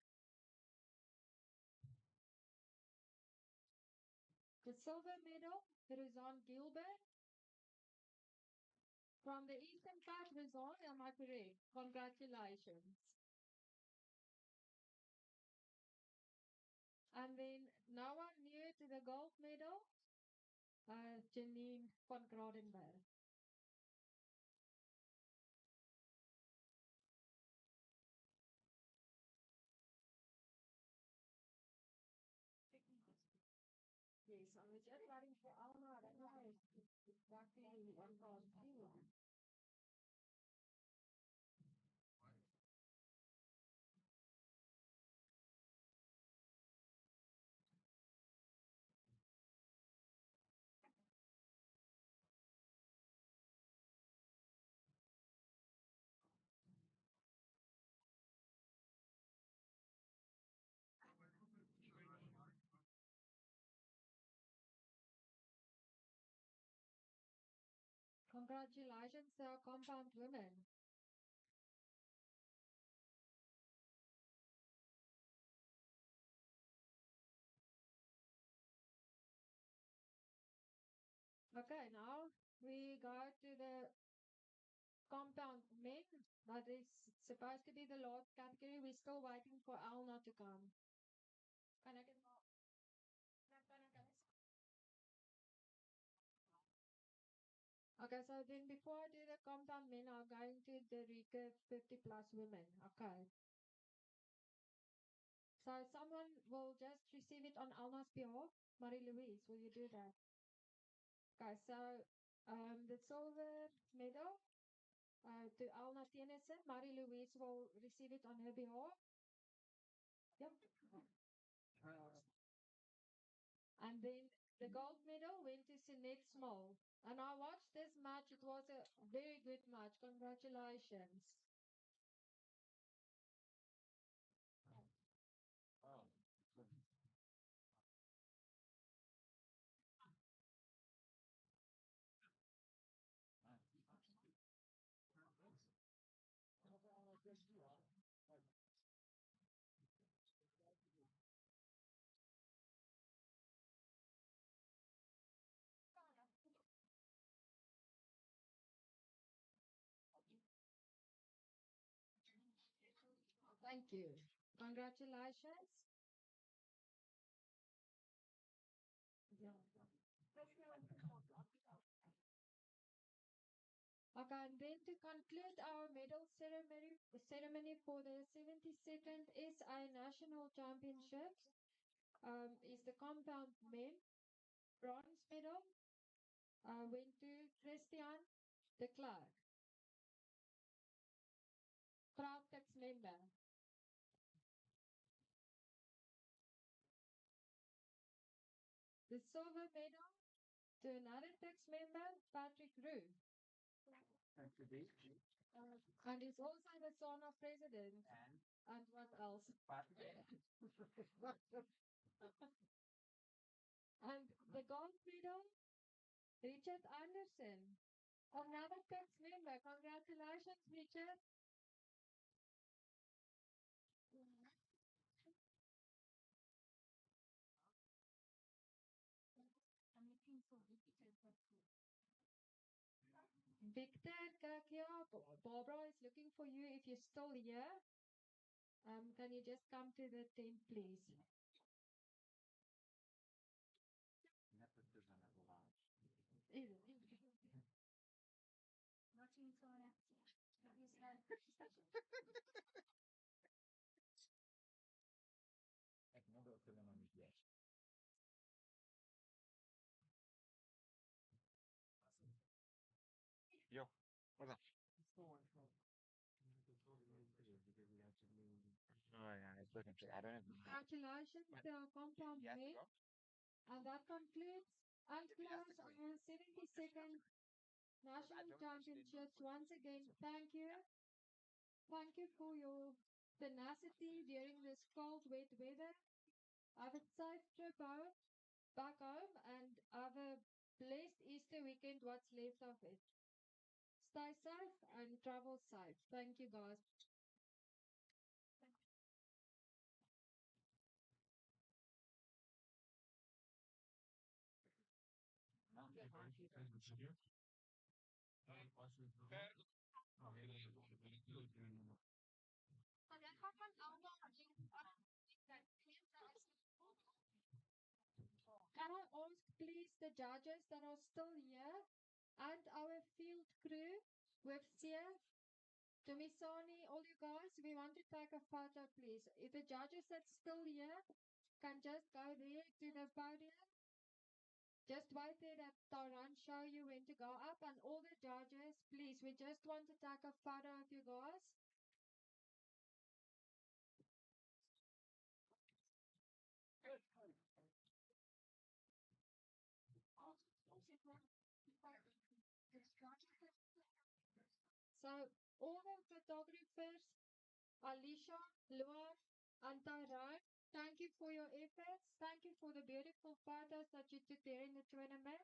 S1: The silver medal, Roseanne Gilbert. From the Eastern Cape, Roseanne, am I correct? Congratulations. And then no one new to the gold medal, Janine van Gradenberg. Yes, I was just writing for Alma. I don't know exactly what I was doing. Congratulations to our compound women. Okay, now we go to the compound men. That is supposed to be the last category. We're still waiting for Alna to come. Can I get more? Okay, so then before I do the compound men, I'm going to the recurve 50 plus women. Okay. So someone will just receive it on Alna's behalf. Marie-Louise, will you do that? Okay, so the silver medal to Alna Tennyson. Marie-Louise will receive it on her behalf. Yep. And then the gold medal went to Sinette Small. And I watched this match. It was a very good match. Congratulations. Thank you. Congratulations. Yeah. Okay, and then to conclude our medal ceremony for the 72nd SA National Championships is the compound men. Bronze medal went to Christian de Klerk, proud tax member. The silver medal to another tax member, Patrick Rue. And he's also the son of president. And what else? And the gold medal, Richard Anderson, another tax member. Congratulations, Richard. Victor Kakia, Barbara is looking for you if you're still here. Can you just come to the tent, please?
S4: Yo, what's up? Oh yeah, it's looking. I don't have.
S1: Congratulations to our compound
S4: Yes,
S1: men.
S4: bro.
S1: And that concludes and close our 72nd National Championships. Once again, thank you. Thank you for your tenacity during this cold, wet weather. Have a safe trip home, back home, and have a blessed Easter weekend, what's left of it. Stay safe and travel safe. Thank you, guys. please the judges that are still here and our field crew with Sia, Jamisani, all you guys, we want to take a photo, please. If the judges that's still here can just go there to the podium. Just wait there that Taran show you when to go up, and all the judges, please, we just want to take a photo of you guys. So all the photographers, Alicia, Luan, and Taran, thank you for your efforts. Thank you for the beautiful photos that you took there in the tournament.